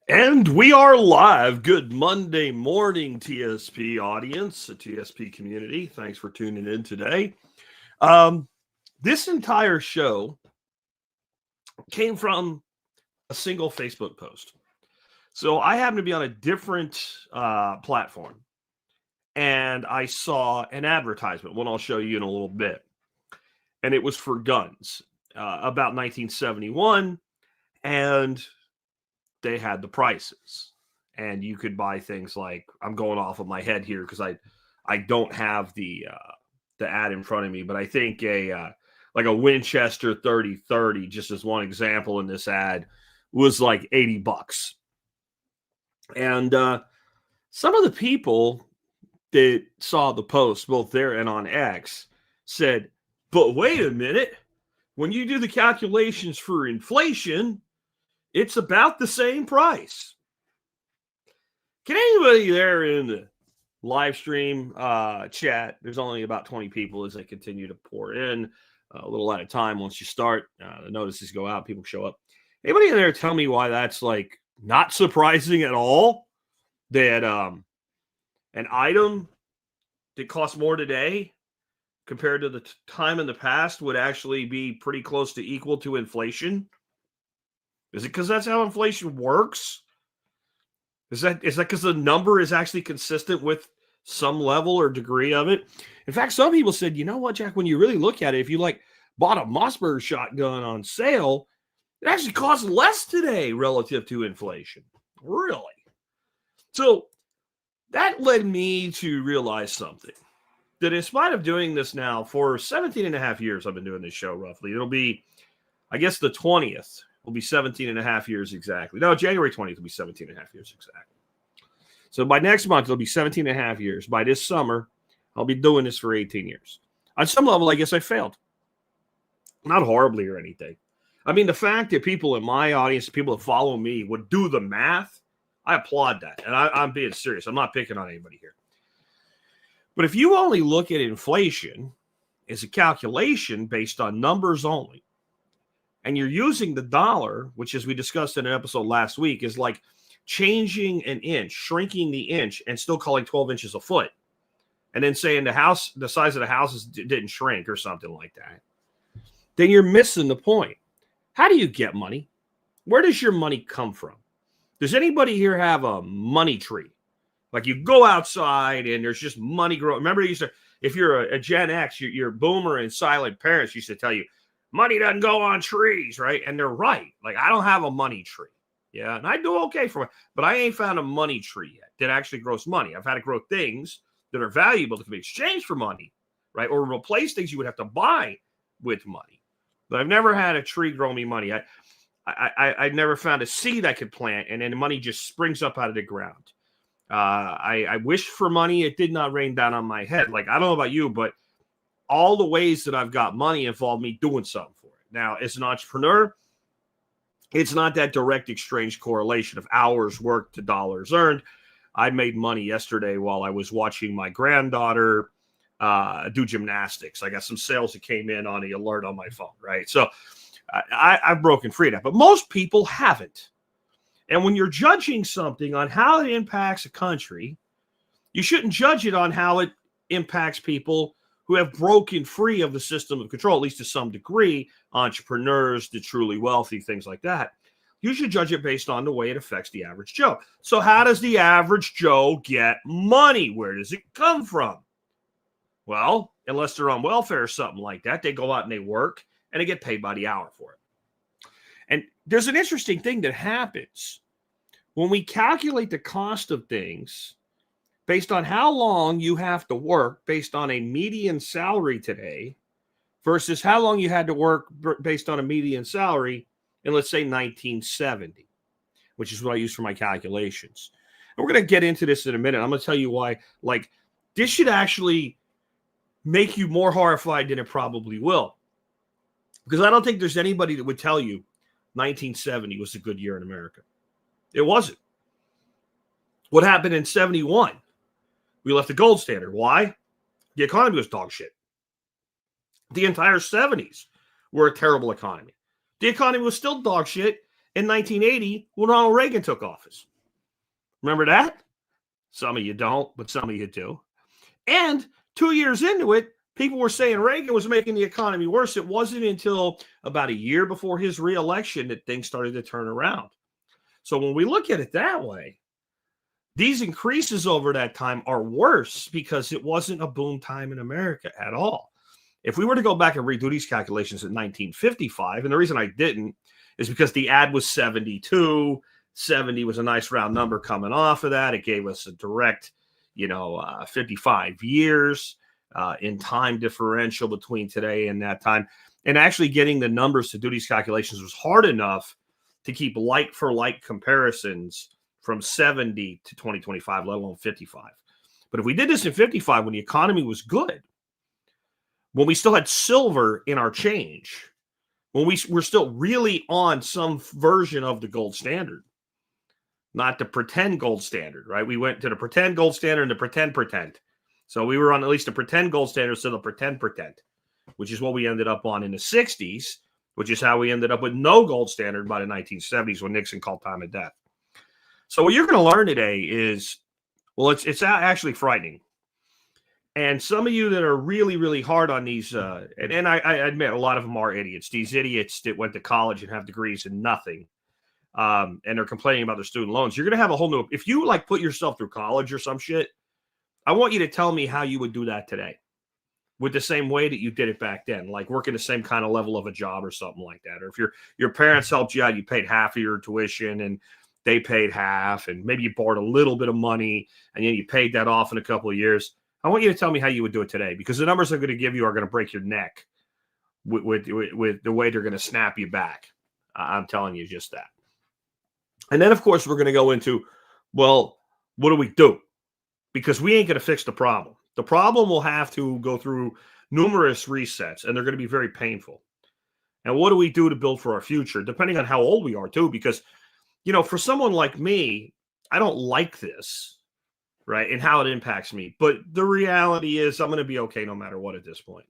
And we are live. Good Monday morning, TSP audience, the TSP community. Thanks for tuning in today. Um, this entire show came from a single Facebook post. So I happen to be on a different platform, and I saw an advertisement, one I'll show you in a little bit. And it was for guns about 1971, and they had the prices. And you could buy things like, I'm going off of my head here because I don't have the ad in front of me, but I think like a Winchester 3030, just as one example in this ad, was like $80. And some of the people that saw the post, both there and on X, said, but wait a minute, when you do the calculations for inflation, it's about the same price. Can anybody there in the live stream chat, there's only about 20 people as they continue to pour in a little at a time. Once you start, the notices go out, people show up. Anybody in there tell me why that's like not surprising at all that an item that costs more today compared to the time in the past would actually be pretty close to equal to inflation? Is it because that's how inflation works? Is that because the number is actually consistent with some level or degree of it? In fact, some people said, you know what, Jack, when you really look at it, if you like bought a Mossberg shotgun on sale, it actually costs less today relative to inflation. Really? So that led me to realize something, that in spite of doing this now for 17 and a half years, I've been doing this show roughly. It'll be, I guess the 20th will be 17 and a half years exactly. No, January 20th will be 17 and a half years exactly. So by next month, it'll be 17 and a half years. By this summer, I'll be doing this for 18 years. On some level, I guess I failed. Not horribly or anything. I mean, the fact that people in my audience, people that follow me, would do the math, I applaud that. And I'm being serious. I'm not picking on anybody here. But if you only look at inflation as a calculation based on numbers only, and you're using the dollar, which, as we discussed in an episode last week, is like changing an inch, shrinking the inch, and still calling 12 inches a foot, and then saying the size of the houses didn't shrink or something like that, then you're missing the point. How do you get money? Where does your money come from? Does anybody here have a money tree? Like you go outside and there's just money growing. Remember, if you're a Gen X, your boomer and silent parents used to tell you, money doesn't go on trees, right? And they're right. Like, I don't have a money tree. Yeah, and I do okay for it, but I ain't found a money tree yet that actually grows money. I've had to grow things that are valuable that can be exchanged for money, right? Or replace things you would have to buy with money. But I've never had a tree grow me money. I never found a seed I could plant, and then the money just springs up out of the ground. I wished for money. It did not rain down on my head. Like, I don't know about you, but all the ways that I've got money involve me doing something for it. Now, as an entrepreneur, it's not that direct exchange correlation of hours worked to dollars earned. I made money yesterday while I was watching my granddaughter do gymnastics. I got some sales that came in on the alert on my phone, right? So I've broken free of that, but most people haven't. And when you're judging something on how it impacts a country, you shouldn't judge it on how it impacts people who have broken free of the system of control, at least to some degree, entrepreneurs, the truly wealthy, things like that. You should judge it based on the way it affects the average Joe. So how does the average Joe get money? Where does it come from? Well, unless they're on welfare or something like that, they go out and they work and they get paid by the hour for it. And there's an interesting thing that happens when we calculate the cost of things based on how long you have to work based on a median salary today versus how long you had to work based on a median salary in, let's say, 1970, which is what I use for my calculations. And we're going to get into this in a minute. I'm going to tell you why, like, this should actually make you more horrified than it probably will. Because I don't think there's anybody that would tell you 1970 was a good year in America. It wasn't. What happened in 71? We left the gold standard. Why? The economy was dog shit. The entire 70s were a terrible economy. The economy was still dog shit, in 1980 when Ronald Reagan took office. Remember that? Some of you don't, but some of you do. And 2 years into it, people were saying Reagan was making the economy worse. It wasn't until about a year before his reelection that things started to turn around. So when we look at it that way, these increases over that time are worse because it wasn't a boom time in America at all. If we were to go back and redo these calculations in 1955, and the reason I didn't is because the ad was 72. 70 was a nice round number coming off of that. It gave us a direct, 55 years in time differential between today and that time. And actually getting the numbers to do these calculations was hard enough to keep like for like comparisons from 70 to 2025, let alone 55. But if we did this in 55, when the economy was good, when we still had silver in our change, when we were still really on some version of the gold standard, not the pretend gold standard, right? We went to the pretend gold standard and the pretend. So we were on at least the pretend gold standard instead of pretend, which is what we ended up on in the 60s, which is how we ended up with no gold standard by the 1970s when Nixon called time of death. So what you're going to learn today is, well, it's actually frightening. And some of you that are really, really hard on these, and I admit a lot of them are idiots. These idiots that went to college and have degrees in nothing, and they're complaining about their student loans. You're going to have a whole new, if you like put yourself through college or some shit, I want you to tell me how you would do that today with the same way that you did it back then, like working the same kind of level of a job or something like that. Or if your parents helped you out, you paid half of your tuition and they paid half, and maybe you borrowed a little bit of money and then you paid that off in a couple of years. I want you to tell me how you would do it today, because the numbers I'm going to give you are going to break your neck with the way they're going to snap you back. I'm telling you just that. And then, of course, we're going to go into, well, what do we do? Because we ain't going to fix the problem. The problem will have to go through numerous resets, and they're going to be very painful. And what do we do to build for our future, depending on how old we are, too? Because, for someone like me, I don't like this, right, and how it impacts me. But the reality is I'm going to be okay no matter what at this point.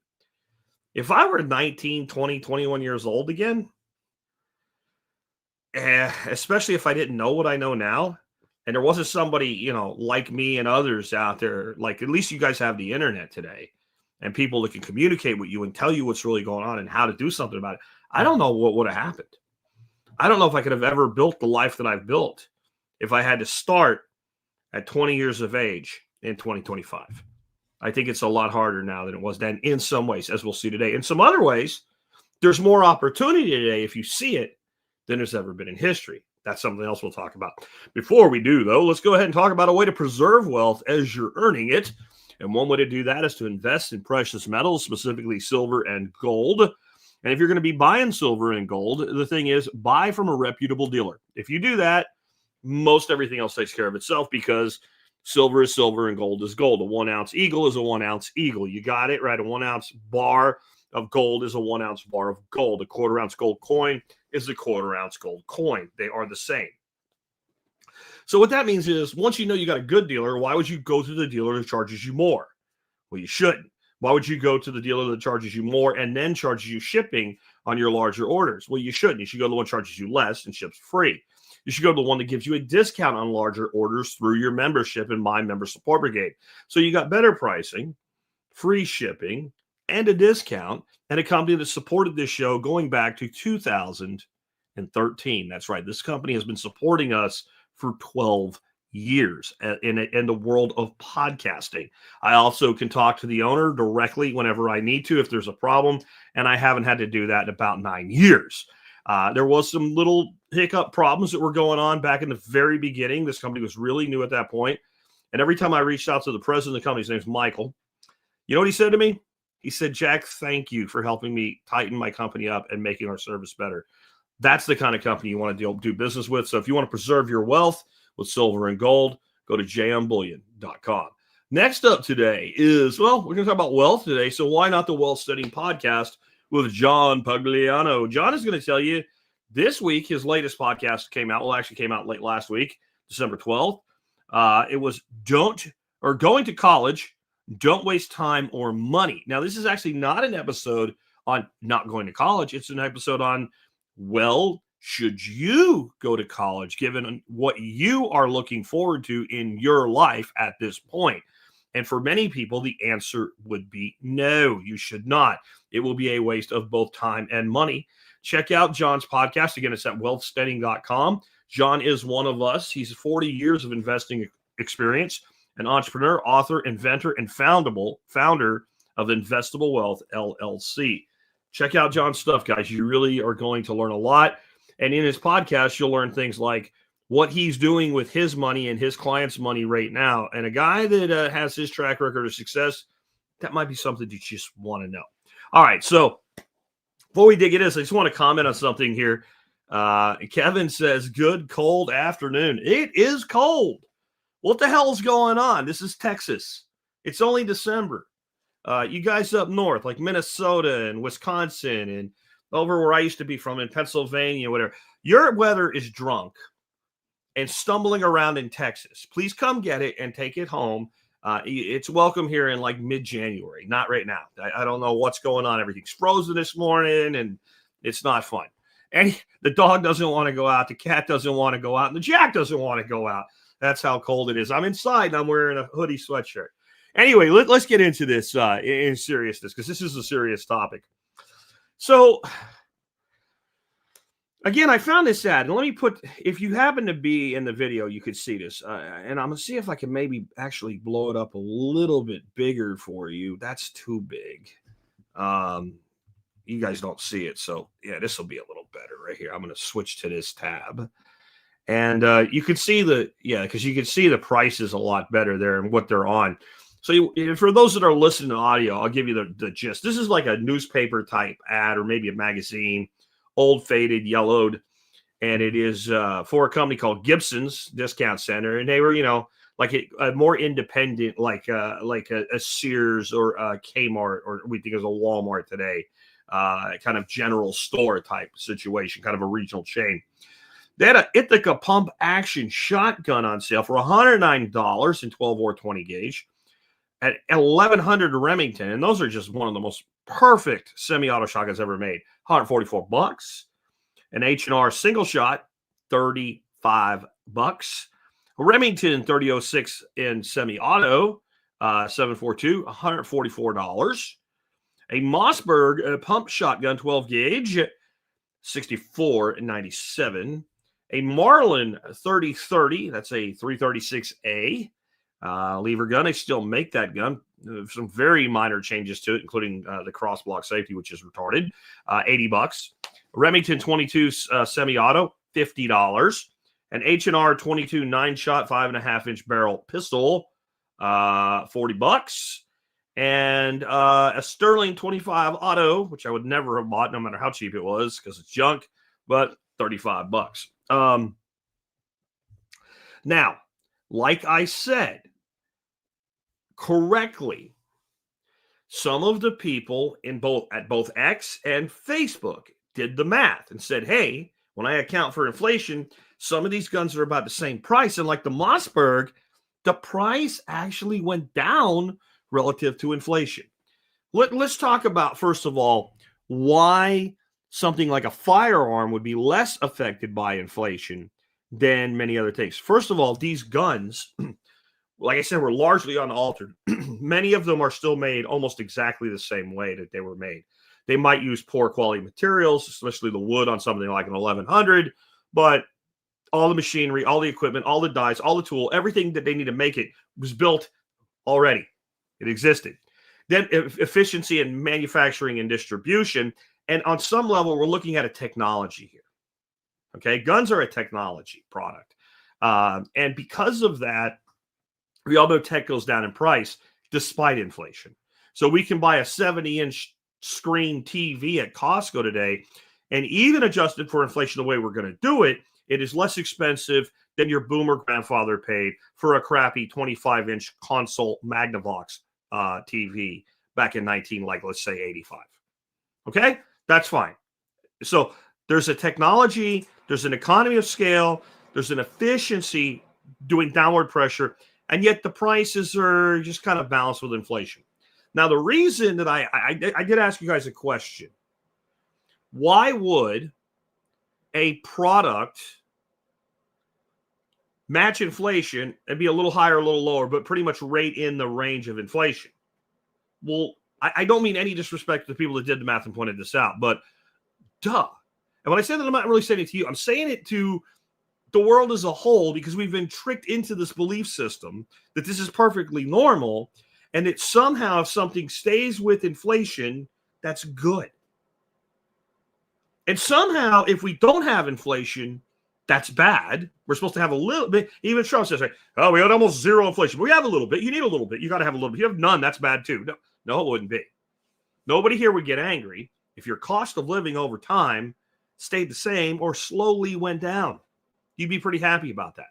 If I were 19, 20, 21 years old again, especially if I didn't know what I know now, and there wasn't somebody, like me and others out there, like at least you guys have the internet today and people that can communicate with you and tell you what's really going on and how to do something about it. I don't know what would have happened. I don't know if I could have ever built the life that I've built if I had to start at 20 years of age in 2025. I think it's a lot harder now than it was then in some ways, as we'll see today. In some other ways, there's more opportunity today, if you see it, than there's ever been in history. That's something else we'll talk about. Before we do, though, let's go ahead and talk about a way to preserve wealth as you're earning it. And one way to do that is to invest in precious metals, specifically silver and gold. And if you're going to be buying silver and gold, the thing is, buy from a reputable dealer. If you do that, most everything else takes care of itself, because silver is silver and gold is gold. A 1 ounce eagle is a 1 ounce eagle. You got it, right? A 1 ounce bar of gold is a 1 ounce bar of gold. A 1/4 ounce gold coin is a 1/4 ounce gold coin. They are the same. So what that means is, once you know you got a good dealer, why would you go to the dealer that charges you more? Well, you shouldn't. Why would you go to the dealer that charges you more and then charges you shipping on your larger orders? Well, you shouldn't. You should go to the one that charges you less and ships free. You should go to the one that gives you a discount on larger orders through your membership in my Member Support Brigade. So you got better pricing, free shipping, and a discount, and a company that supported this show going back to 2013. That's right. This company has been supporting us for 12 years in the world of podcasting. I also can talk to the owner directly whenever I need to if there's a problem, and I haven't had to do that in about 9 years. There was some little hiccup problems that were going on back in the very beginning. This company was really new at that point, and every time I reached out to the president of the company, his name's Michael, you know what he said to me? He said, Jack, thank you for helping me tighten my company up and making our service better. That's the kind of company you want to do business with. So if you want to preserve your wealth with silver and gold, go to jmbullion.com. Next up today is, well, we're going to talk about wealth today. So why not the Wealth Studying Podcast with John Pagliano? John is going to tell you this week, his latest podcast came out late last week, December 12th. It was going to college. Don't waste time or money. Now, this is actually not an episode on not going to college. It's an episode on, well, should you go to college, given what you are looking forward to in your life at this point? And for many people, the answer would be no, you should not. It will be a waste of both time and money. Check out John's podcast. Again, it's at wealthsteading.com. John is one of us. He's 40 years of investing experience, an entrepreneur, author, inventor, and founder of Investable Wealth, LLC. Check out John's stuff, guys. You really are going to learn a lot. And in his podcast, you'll learn things like what he's doing with his money and his clients' money right now. And a guy that has his track record of success, that might be something you just want to know. All right, so before we dig into this, I just want to comment on something here. Kevin says, good cold afternoon. It is cold. What the hell is going on? This is Texas. It's only December. You guys up north, like Minnesota and Wisconsin and over where I used to be from in Pennsylvania, whatever, your weather is drunk and stumbling around in Texas. Please come get it and take it home. It's welcome here in like mid-January, not right now. I don't know what's going on. Everything's frozen this morning and it's not fun. And the dog doesn't want to go out. The cat doesn't want to go out. And the jack doesn't want to go out. That's how cold it is. I'm inside and I'm wearing a hoodie sweatshirt. Anyway, let's get into this in seriousness, because this is a serious topic. So, again, I found this ad, and let me put, if you happen to be in the video, you could see this, and I'm going to see if I can maybe actually blow it up a little bit bigger for you. That's too big. You guys don't see it, so yeah, this will be a little better right here. I'm going to switch to this tab, and you can see because you can see the prices a lot better there and what they're on. So for those that are listening to audio, I'll give you the gist. This is like a newspaper type ad or maybe a magazine, old, faded, yellowed. And it is for a company called Gibson's Discount Center. And they were, like a more independent, like a Sears or a Kmart, or we think is a Walmart today, kind of general store type situation, kind of a regional chain. They had an Ithaca pump action shotgun on sale for $109 in 12 or 20 gauge. At 1,100 Remington, and those are just one of the most perfect semi-auto shotguns ever made. $144. An H&R single shot, $35. A Remington 3006 in semi-auto, 742, $144. A Mossberg pump shotgun 12 gauge, $64.97. A Marlin 3030, that's a 336A. Lever gun. They still make that gun. Some very minor changes to it, including the cross block safety, which is retarded. $80. Remington 22 semi-auto, $50. An H&R 22 9-shot 5.5-inch barrel pistol, $40. And a Sterling 25 auto, which I would never have bought, no matter how cheap it was, because it's junk, but $35. Now, like I said, correctly, some of the people at both X and Facebook did the math and said, hey, when I account for inflation, some of these guns are about the same price. And like the Mossberg, the price actually went down relative to inflation. Let's talk about, first of all, why something like a firearm would be less affected by inflation than many other things. First of all, these guns, like I said, were largely unaltered. Many of them are still made almost exactly the same way that they were made. They might use poor quality materials, especially the wood on something like an 1100, but all the machinery, all the equipment, all the dies, all the tool, everything that they need to make it was built already. It existed. Then efficiency in manufacturing and distribution. And on some level, we're looking at a technology here. Okay, guns are a technology product. And because of that, we all know tech goes down in price despite inflation. So we can buy a 70-inch screen TV at Costco today, and even adjusted for inflation the way we're going to do it, it is less expensive than your boomer grandfather paid for a crappy 25-inch console Magnavox TV back in let's say 85. Okay, that's fine. So there's a technology, there's an economy of scale, there's an efficiency doing downward pressure, and yet the prices are just kind of balanced with inflation. Now, the reason that I did ask you guys a question, why would a product match inflation and be a little higher, a little lower, but pretty much right in the range of inflation. Well, I don't mean any disrespect to the people that did the math and pointed this out, but duh. And when I say that, I'm not really saying it to you. I'm saying it to the world as a whole, because we've been tricked into this belief system that this is perfectly normal, and that somehow if something stays with inflation, that's good. And somehow if we don't have inflation, that's bad. We're supposed to have a little bit. Even Trump says, oh, we had almost zero inflation. We have a little bit. You need a little bit. You got to have a little bit. You have none. That's bad too. No, it wouldn't be. Nobody here would get angry if your cost of living over time stayed the same or slowly went down. You'd be pretty happy about that.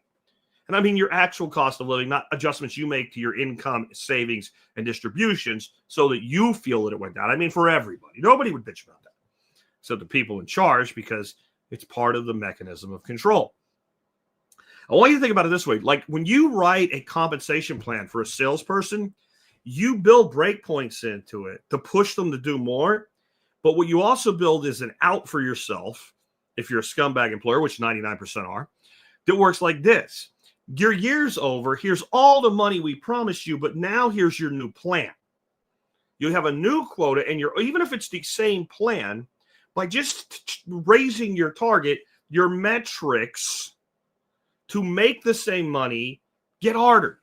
And I mean your actual cost of living, not adjustments you make to your income, savings, and distributions so that you feel that it went down. I mean for everybody. Nobody would bitch about that except the people in charge, because it's part of the mechanism of control. I want you to think about it this way. Like when you write a compensation plan for a salesperson, you build breakpoints into it to push them to do more. But what you also build is an out for yourself, if you're a scumbag employer, which 99% are, that works like this. Your year's over. Here's all the money we promised you, but now here's your new plan. You have a new quota, and even if it's the same plan, by just raising your target, your metrics to make the same money get harder.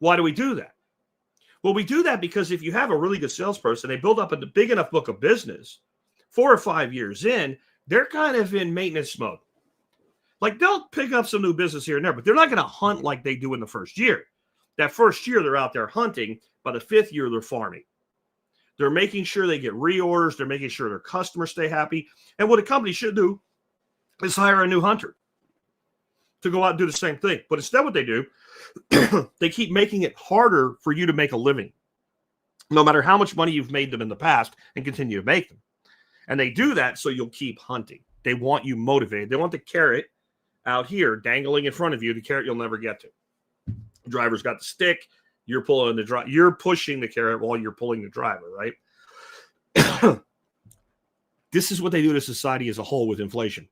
Why do we do that? Well, we do that because if you have a really good salesperson, they build up a big enough book of business, 4 or 5 years in, they're kind of in maintenance mode. Like they'll pick up some new business here and there, but they're not going to hunt like they do in the first year. That first year, they're out there hunting. By the 5th year, they're farming. They're making sure they get reorders. They're making sure their customers stay happy. And what a company should do is hire a new hunter to go out and do the same thing. But instead what they do, they keep making it harder for you to make a living, no matter how much money you've made them in the past, and continue to make them. And they do that so you'll keep hunting. They want you motivated. They want the carrot out here dangling in front of you, the carrot you'll never get to. The driver's got the stick. You're pulling the driver. You're pushing the carrot while you're pulling the driver, right? This is what they do to society as a whole with inflation.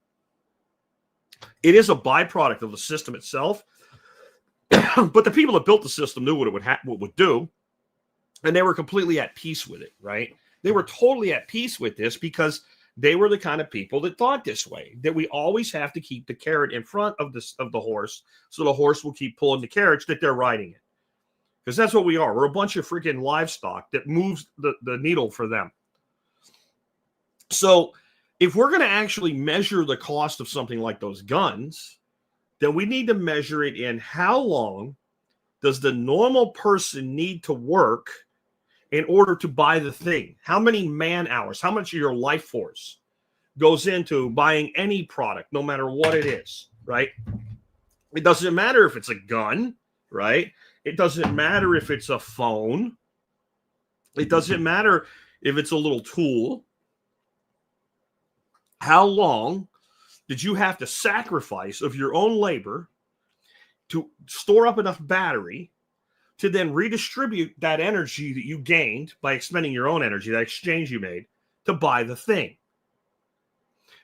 It is a byproduct of the system itself. But the people that built the system knew what it would do, and they were completely at peace with it, right? They were totally at peace with this because they were the kind of people that thought this way, that we always have to keep the carrot in front of the horse, so the horse will keep pulling the carriage that they're riding it. Because that's what we are. We're a bunch of freaking livestock that moves the needle for them. So if we're going to actually measure the cost of something like those guns, then we need to measure it in how long does the normal person need to work in order to buy the thing? How many man hours, how much of your life force goes into buying any product, no matter what it is, right? It doesn't matter if it's a gun, right? It doesn't matter if it's a phone. It doesn't matter if it's a little tool. How long did you have to sacrifice of your own labor to store up enough battery to then redistribute that energy that you gained by expending your own energy, that exchange you made, to buy the thing?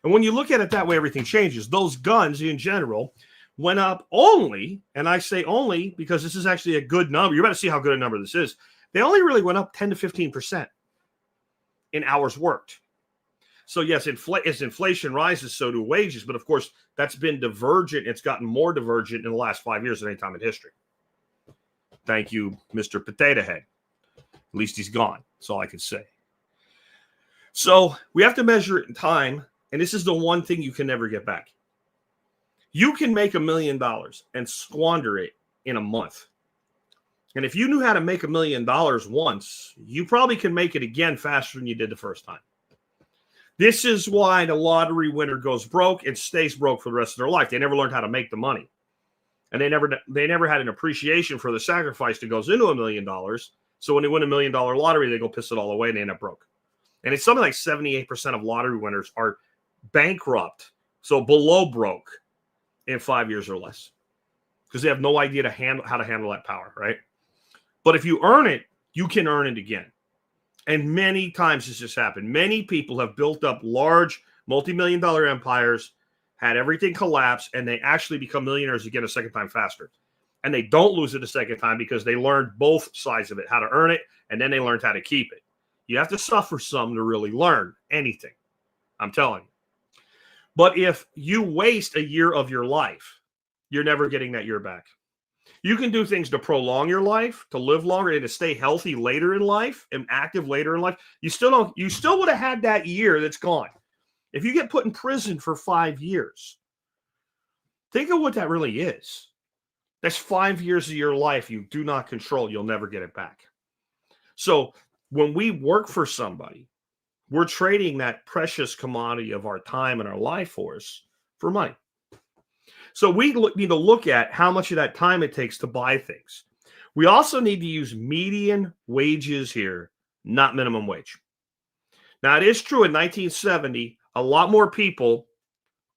And when you look at it that way, everything changes. Those guns in general went up only, and I say only because this is actually a good number. You're about to see how good a number this is. They only really went up 10 to 15% in hours worked. So yes, as inflation rises, so do wages. But of course, that's been divergent. It's gotten more divergent in the last 5 years than any time in history. Thank you, Mr. Potato Head. At least he's gone. That's all I can say. So we have to measure it in time. And this is the one thing you can never get back. You can make $1 million and squander it in a month. And if you knew how to make $1 million once, you probably can make it again faster than you did the first time. This is why the lottery winner goes broke and stays broke for the rest of their life. They never learned how to make the money. And they never had an appreciation for the sacrifice that goes into $1 million. So when they win $1 million lottery, they go piss it all away and they end up broke. And it's something like 78% of lottery winners are bankrupt, so below broke, in 5 years or less, because they have no idea how to handle that power, right? But if you earn it, you can earn it again. And many times this has happened. Many people have built up large multi-million-dollar empires, had everything collapse, and they actually become millionaires again a second time faster. And they don't lose it a second time because they learned both sides of it, how to earn it, and then they learned how to keep it. You have to suffer some to really learn anything. I'm telling you. But if you waste a year of your life, you're never getting that year back. You can do things to prolong your life, to live longer, and to stay healthy later in life and active later in life. You still would have had that year that's gone. If you get put in prison for 5 years, think of what that really is. That's 5 years of your life you do not control. You'll never get it back. So when we work for somebody, we're trading that precious commodity of our time and our life force for money. So we need to look at how much of that time it takes to buy things. We also need to use median wages here, not minimum wage. Now, it is true in 1970, a lot more people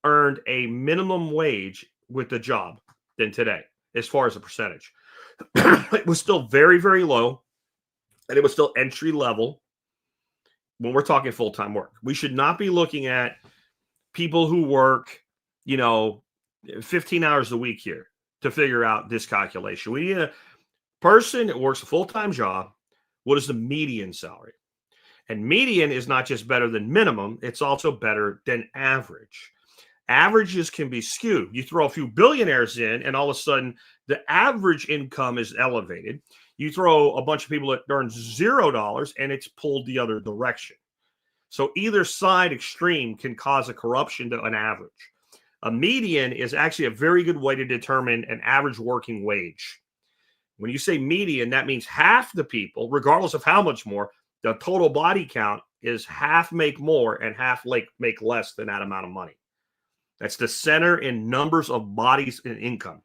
earned a minimum wage with the job than today, as far as a percentage. It was still very, very low, and it was still entry level when we're talking full-time work. We should not be looking at people who work, 15 hours a week here to figure out this calculation. We need a person that works a full-time job. What is the median salary? And median is not just better than minimum, it's also better than average. Averages can be skewed. You throw a few billionaires in, and all of a sudden, the average income is elevated. You throw a bunch of people that earn $0, and it's pulled the other direction. So either side extreme can cause a corruption to an average. A median is actually a very good way to determine an average working wage. When you say median, that means half the people, regardless of how much more, the total body count is half make more and half make less than that amount of money. That's the center in numbers of bodies and income.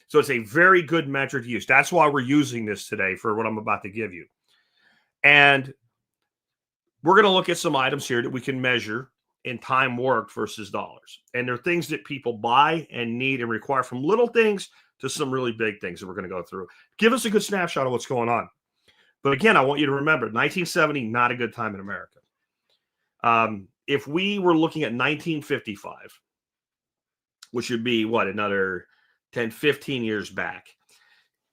So it's a very good metric to use. That's why we're using this today for what I'm about to give you. And we're going to look at some items here that we can measure in time worked versus dollars. And there are things that people buy and need and require, from little things to some really big things that we're going to go through. Give us a good snapshot of what's going on. But again, I want you to remember, 1970, not a good time in America. If we were looking at 1955, which would be, another 10, 15 years back.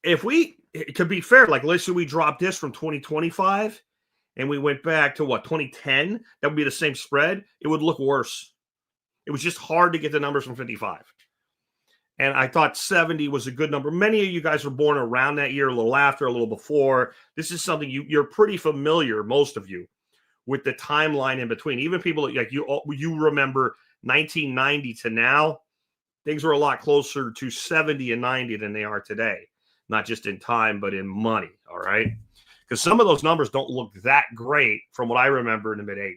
To be fair, let's say we dropped this from 2025 and we went back to 2010, that would be the same spread. It would look worse. It was just hard to get the numbers from 55. And I thought 70 was a good number. Many of you guys were born around that year, a little after, a little before. This is something you're pretty familiar, most of you, with the timeline in between. Even people like you remember 1990 to now, things were a lot closer to 70 and 90 than they are today. Not just in time, but in money, all right? Because some of those numbers don't look that great from what I remember in the mid-'80s.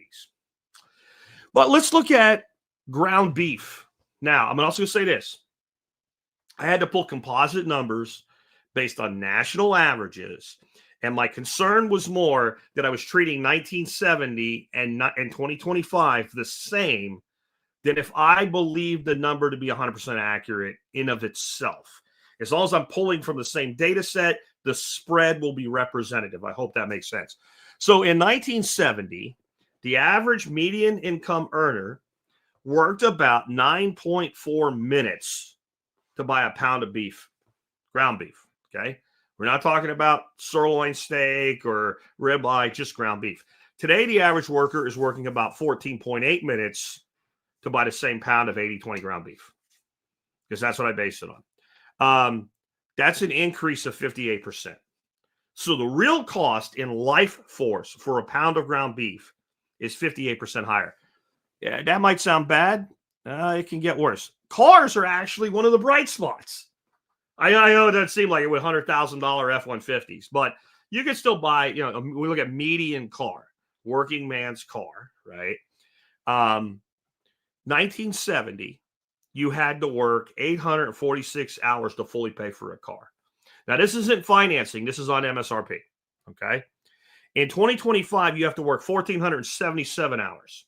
But let's look at ground beef. Now, I'm also going to say this. I had to pull composite numbers based on national averages, and my concern was more that I was treating 1970 and 2025 the same than if I believed the number to be 100% accurate in of itself. As long as I'm pulling from the same data set, the spread will be representative. I hope that makes sense. So in 1970, the average median income earner worked about 9.4 minutes to buy a pound of beef, ground beef, okay? We're not talking about sirloin steak or ribeye, just ground beef. Today, the average worker is working about 14.8 minutes to buy the same pound of 80/20 ground beef, because that's what I base it on. That's an increase of 58%. So the real cost in life force for a pound of ground beef is 58% higher. Yeah, that might sound bad. It can get worse. Cars are actually one of the bright spots. I know it doesn't seem like it with $100,000 F-150s, but you can still buy, we look at median car, working man's car, right? 1970, you had to work 846 hours to fully pay for a car. Now, this isn't financing. This is on MSRP, okay? In 2025, you have to work 1,477 hours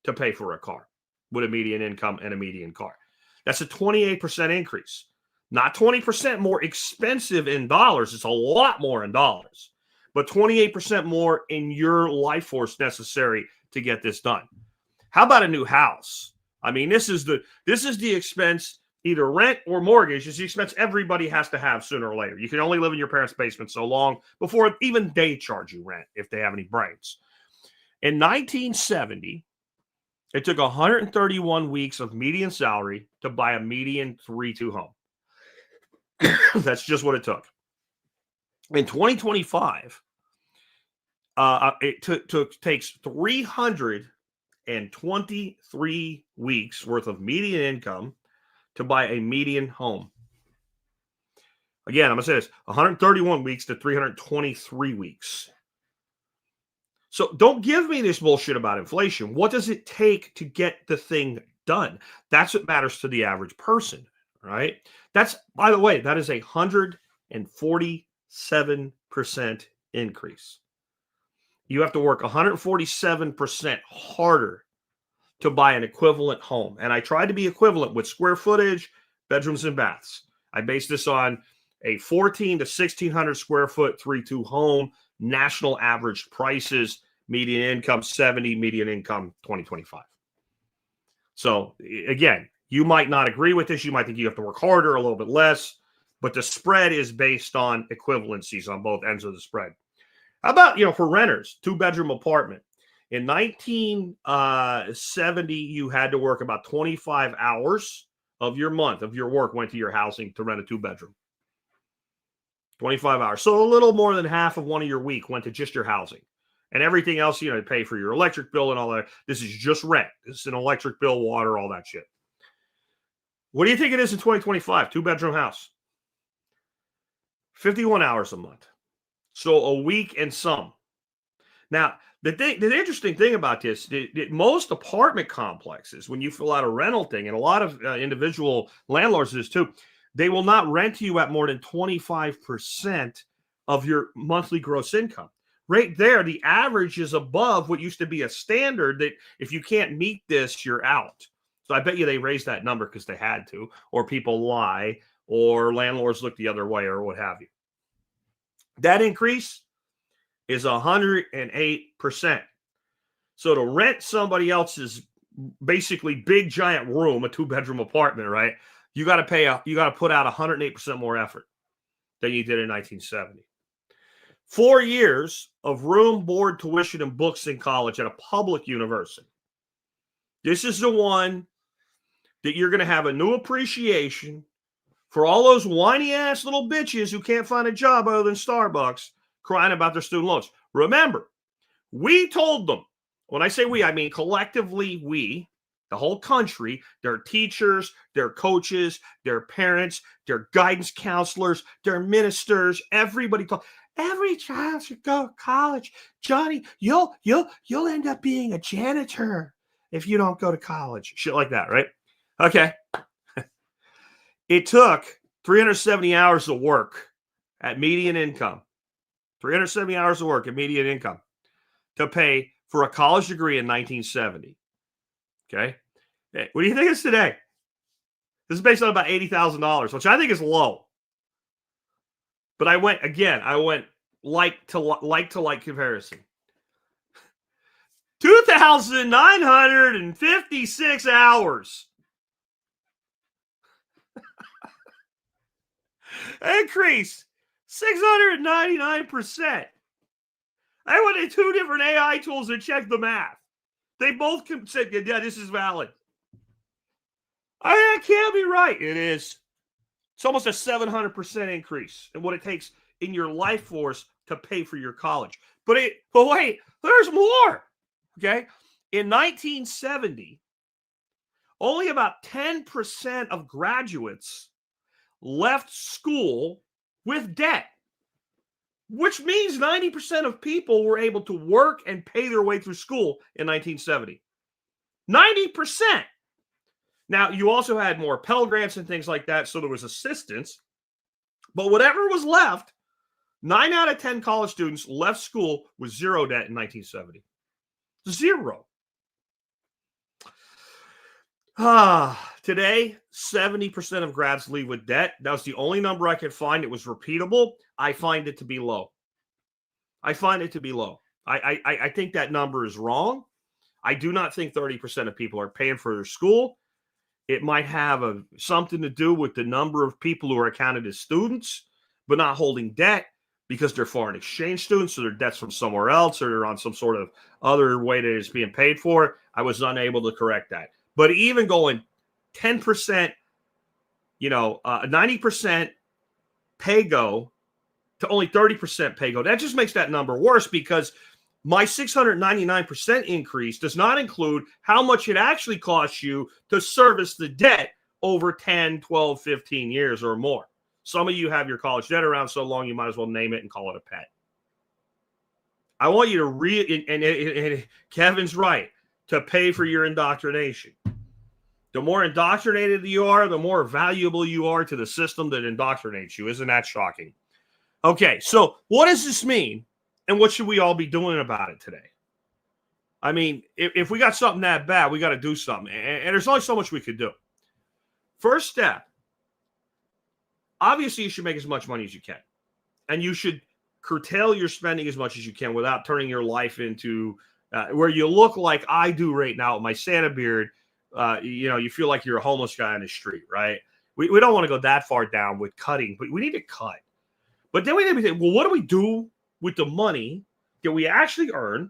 to pay for a car with a median income and a median car. That's a 28% increase. Not 20% more expensive in dollars. It's a lot more in dollars, but 28% more in your life force necessary to get this done. How about a new house? I mean, this is the expense, either rent or mortgage. Is the expense everybody has to have sooner or later. You can only live in your parents' basement so long before even they charge you rent if they have any brains. In 1970, it took 131 weeks of median salary to buy a median 3-2 home. That's just what it took. In 2025, it takes 323 weeks worth of median income to buy a median home. Again, I'm going to say this, 131 weeks to 323 weeks. So don't give me this bullshit about inflation. What does it take to get the thing done? That's what matters to the average person, right? That's, by the way, that is 147% increase. You have to work 147% harder to buy an equivalent home. And I tried to be equivalent with square footage, bedrooms, and baths. I based this on a 1,400 to 1,600 square foot 3-2 home, national average prices, median income 70, median income 2025. So again, you might not agree with this. You might think you have to work harder, a little bit less, but the spread is based on equivalencies on both ends of the spread. How about, for renters, 2-bedroom apartment? In 1970, you had to work about 25 hours of your month of your work went to your housing to rent a 2-bedroom. 25 hours. So a little more than half of one of your week went to just your housing. And everything else, you pay for your electric bill and all that. This is just rent. This is an electric bill, water, all that shit. What do you think it is in 2025? 2-bedroom house. 51 hours a month. So a week and some. Now, the interesting thing about this, most apartment complexes, when you fill out a rental thing, and a lot of individual landlords do this too, they will not rent to you at more than 25% of your monthly gross income. Right there, the average is above what used to be a standard that if you can't meet this, you're out. So I bet you they raised that number because they had to, or people lie, or landlords look the other way, or what have you. That increase is 108%. So to rent somebody else's basically big giant room, a 2-bedroom apartment, right? You got to put out 108% more effort than you did in 1970. 4 years of room, board, tuition, and books in college at a public university. This is the one that you're going to have a new appreciation for all those whiny ass little bitches who can't find a job other than Starbucks crying about their student loans. Remember, we told them, when I say we, I mean collectively we, the whole country, their teachers, their coaches, their parents, their guidance counselors, their ministers, everybody told, every child should go to college. Johnny, you'll end up being a janitor if you don't go to college. Shit like that, right? Okay. It took 370 hours of work at median income, 370 hours of work at median income to pay for a college degree in 1970. Okay. What do you think it's today? This is based on about $80,000, which I think is low. But I went like to like comparison. 2,956 hours. Increase 699%. I went to 2 different AI tools and checked the math. They both said, yeah, this is valid. That can't be right. It is. It's almost a 700% increase in what it takes in your life force to pay for your college. But wait, there's more. Okay. In 1970, only about 10% of graduates left school with debt, which means 90% of people were able to work and pay their way through school in 1970. 90%. Now, you also had more Pell Grants and things like that, so there was assistance. But whatever was left, 9 out of 10 college students left school with zero debt in 1970. Zero. Today, 70% of grads leave with debt. That was the only number I could find. It was repeatable. I find it to be low. I think that number is wrong. I do not think 30% of people are paying for their school. It might have something to do with the number of people who are counted as students, but not holding debt because they're foreign exchange students, so their debt's from somewhere else, or they're on some sort of other way that it's being paid for. I was unable to correct that. But even going 10%, 90% pay-go to only 30% pay-go, that just makes that number worse, because my 699% increase does not include how much it actually costs you to service the debt over 10, 12, 15 years or more. Some of you have your college debt around so long, you might as well name it and call it a pet. I want you to read, and Kevin's right, to pay for your indoctrination. The more indoctrinated you are, the more valuable you are to the system that indoctrinates you. Isn't that shocking? Okay, so what does this mean? And what should we all be doing about it today? I mean, if we got something that bad, we got to do something. And there's only so much we could do. First step, obviously you should make as much money as you can. And you should curtail your spending as much as you can without turning your life into where you look like I do right now with my Santa beard. You feel like you're a homeless guy on the street, right? We don't want to go that far down with cutting, but we need to cut. But then we need to think, well, what do we do with the money that we actually earn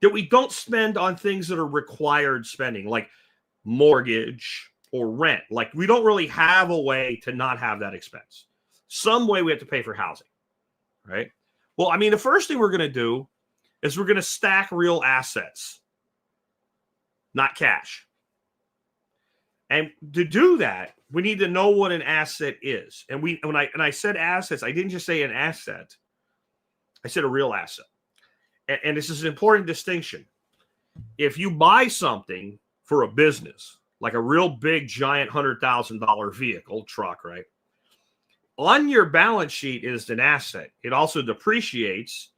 that we don't spend on things that are required spending, like mortgage or rent? Like, we don't really have a way to not have that expense. Some way we have to pay for housing, right? Well, I mean, the first thing we're going to do is we're going to stack real assets, not cash. And to do that, we need to know what an asset is. And when I said assets, I didn't just say an asset. I said a real asset. And this is an important distinction. If you buy something for a business, like a real big, giant $100,000 vehicle, truck, right? On your balance sheet is an asset. It also depreciates,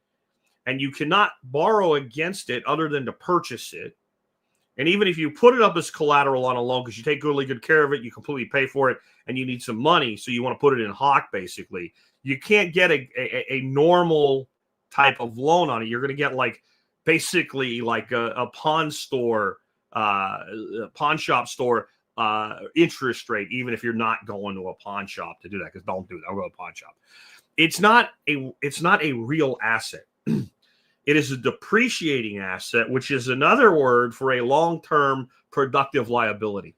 and you cannot borrow against it other than to purchase it. And even if you put it up as collateral on a loan because you take really good care of it, you completely pay for it, and you need some money, so you want to put it in hock, basically, you can't get a normal type of loan on it. You're going to get basically a pawn store, pawn shop store interest rate, even if you're not going to a pawn shop to do that, because don't do that. I'll go to a pawn shop. It's not a real asset. It is a depreciating asset, which is another word for a long-term productive liability.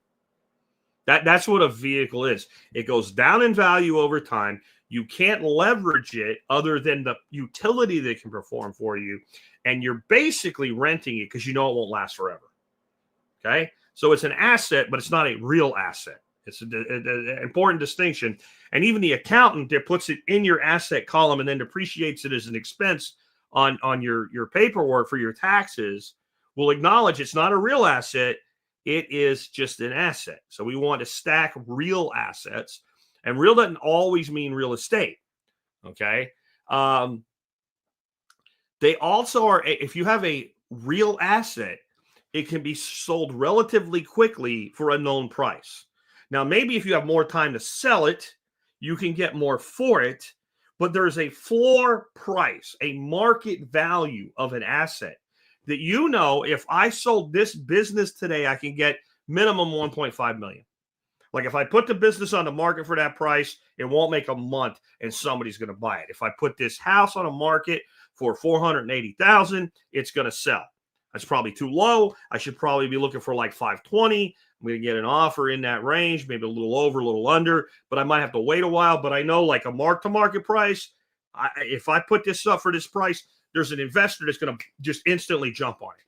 That's what a vehicle is. It goes down in value over time. You can't leverage it other than the utility that it can perform for you. And you're basically renting it because you know it won't last forever. Okay? So it's an asset, but it's not a real asset. It's an important distinction. And even the accountant that puts it in your asset column and then depreciates it as an expense on your paperwork for your taxes will acknowledge it's not a real asset. It is just an asset. So we want to stack real assets, and real doesn't always mean real estate. Okay. They also are, if you have a real asset, it can be sold relatively quickly for a known price. Now, maybe if you have more time to sell it, you can get more for it. But there's a floor price, a market value of an asset that, if I sold this business today, I can get minimum 1.5 million. Like, if I put the business on the market for that price, it won't make a month and somebody's going to buy it. If I put this house on a market for 480,000, it's going to sell. That's probably too low. I should probably be looking for 520. I'm going to get an offer in that range, maybe a little over, a little under, but I might have to wait a while. But I know a mark-to-market price, if I put this up for this price, there's an investor that's going to just instantly jump on it.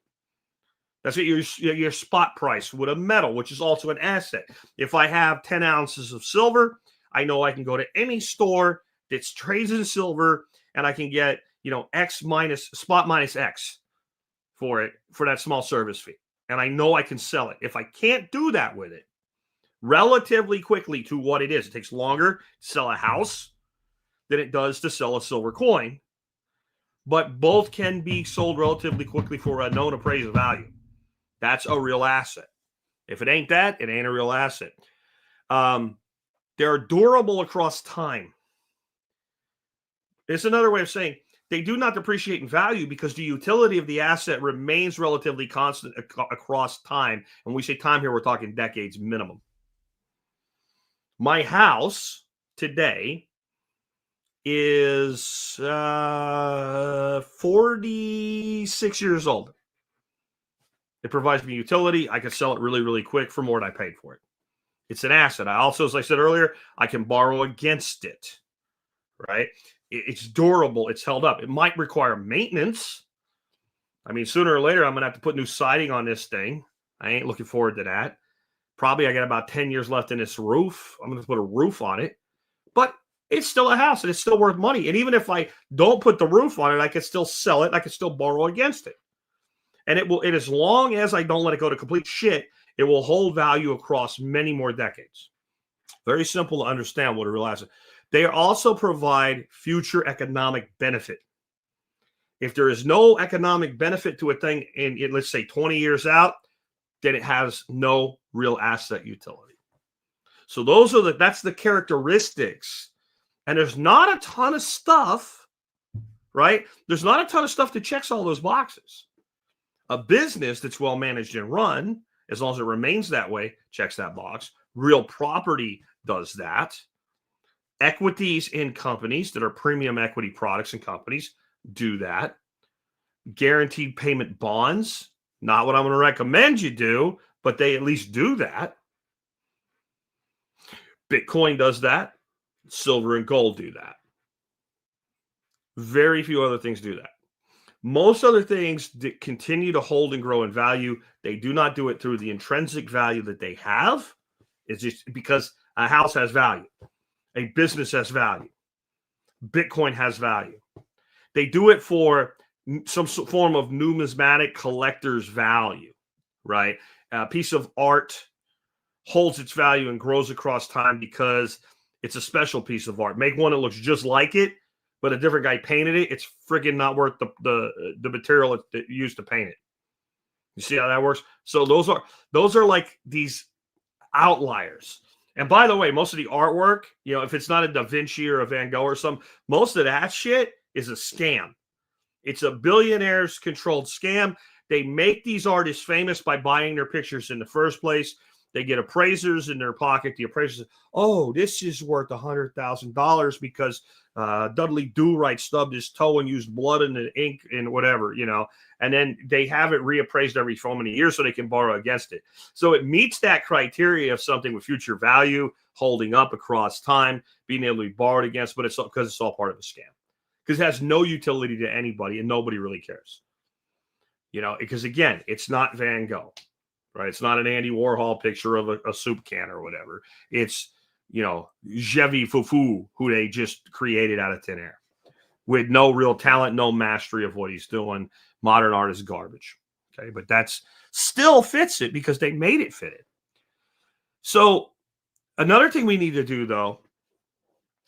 That's what your spot price with a metal, which is also an asset. If I have 10 ounces of silver, I know I can go to any store that trades in silver, and I can get, X minus spot minus X for that small service fee. And I know I can sell it. If I can't do that with it relatively quickly to what it is, it takes longer to sell a house than it does to sell a silver coin. But both can be sold relatively quickly for a known appraised value. That's a real asset. If it ain't that, it ain't a real asset. They're durable across time. It's another way of saying they do not depreciate in value because the utility of the asset remains relatively constant across time. And when we say time here, we're talking decades minimum. My house today is 46 years old. It provides me utility. I can sell it really, really quick for more than I paid for it. It's an asset. I also, as I said earlier, I can borrow against it, right? It's durable. It's held up. It might require maintenance. I mean, sooner or later, I'm going to have to put new siding on this thing. I ain't looking forward to that. Probably I got about 10 years left in this roof. I'm going to put a roof on it. But it's still a house, and it's still worth money. And even if I don't put the roof on it, I can still sell it. I can still borrow against it. And it as long as I don't let it go to complete shit, it will hold value across many more decades. Very simple to understand what a real asset. They also provide future economic benefit. If there is no economic benefit to a thing in let's say 20 years out, then it has no real asset utility. So that's the characteristics. And there's not a ton of stuff, right? There's not a ton of stuff that checks all those boxes. A business that's well managed and run, as long as it remains that way, checks that box. Real property does that. Equities in companies that are premium equity products and companies do that. Guaranteed payment bonds, not what I'm going to recommend you do, but they at least do that. Bitcoin does that. Silver and gold do that. Very few other things do that. Most other things that continue to hold and grow in value, they do not do it through the intrinsic value that they have. It's just because a house has value. A business has value. Bitcoin has value. They do it for some form of numismatic collector's value, right? A piece of art holds its value and grows across time because it's a special piece of art. Make one that looks just like it, but a different guy painted it. It's friggin' not worth the material that used to paint it. You see how that works? So those are like these outliers. And by the way, most of the artwork, if it's not a Da Vinci or a Van Gogh or something, most of that shit is a scam. It's a billionaires controlled scam. They make these artists famous by buying their pictures in the first place. They get appraisers in their pocket. The appraisers say, oh, this is worth $100,000 because Dudley Do-Right stubbed his toe and used blood in the ink and whatever, and then they have it reappraised every so many years so they can borrow against it. So it meets that criteria of something with future value, holding up across time, being able to be borrowed against, but it's because it's all part of a scam. Because it has no utility to anybody and nobody really cares. Because again, it's not Van Gogh, right? It's not an Andy Warhol picture of a soup can or whatever. It's, Jevi Fufu, who they just created out of thin air with no real talent, no mastery of what he's doing. Modern art is garbage. Okay. But that's still fits it because they made it fit it. So another thing we need to do though,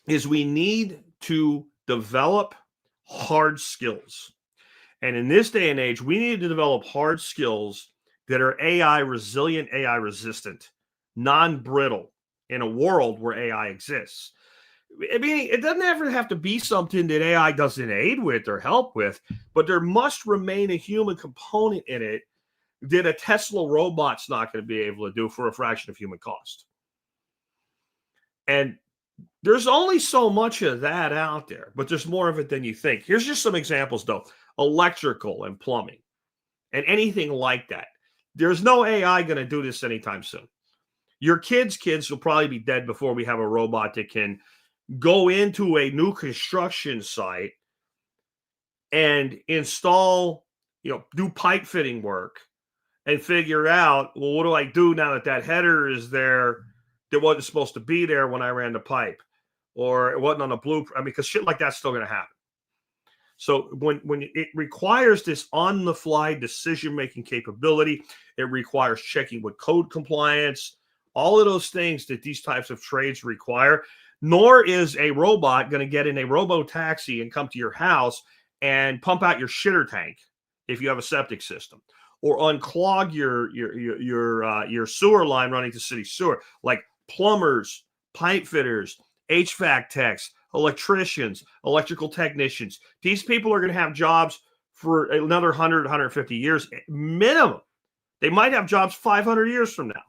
is we need to develop hard skills. And in this day and age, we need to develop hard skills that are AI resilient, AI resistant, non-brittle in a world where AI exists. I mean, it doesn't ever have to be something that AI doesn't aid with or help with, but there must remain a human component in it that a Tesla robot's not going to be able to do for a fraction of human cost. And there's only so much of that out there, but there's more of it than you think. Here's just some examples, though. Electrical and plumbing and anything like that. There's no AI going to do this anytime soon. Your kids' will probably be dead before we have a robot that can go into a new construction site and install, do pipe fitting work and figure out, well, what do I do now that header is there that wasn't supposed to be there when I ran the pipe, or it wasn't on the blueprint? I mean, because shit like that's still going to happen. So when it requires this on-the-fly decision-making capability, it requires checking with code compliance, all of those things that these types of trades require. Nor is a robot going to get in a robo-taxi and come to your house and pump out your shitter tank if you have a septic system, or unclog your sewer line running to city sewer. Like plumbers, pipe fitters, HVAC techs, electricians, electrical technicians. These people are going to have jobs for another 100, 150 years minimum. They might have jobs 500 years from now.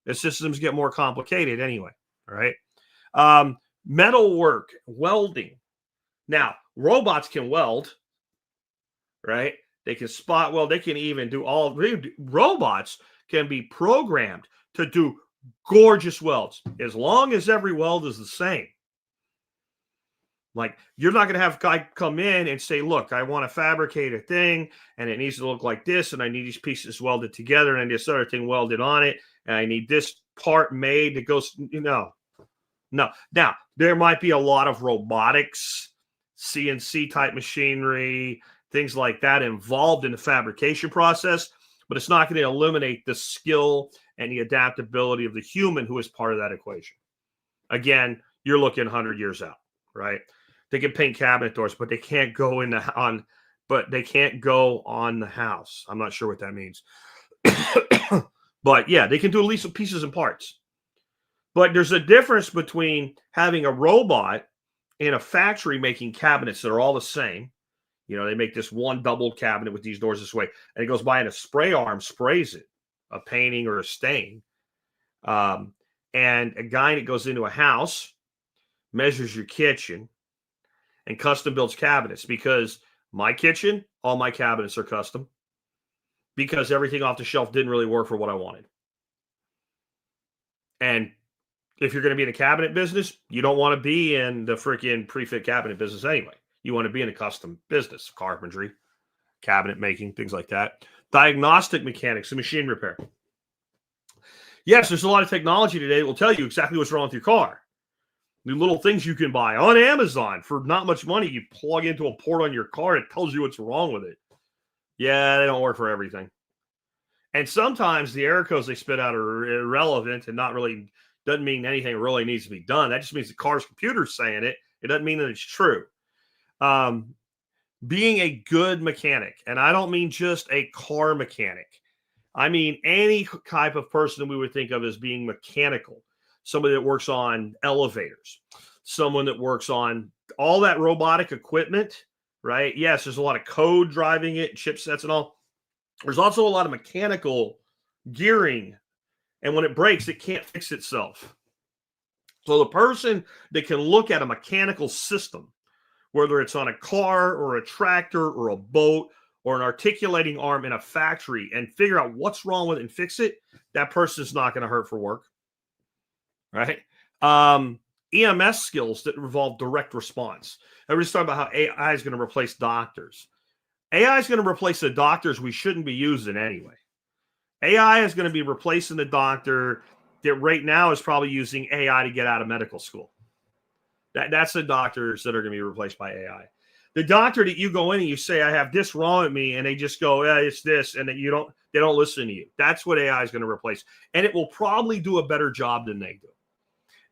The systems get more complicated anyway, all right? Metal work, welding. Now, robots can weld, right? They can spot weld. They can even do robots can be programmed to do gorgeous welds as long as every weld is the same. Like, you're not going to have a guy come in and say, look, I want to fabricate a thing and it needs to look like this. And I need these pieces welded together and this other thing welded on it. And I need this part made that goes, no. Now, there might be a lot of robotics, CNC type machinery, things like that involved in the fabrication process, but it's not going to eliminate the skill and the adaptability of the human who is part of that equation. Again, you're looking 100 years out, right? They can paint cabinet doors, but they can't go on the house. I'm not sure what that means. But yeah, they can do at least pieces and parts. But there's a difference between having a robot in a factory making cabinets that are all the same. You know, they make this one double cabinet with these doors this way, and it goes by and a spray arm sprays it, a painting or a stain. And a guy that goes into a house, measures your kitchen, and custom builds cabinets, because my kitchen, all my cabinets are custom, because everything off the shelf didn't really work for what I wanted. And if you're going to be in a cabinet business, you don't want to be in the freaking pre-fit cabinet business anyway. You want to be in a custom business, carpentry, cabinet making, things like that. Diagnostic mechanics and machine repair. Yes, there's a lot of technology today that will tell you exactly what's wrong with your car. New little things you can buy on Amazon for not much money. You plug into a port on your car, it tells you what's wrong with it. Yeah, they don't work for everything. And sometimes the error codes they spit out are irrelevant and not really, doesn't mean anything really needs to be done. That just means the car's computer's saying it. It doesn't mean that it's true. Being a good mechanic, and I don't mean just a car mechanic. I mean any type of person that we would think of as being mechanical. Somebody that works on elevators, someone that works on all that robotic equipment, right? Yes, there's a lot of code driving it, chipsets and all. There's also a lot of mechanical gearing. And when it breaks, it can't fix itself. So the person that can look at a mechanical system, whether it's on a car or a tractor or a boat or an articulating arm in a factory, and figure out what's wrong with it and fix it, that person is not going to hurt for work. Right? EMS skills that involve direct response. Everybody's talking about how AI is going to replace doctors. AI is going to replace the doctors we shouldn't be using anyway. AI is going to be replacing the doctor that right now is probably using AI to get out of medical school. That's the doctors that are going to be replaced by AI. The doctor that you go in and you say, I have this wrong with me, and they just go, yeah, it's this, and that they don't listen to you. That's what AI is going to replace. And it will probably do a better job than they do.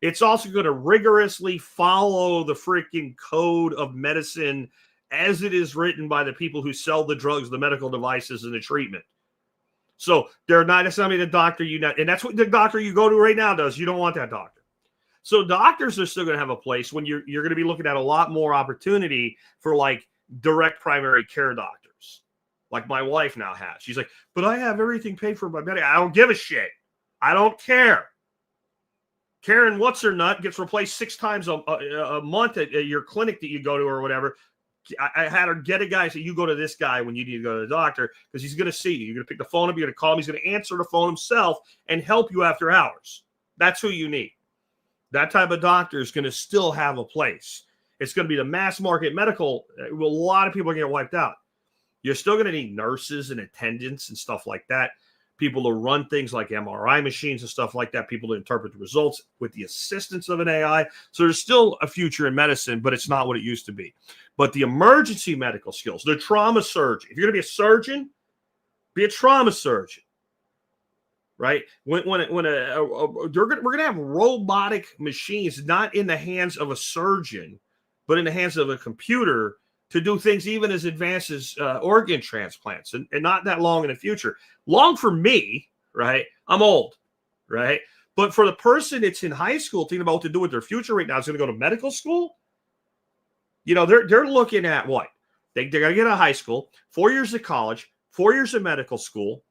It's also going to rigorously follow the freaking code of medicine as it is written by the people who sell the drugs, the medical devices, and the treatment. So they're not necessarily the doctor and that's what the doctor you go to right now does. You don't want that doctor. So doctors are still going to have a place when you're going to be looking at a lot more opportunity for like direct primary care doctors, like my wife now has. She's like, but I have everything paid for by Medicare. I don't give a shit. I don't care. Karen What's-Her-Nut gets replaced 6 times a month at your clinic that you go to or whatever. I had her get a guy, so you go to this guy when you need to go to the doctor because he's going to see you. You're going to pick the phone up, you're going to call him, he's going to answer the phone himself and help you after hours. That's who you need. That type of doctor is going to still have a place. It's going to be the mass market medical. A lot of people are going to get wiped out. You're still going to need nurses and attendants and stuff like that. People to run things like MRI machines and stuff like that. People to interpret the results with the assistance of an AI. So there's still a future in medicine, but it's not what it used to be. But the emergency medical skills, the trauma surgeon. If you're going to be a surgeon, be a trauma surgeon. Right? We're going to have robotic machines, not in the hands of a surgeon, but in the hands of a computer to do things even as advanced as organ transplants, and not that long in the future. Long for me, right? I'm old, right? But for the person that's in high school thinking about what to do with their future right now, is going to go to medical school. They're looking at what? They got to get out of high school, 4 years of college, 4 years of medical school.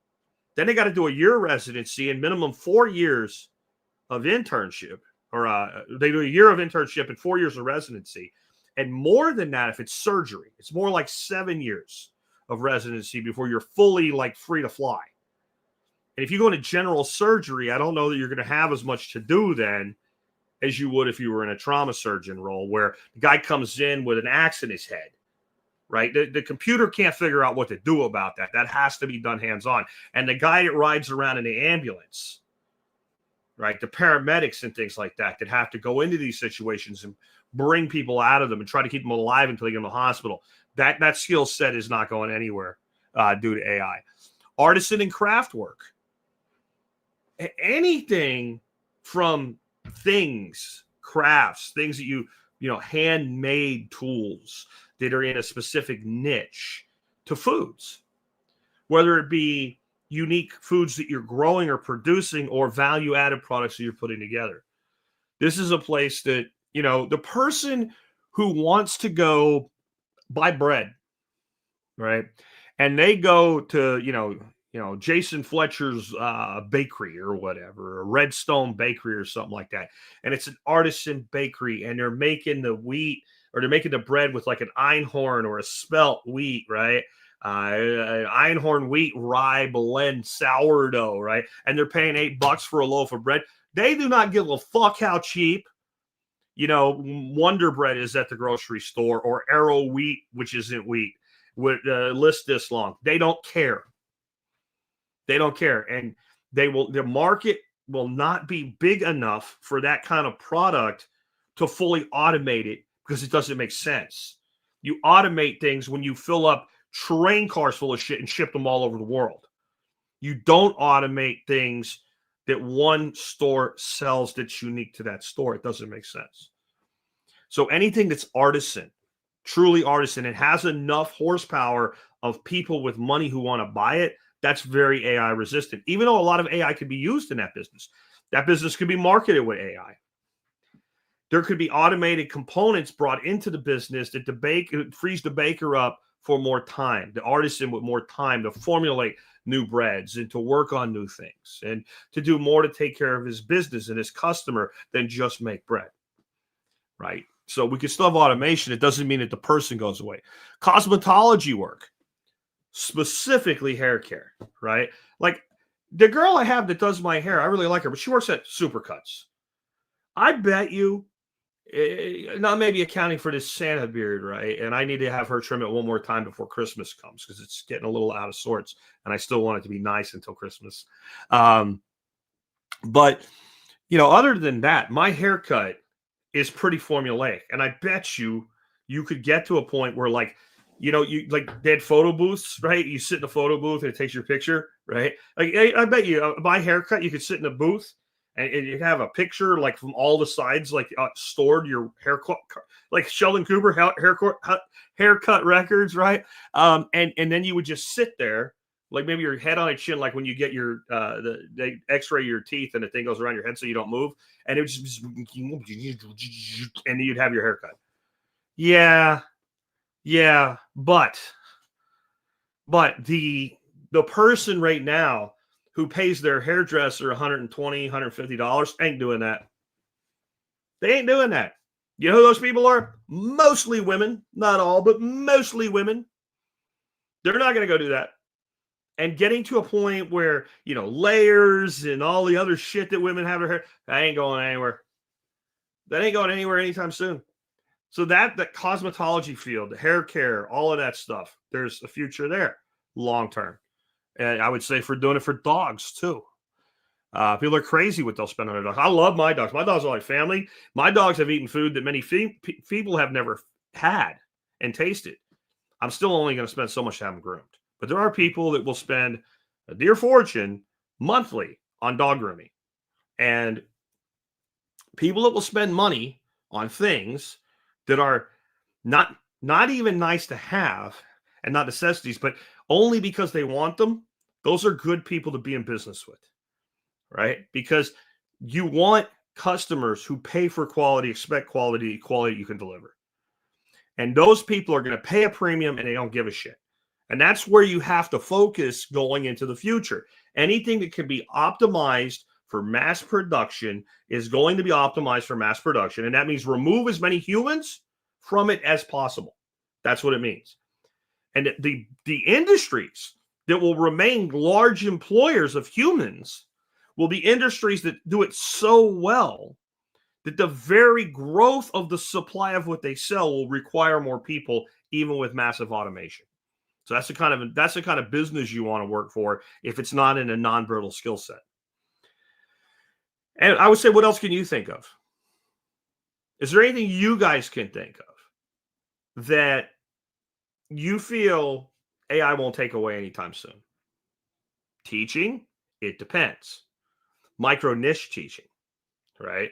Then they got to do a year residency and minimum 4 years of internship, or they do a year of internship and 4 years of residency. And more than that, if it's surgery, it's more like 7 years of residency before you're fully like free to fly. And if you go into general surgery, I don't know that you're going to have as much to do then as you would if you were in a trauma surgeon role, where the guy comes in with an axe in his head, right? The computer can't figure out what to do about that. That has to be done hands-on. And the guy that rides around in the ambulance, right, the paramedics and things like that have to go into these situations and bring people out of them and try to keep them alive until they get in the hospital. That skill set is not going anywhere due to AI. Artisan and craft work. Anything from things, crafts, things that you handmade tools that are in a specific niche, to foods, whether it be unique foods that you're growing or producing or value-added products that you're putting together. This is a place that, the person who wants to go buy bread, right? And they go to, Jason Fletcher's bakery or whatever, or Redstone Bakery or something like that. And it's an artisan bakery, and they're making the wheat, or they're making the bread with like an einhorn or a spelt wheat, right? Einhorn wheat rye blend sourdough, right? And they're paying $8 for a loaf of bread. They do not give a fuck how cheap, Wonder Bread is at the grocery store, or Arrow Wheat, which isn't wheat, would list this long. They don't care. They don't care. And the market will not be big enough for that kind of product to fully automate it, because it doesn't make sense. You automate things when you fill up train cars full of shit and ship them all over the world. You don't automate things that one store sells that's unique to that store. It doesn't make sense. So anything that's artisan, truly artisan, and has enough horsepower of people with money who want to buy it, that's very AI resistant. Even though a lot of AI could be used in that business could be marketed with AI. There could be automated components brought into the business that frees the baker up for more time, the artisan with more time to formulate new breads and to work on new things and to do more to take care of his business and his customer than just make bread, right? So we can still have automation. It doesn't mean that the person goes away. Cosmetology work, specifically hair care, right? Like the girl I have that does my hair, I really like her, but she works at Supercuts. I bet you, not maybe accounting for this Santa beard, right? And I need to have her trim it one more time before Christmas comes, because it's getting a little out of sorts, and I still want it to be nice until Christmas. But other than that, my haircut is pretty formulaic, and I bet you could get to a point where, like, you like, they had photo booths, right? You sit in a photo booth and it takes your picture, right? Like, I bet you my haircut, you could sit in a booth and you have a picture, like, from all the sides, like, stored your haircut, like Sheldon Cooper haircut records, right? And then you would just sit there, like maybe your head on a chin, like when you get your they X-ray your teeth and the thing goes around your head so you don't move, and it would just and you'd have your haircut. Yeah, but the person right now who pays their hairdresser $120, $150 ain't doing that. They ain't doing that. You know who those people are? Mostly women. Not all, but mostly women. They're not going to go do that. And getting to a point where, layers and all the other shit that women have their hair, that ain't going anywhere. That ain't going anywhere anytime soon. So that cosmetology field, the hair care, all of that stuff, there's a future there long term. And I would say for doing it for dogs too. People are crazy what they'll spend on their dogs. I love my dogs. My dogs are like family. My dogs have eaten food that many people have never had and tasted. I'm still only going to spend so much to have them groomed. But there are people that will spend a dear fortune monthly on dog grooming. And people that will spend money on things that are not even nice to have and not necessities, but only because they want them, those are good people to be in business with, right? Because You want customers who pay for quality, expect quality you can deliver. And those people are going to pay a premium and they don't give a shit. And that's where you have to focus going into the future. Anything that can be optimized for mass production is going to be optimized for mass production. And that means remove as many humans from it as possible. That's what it means. And the industries that will remain large employers of humans will be industries that do it so well that the very growth of the supply of what they sell will require more people, even with massive automation. So that's the kind of business you want to work for if it's not in a non-brittle skill set. And I would say, what else can you think of? Is there anything you guys can think of that you feel AI won't take away anytime soon? Teaching, it depends. Micro niche teaching, right?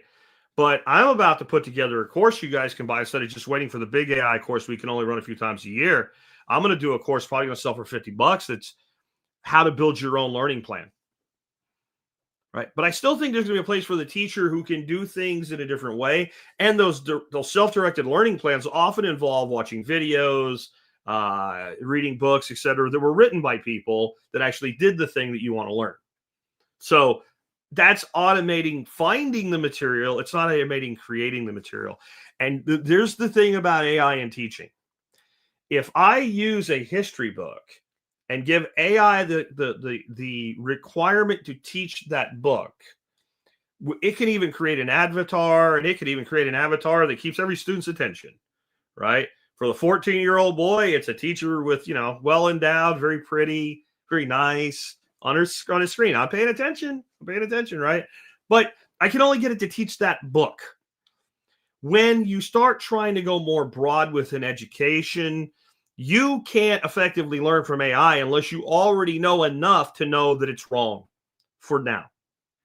But I'm about to put together a course you guys can buy instead of just waiting for the big AI course we can only run a few times a year. I'm going to do a course probably going to sell for $50. That's how to build your own learning plan, right? But I still think there's going to be a place for the teacher who can do things in a different way. And those self-directed learning plans often involve watching videos, reading books, etc., that were written by people that actually did the thing that you want to learn. So that's automating finding the material. It's not automating creating the material. And there's the thing about AI and teaching. If I use a history book and give AI the requirement to teach that book, it can even create an avatar, and it can even create an avatar that keeps every student's attention, right? For the 14-year-old boy, it's a teacher with, well endowed, very pretty, very nice on his screen. I'm paying attention, right? But I can only get it to teach that book. When you start trying to go more broad with an education, you can't effectively learn from AI unless you already know enough to know that it's wrong for now.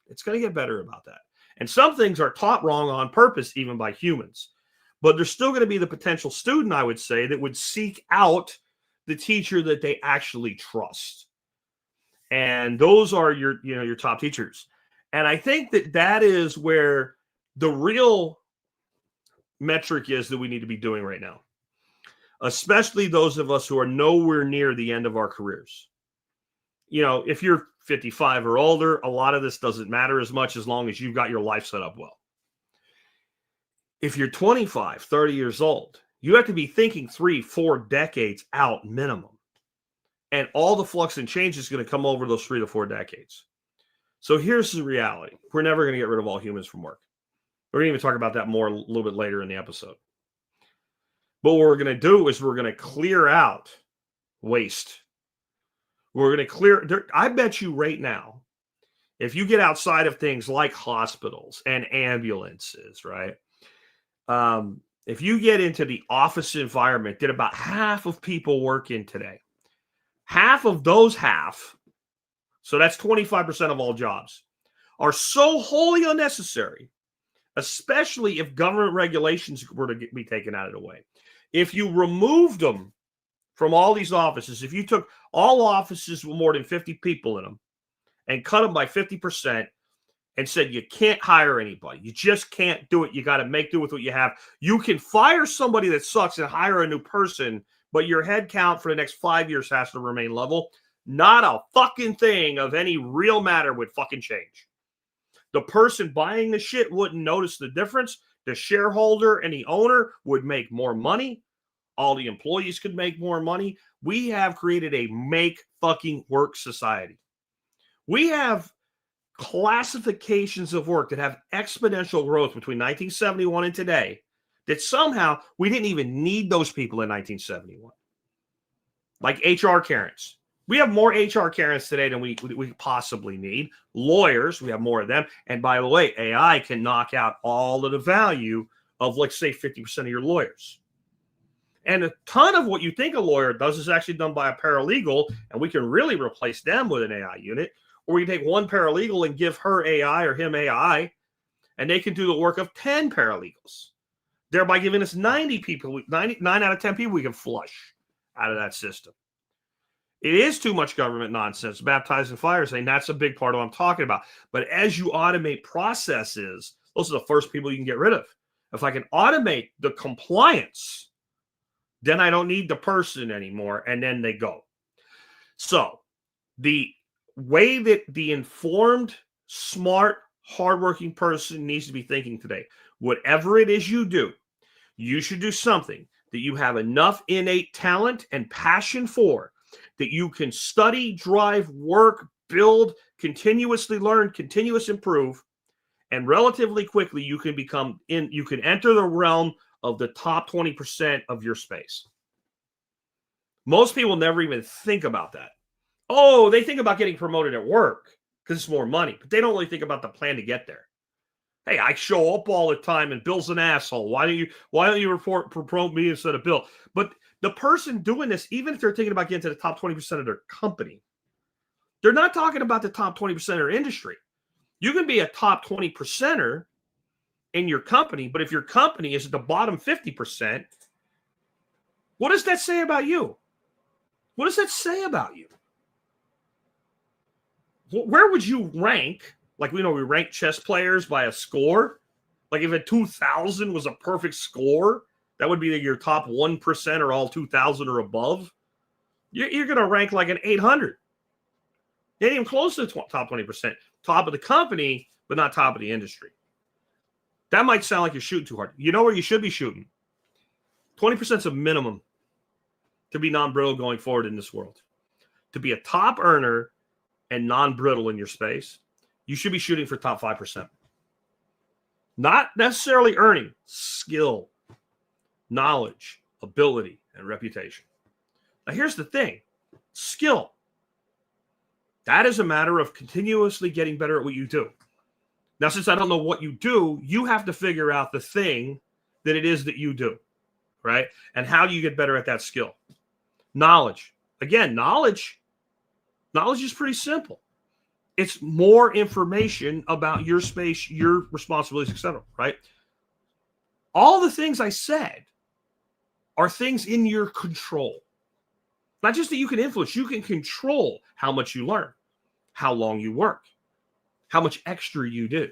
It's going to get better about that. And some things are taught wrong on purpose, even by humans. But there's still going to be the potential student, I would say, that would seek out the teacher that they actually trust. And those are your top teachers. And I think that is where the real metric is that we need to be doing right now, especially those of us who are nowhere near the end of our careers. If you're 55 or older, a lot of this doesn't matter as much as long as you've got your life set up well. If you're 25, 30 years old, you have to be thinking 3-4 decades out minimum. And all the flux and change is going to come over those 3 to 4 decades. So here's the reality. We're never going to get rid of all humans from work. We're going to even talk about that more a little bit later in the episode. But what we're going to do is we're going to clear out waste. We're going to clear. I bet you right now, if you get outside of things like hospitals and ambulances, right? If you get into the office environment that about half of people work in today, half of those so that's 25% of all jobs, are so wholly unnecessary, especially if government regulations were to be taken out of the way. If you removed them from all these offices, if you took all offices with more than 50 people in them and cut them by 50% and said you can't hire anybody, you just can't do it, you got to make do with what you have. You can fire somebody that sucks and hire a new person, but your head count for the next 5 years has to remain level. Not a fucking thing of any real matter would fucking change. The person buying the shit wouldn't notice the difference. The shareholder and the owner would make more money. All the employees could make more money. We have created a make fucking work society. We have classifications of work that have exponential growth between 1971 and today that somehow we didn't even need those people in 1971. Like HR Karens. We have more HR Karens today than we possibly need. Lawyers, we have more of them. And by the way, AI can knock out all of the value of, let's say, 50% of your lawyers. And a ton of what you think a lawyer does is actually done by a paralegal, and we can really replace them with an AI unit. Or we can take one paralegal and give her AI or him AI, and they can do the work of 10 paralegals, thereby giving us 90 people, 9 out of 10 people we can flush out of that system. It is too much government nonsense, baptizing fire, saying that's a big part of what I'm talking about. But as you automate processes, those are the first people you can get rid of. If I can automate the compliance, then I don't need the person anymore, and then they go. So the way that the informed, smart, hardworking person needs to be thinking today, whatever it is you do, you should do something that you have enough innate talent and passion for, that you can study, drive, work, build, continuously learn, continuous improve, and relatively quickly you can enter the realm of the top 20% of your space. Most people never even think about that. Oh, they think about getting promoted at work because it's more money, but they don't really think about the plan to get there. Hey, I show up all the time and Bill's an asshole. Why don't you promote me instead of Bill? But the person doing this, even if they're thinking about getting to the top 20% of their company, they're not talking about the top 20% of their industry. You can be a top 20%er in your company, but if your company is at the bottom 50%, what does that say about you? What does that say about you? Where would you rank? Like, we rank chess players by a score. Like, if a 2,000 was a perfect score, that would be your top 1% or all 2,000 or above. You're going to rank like an 800. You ain't even close to the top 20%. Top of the company, but not top of the industry. That might sound like you're shooting too hard. You know where you should be shooting? 20% is a minimum to be non-brittle going forward in this world. To be a top earner and non-brittle in your space, you should be shooting for top 5%. Not necessarily earning, skill, knowledge, ability, and reputation. Now, here's the thing. Skill. That is a matter of continuously getting better at what you do. Now, since I don't know what you do, you have to figure out the thing that it is that you do, right? And how do you get better at that skill? Knowledge. Again, knowledge is pretty simple. It's more information about your space, your responsibilities, etc., right? All the things I said are things in your control. Not just that you can influence, you can control how much you learn, how long you work, how much extra you do,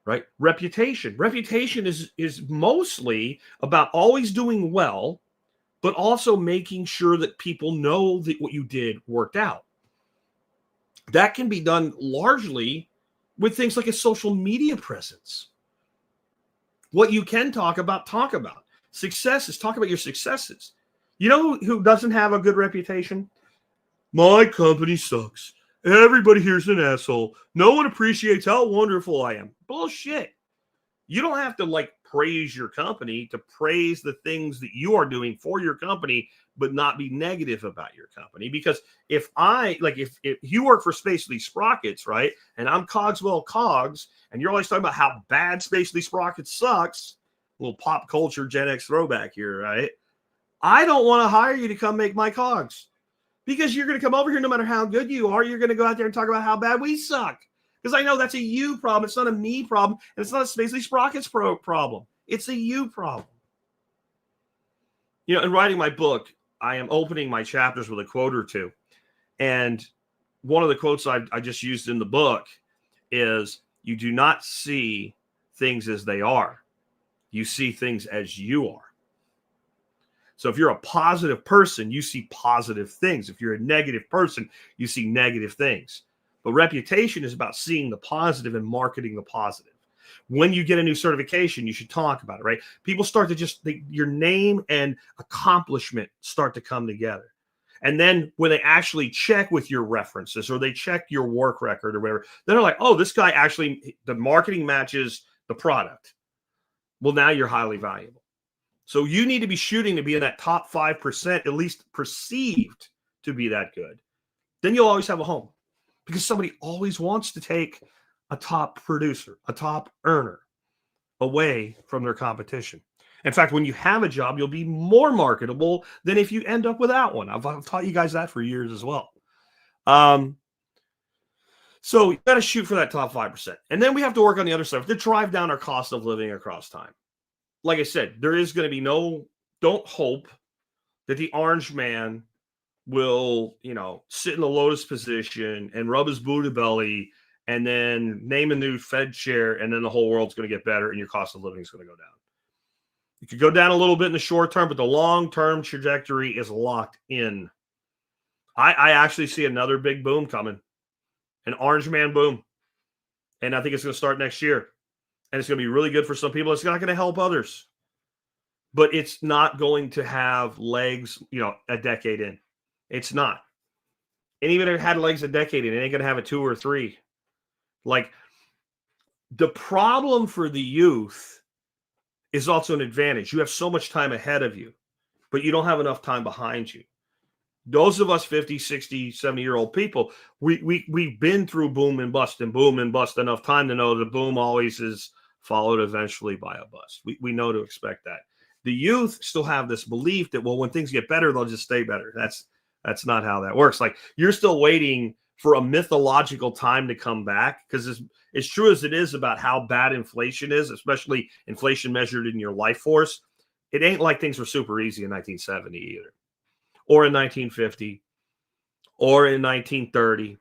right? Reputation. Reputation is mostly about always doing well, but also making sure that people know that what you did worked out. That can be done largely with things like a social media presence. What you can talk about. Successes, talk about your successes. You know who doesn't have a good reputation? My company sucks. Everybody here's an asshole. No one appreciates how wonderful I am. Bullshit. You don't have to praise your company to praise the things that you are doing for your company, but not be negative about your company. Because if you work for Spacely Sprockets, right, and I'm Cogswell Cogs, and you're always talking about how bad Spacely Sprockets sucks, a little pop culture Gen X throwback here, right? I don't want to hire you to come make my cogs, because you're going to come over here no matter how good you are. You're going to go out there and talk about how bad we suck. Because I know that's a you problem. It's not a me problem. And it's not a Spacely Sprockets problem. It's a you problem. In writing my book, I am opening my chapters with a quote or two. And one of the quotes I just used in the book is, you do not see things as they are. You see things as you are. So if you're a positive person, you see positive things. If you're a negative person, you see negative things. But reputation is about seeing the positive and marketing the positive. When you get a new certification, you should talk about it, right? People start to your name and accomplishment start to come together. And then when they actually check with your references or they check your work record or whatever, then they're like, oh, this guy actually, the marketing matches the product. Well, now you're highly valuable. So you need to be shooting to be in that top 5%, at least perceived to be that good. Then you'll always have a home, because somebody always wants to take a top producer, a top earner away from their competition. In fact, when you have a job, you'll be more marketable than if you end up without one. I've taught you guys that for years as well. So you got to shoot for that top 5%. And then we have to work on the other stuff to drive down our cost of living across time. Like I said, there is going to be don't hope that the orange man will, sit in the lotus position and rub his booty belly and then name a new Fed chair, and then the whole world's going to get better and your cost of living is going to go down. It could go down a little bit in the short term, but the long-term trajectory is locked in. I actually see another big boom coming, an orange man boom. And I think it's going to start next year. And it's going to be really good for some people. It's not going to help others. But it's not going to have legs, a decade in. It's not. And even if it had legs a decade in, it ain't going to have a 2 or 3. Like, the problem for the youth is also an advantage. You have so much time ahead of you, but you don't have enough time behind you. Those of us 50, 60, 70-year-old people, we've been through boom and bust enough time to know the boom always is followed eventually by a bust. We know to expect that. The youth still have this belief that, well, when things get better, they'll just stay better. That's not how that works. Like, you're still waiting for a mythological time to come back, because as true as it is about how bad inflation is, especially inflation measured in your life force, it ain't like things were super easy in 1970 either, or in 1950, or in 1930,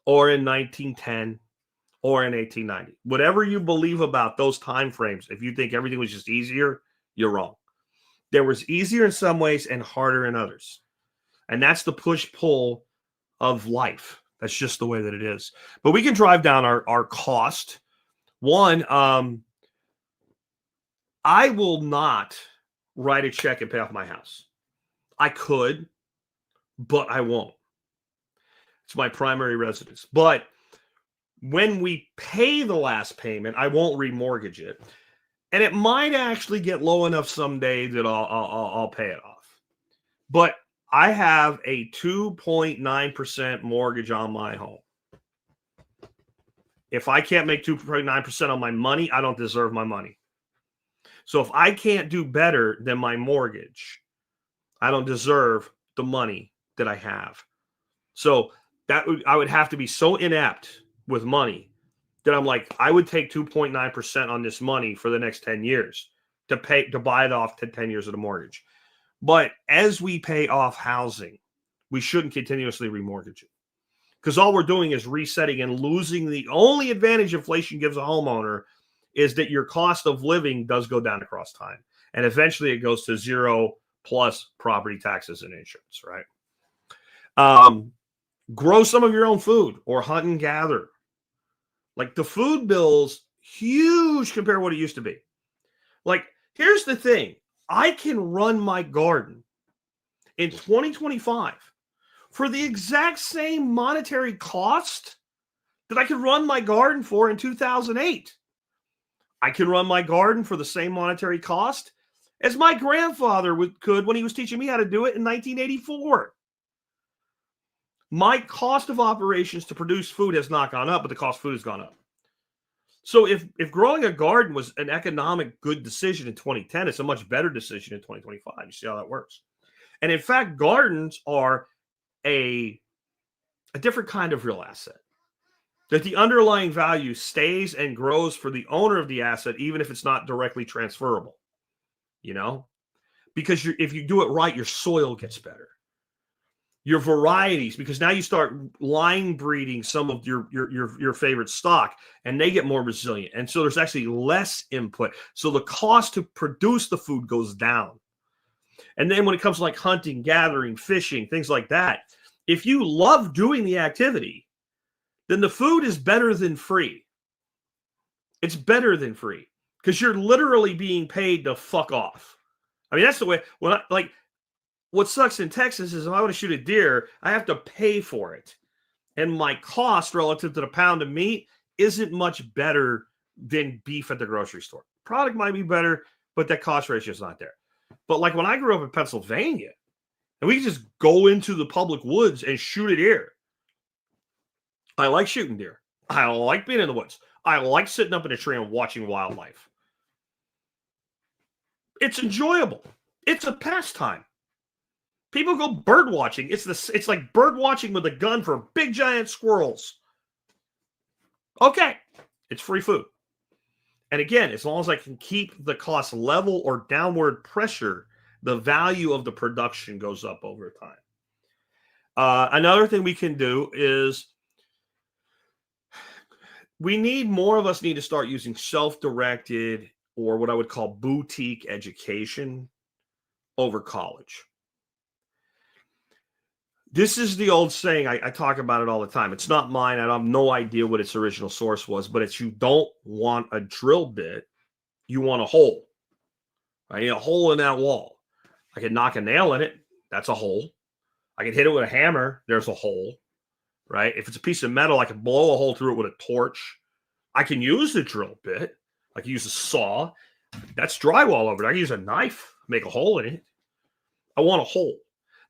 or in 1910, or in 1890. Whatever you believe about those time frames, if you think everything was just easier, you're wrong. There was easier in some ways and harder in others. And that's the push-pull of life. That's just the way that it is. But we can drive down our cost. One, I will not write a check and pay off my house. I could, but I won't. It's my primary residence. But when we pay the last payment, I won't remortgage it. And it might actually get low enough someday that I'll pay it off. But I have a 2.9% mortgage on my home. If I can't make 2.9% on my money, I don't deserve my money. So if I can't do better than my mortgage, I don't deserve the money that I have. So I would have to be so inept with money that I'm like, I would take 2.9% on this money for the next 10 years to buy it off to 10 years of the mortgage. But as we pay off housing, we shouldn't continuously remortgage it, because all we're doing is resetting and losing. The only advantage inflation gives a homeowner is that your cost of living does go down across time. And eventually it goes to zero plus property taxes and insurance, right? Grow some of your own food or hunt and gather. Like, the food bill's huge compared to what it used to be. Like, here's the thing. I can run my garden in 2025 for the exact same monetary cost that I could run my garden for in 2008. I can run my garden for the same monetary cost as my grandfather could when he was teaching me how to do it in 1984. My cost of operations to produce food has not gone up, but the cost of food has gone up. So if growing a garden was an economic good decision in 2010, it's a much better decision in 2025. You see how that works. And in fact, gardens are a different kind of real asset. That the underlying value stays and grows for the owner of the asset, even if it's not directly transferable. Because if you do it right, your soil gets better. Your varieties, because now you start line breeding some of your favorite stock, and they get more resilient. And so there's actually less input. So the cost to produce the food goes down. And then when it comes to like hunting, gathering, fishing, things like that, if you love doing the activity, then the food is better than free. It's better than free because you're literally being paid to fuck off. I mean, that's the way. What sucks in Texas is if I want to shoot a deer, I have to pay for it. And my cost relative to the pound of meat isn't much better than beef at the grocery store. Product might be better, but that cost ratio is not there. But like when I grew up in Pennsylvania, and we could just go into the public woods and shoot a deer. I like shooting deer. I like being in the woods. I like sitting up in a tree and watching wildlife. It's enjoyable. It's a pastime. People go bird watching. It's like bird watching with a gun for big giant squirrels. Okay, it's free food. And again, as long as I can keep the cost level or downward pressure, the value of the production goes up over time. Another thing we can do is more of us need to start using self-directed, or what I would call boutique education, over college. This is the old saying. I talk about it all the time. It's not mine. I have no idea what its original source was, but it's, you don't want a drill bit. You want a hole. I need a hole in that wall. I can knock a nail in it. That's a hole. I can hit it with a hammer. There's a hole, right? If it's a piece of metal, I can blow a hole through it with a torch. I can use the drill bit. I can use a saw. That's drywall over it. I can use a knife, make a hole in it. I want a hole.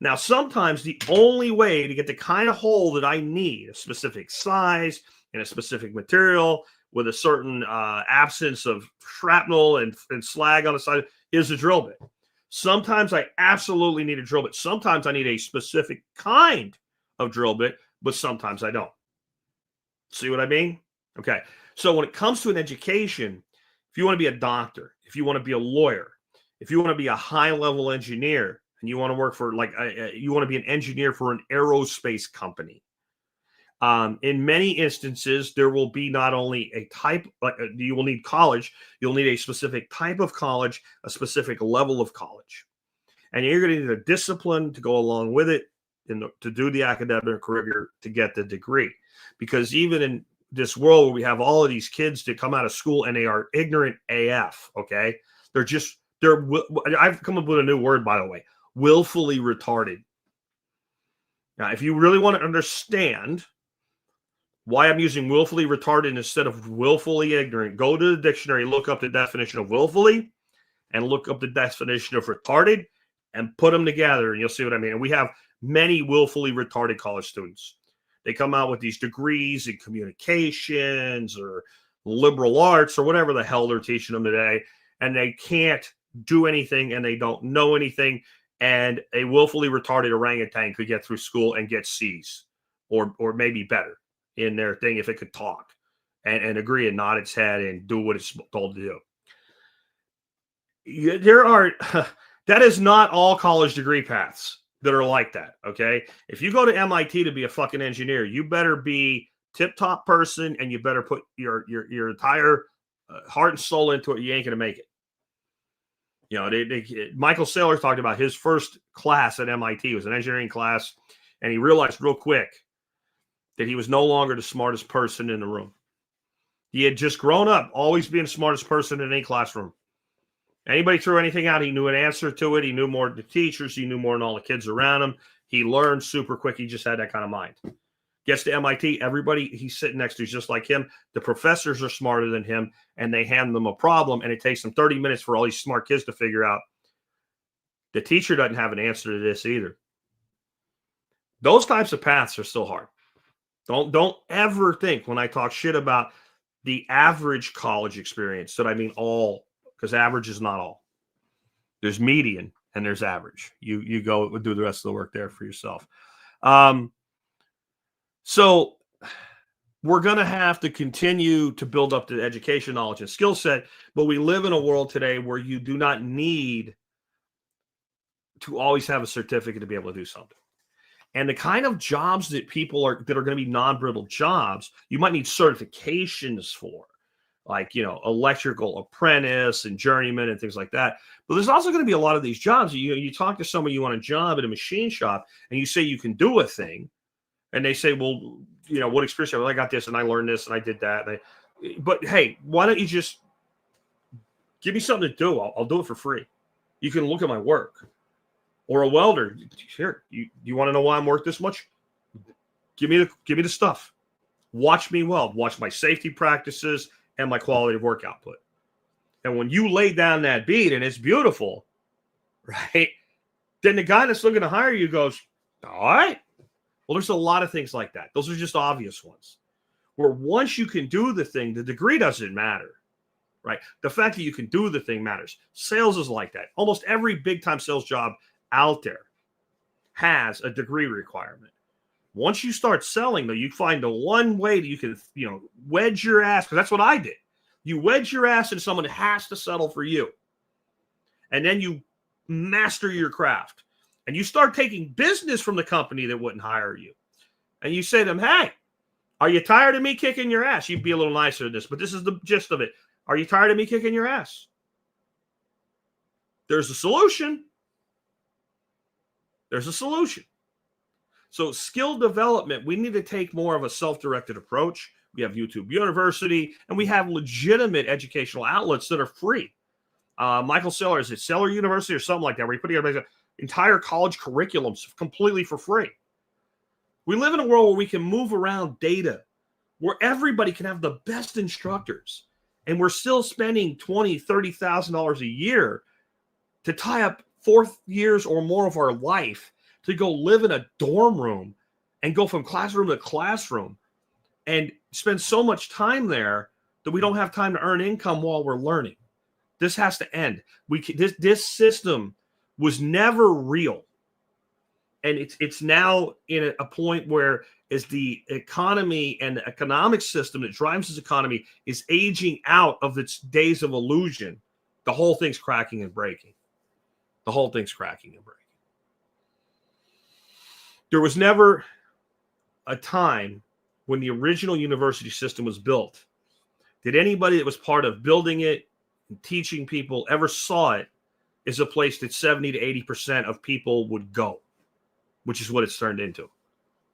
Now, sometimes the only way to get the kind of hole that I need, a specific size and a specific material with a certain absence of shrapnel and slag on the side, is a drill bit. Sometimes I absolutely need a drill bit. Sometimes I need a specific kind of drill bit, but sometimes I don't. See what I mean? Okay. So when it comes to an education, if you want to be a doctor, if you want to be a lawyer, if you want to be a high-level engineer, and you want to work for, you want to be an engineer for an aerospace company, in many instances, there will be not only a type, you will need college, you'll need a specific type of college, a specific level of college. And you're going to need a discipline to go along with it to do the academic career, to get the degree. Because even in this world where we have all of these kids that come out of school and they are ignorant AF, okay? I've come up with a new word, by the way, willfully retarded. Now, if you really want to understand why I'm using willfully retarded instead of willfully ignorant, go to the dictionary, look up the definition of willfully, and look up the definition of retarded, and put them together, and you'll see what I mean. And we have many willfully retarded college students. They come out with these degrees in communications or liberal arts or whatever the hell they're teaching them today, and they can't do anything, and they don't know anything. And a willfully retarded orangutan could get through school and get C's, or maybe better in their thing if it could talk and agree and nod its head and do what it's told to do. That is not all college degree paths that are like that, okay? If you go to MIT to be a fucking engineer, you better be tip-top person, and you better put your entire heart and soul into it. You ain't going to make it. You know, Michael Saylor talked about his first class at MIT. It was an engineering class, and he realized real quick that he was no longer the smartest person in the room. He had just grown up always being the smartest person in any classroom. Anybody threw anything out, he knew an answer to it. He knew more than the teachers. He knew more than all the kids around him. He learned super quick. He just had that kind of mind. Gets to MIT, everybody he's sitting next to is just like him. The professors are smarter than him, and they hand them a problem, and it takes them 30 minutes for all these smart kids to figure out. The teacher doesn't have an answer to this either. Those types of paths are still hard. Don't ever think when I talk shit about the average college experience that I mean all, because average is not all. There's median and there's average. You go do the rest of the work there for yourself. So we're going to have to continue to build up the education, knowledge, and skill set, but we live in a world today where you do not need to always have a certificate to be able to do something. And the kind of jobs that people are going to be non-brittle jobs, you might need certifications for, like, you know, electrical apprentice and journeyman and things like that. But there's also going to be a lot of these jobs. You talk to somebody, you want a job at a machine shop, and you say you can do a thing. And they say, well, you know, what experience? Well, I got this and I learned this and I did that. But hey, why don't you just give me something to do? I'll do it for free. You can look at my work. Or a welder. Here, you want to know why I'm worth this much? Give me the stuff. Watch me weld. Watch my safety practices and my quality of work output. And when you lay down that beat and it's beautiful, right? Then the guy that's looking to hire you goes, all right. Well, there's a lot of things like that. Those are just obvious ones. Where once you can do the thing, the degree doesn't matter, right? The fact that you can do the thing matters. Sales is like that. Almost every big-time sales job out there has a degree requirement. Once you start selling, though, you find the one way that you can, you know, wedge your ass, because that's what I did. You wedge your ass into someone that has to settle for you. And then you master your craft. and you start taking business from the company that wouldn't hire you, and you say to them, hey, are you tired of me kicking your ass? You'd be a little nicer than this, but this is the gist of it. Are you tired of me kicking your ass? There's a solution. There's a solution. So skill development, we need to take more of a self-directed approach. We have YouTube University, and we have legitimate educational outlets that are free. Michael Saylor, is it Saylor University or something like that, where you put together entire college curriculums completely for free. We live in a world where we can move around data, where everybody can have the best instructors, and we're still spending $20,000, $30,000 a year to tie up 4 years or more of our life to go live in a dorm room and go from classroom to classroom and spend so much time there that we don't have time to earn income while we're learning. This has to end. This system was never real. And it's now in a point where as the economy and the economic system that drives this economy is aging out of its days of illusion, the whole thing's cracking and breaking. The whole thing's cracking and breaking. There was never a time when the original university system was built that anybody that was part of building it and teaching people ever saw it as a place that 70 to 80% of people would go, which is what it's turned into.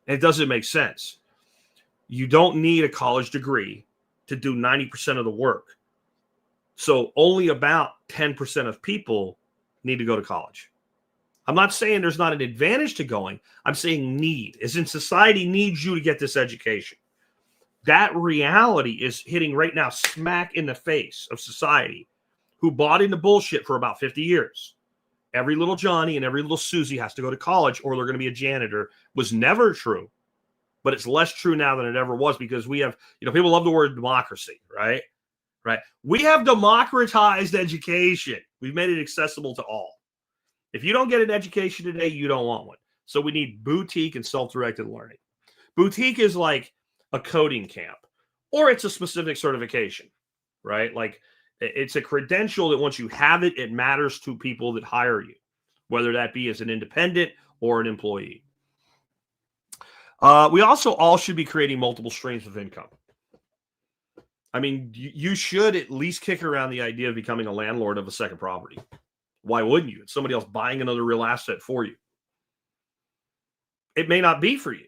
And it doesn't make sense. You don't need a college degree to do 90% of the work. So only about 10% of people need to go to college. I'm not saying there's not an advantage to going. I'm saying need, as in society needs you to get this education. That reality is hitting right now smack in the face of society, who bought into bullshit for about 50 years. Every little Johnny and every little Susie has to go to college or they're going to be a janitor was never true. But it's less true now than it ever was, because we have, people love the word democracy, right? Right. We have democratized education. We've made it accessible to all. If you don't get an education today, you don't want one. So we need boutique and self-directed learning. Boutique is like a coding camp, or it's a specific certification, right? Like it's a credential that once you have it, it matters to people that hire you, whether that be as an independent or an employee. We also all should be creating multiple streams of income. I mean, you should at least kick around the idea of becoming a landlord of a second property. Why wouldn't you? It's somebody else buying another real asset for you. It may not be for you.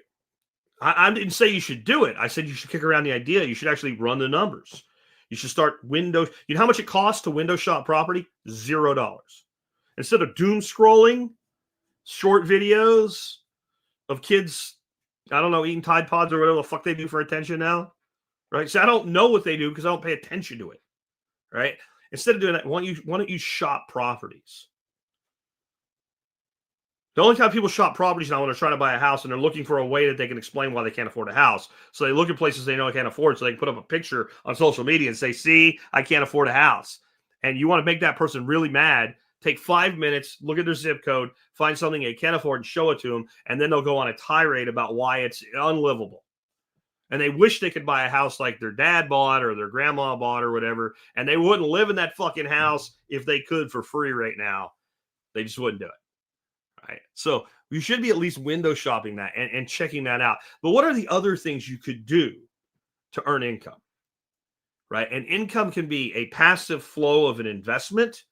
I didn't say you should do it. I said you should kick around the idea. You should actually run the numbers. You should start windows. You know how much it costs to window shop property? $0. Instead of doom scrolling, short videos of kids, I don't know, eating Tide Pods or whatever the fuck they do for attention now, right? So I don't know what they do because I don't pay attention to it, right? Instead of doing that, why don't you shop properties? The only time people shop properties now when they're trying to buy a house and they're looking for a way that they can explain why they can't afford a house. So they look at places they know they can't afford, so they can put up a picture on social media and say, see, I can't afford a house. And you want to make that person really mad, take 5 minutes, look at their zip code, find something they can't afford and show it to them, and then they'll go on a tirade about why it's unlivable. And they wish they could buy a house like their dad bought or their grandma bought or whatever, and they wouldn't live in that fucking house if they could for free right now. They just wouldn't do it. Right? So you should be at least window shopping that and checking that out. But what are the other things you could do to earn income? Right? And income can be a passive flow of an investment.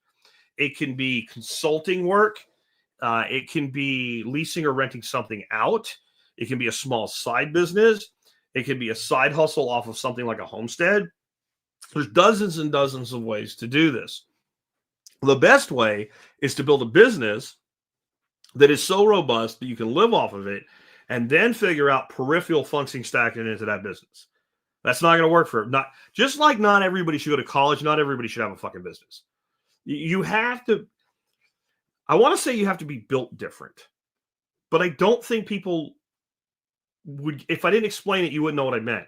It can be consulting work. It can be leasing or renting something out. It can be a small side business. It could be a side hustle off of something like a homestead. There's dozens and dozens of ways to do this. The best way is to build a business that is so robust that you can live off of it and then figure out peripheral functioning stacking into that business. That's not going to work for not just like not everybody should go to college. Not everybody should have a fucking business. You have to, I want to say you have to be built different, but I don't think people would, if I didn't explain it, you wouldn't know what I meant.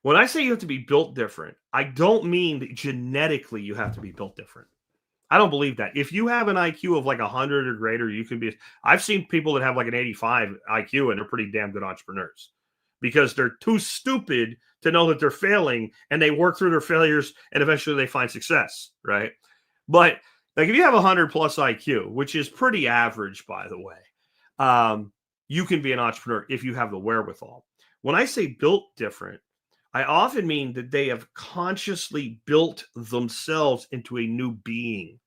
When I say you have to be built different, I don't mean that genetically you have to be built different. I don't believe that. If you have an IQ of like 100 or greater, you can be. I've seen people that have like an 85 IQ and they're pretty damn good entrepreneurs because they're too stupid to know that they're failing and they work through their failures and eventually they find success, right? But Like if you have 100 plus IQ, which is pretty average, by the way, you can be an entrepreneur if you have the wherewithal. When I say built different, I often mean that they have consciously built themselves into a new being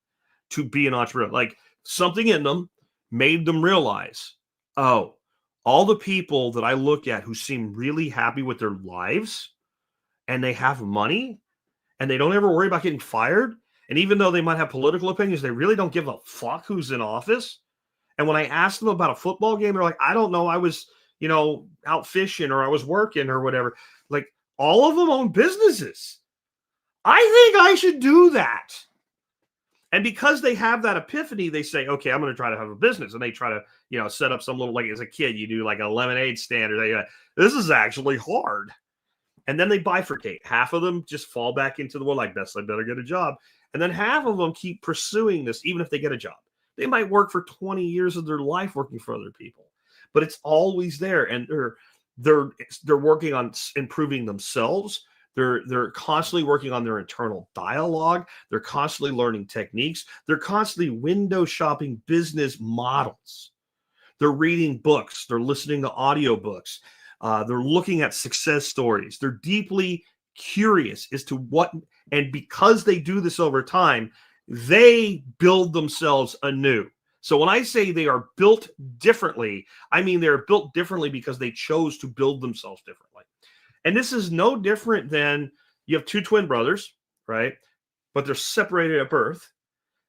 to be an entrepreneur. Like something in them made them realize, oh, all the people that I look at who seem really happy with their lives and they have money and they don't ever worry about getting fired. And even though they might have political opinions, they really don't give a fuck who's in office. And when I asked them about a football game, they're like, I don't know. I was, out fishing or I was working or whatever. Like all of them own businesses. I think I should do that. And because they have that epiphany, they say, okay, I'm going to try to have a business. And they try to, set up some little, like as a kid, you do like a lemonade stand or they, this is actually hard. And then they bifurcate. Half of them just fall back into the world like, I better get a job. And then half of them keep pursuing this, even if they get a job. They might work for 20 years of their life working for other people, but it's always there. And they're working on improving themselves. They're constantly working on their internal dialogue. They're constantly learning techniques. They're constantly window shopping business models. They're reading books. They're listening to audiobooks. They're looking at success stories. They're deeply curious as to what, and because they do this over time, they build themselves anew. So when I say they are built differently, I mean they're built differently because they chose to build themselves differently. And this is no different than you have two twin brothers, right? But they're separated at birth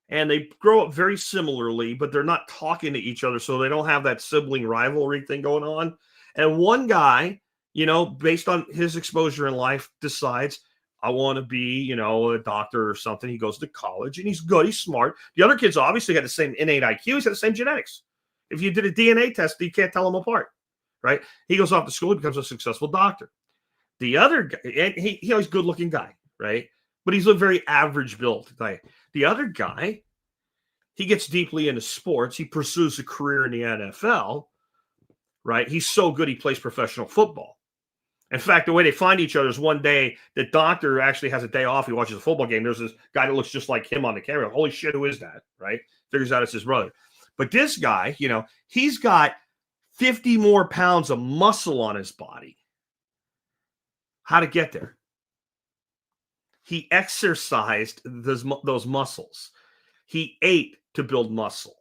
and they grow up very similarly, but they're not talking to each other. So they don't have that sibling rivalry thing going on. And one guy, based on his exposure in life, decides, I want to be, a doctor or something. He goes to college and he's good. He's smart. The other kids obviously got the same innate IQ. He's got the same genetics. If you did a DNA test, you can't tell them apart, right? He goes off to school. He becomes a successful doctor. The other guy, and he's a good looking guy, right? But he's a very average build guy. The other guy, he gets deeply into sports. He pursues a career in the NFL, right? He's so good, he plays professional football. In fact, the way they find each other is one day the doctor actually has a day off. He watches a football game. There's this guy that looks just like him on the camera. Holy shit, who is that, right? Figures out it's his brother. But this guy, he's got 50 more pounds of muscle on his body. How to get there? He exercised those muscles. He ate to build muscle.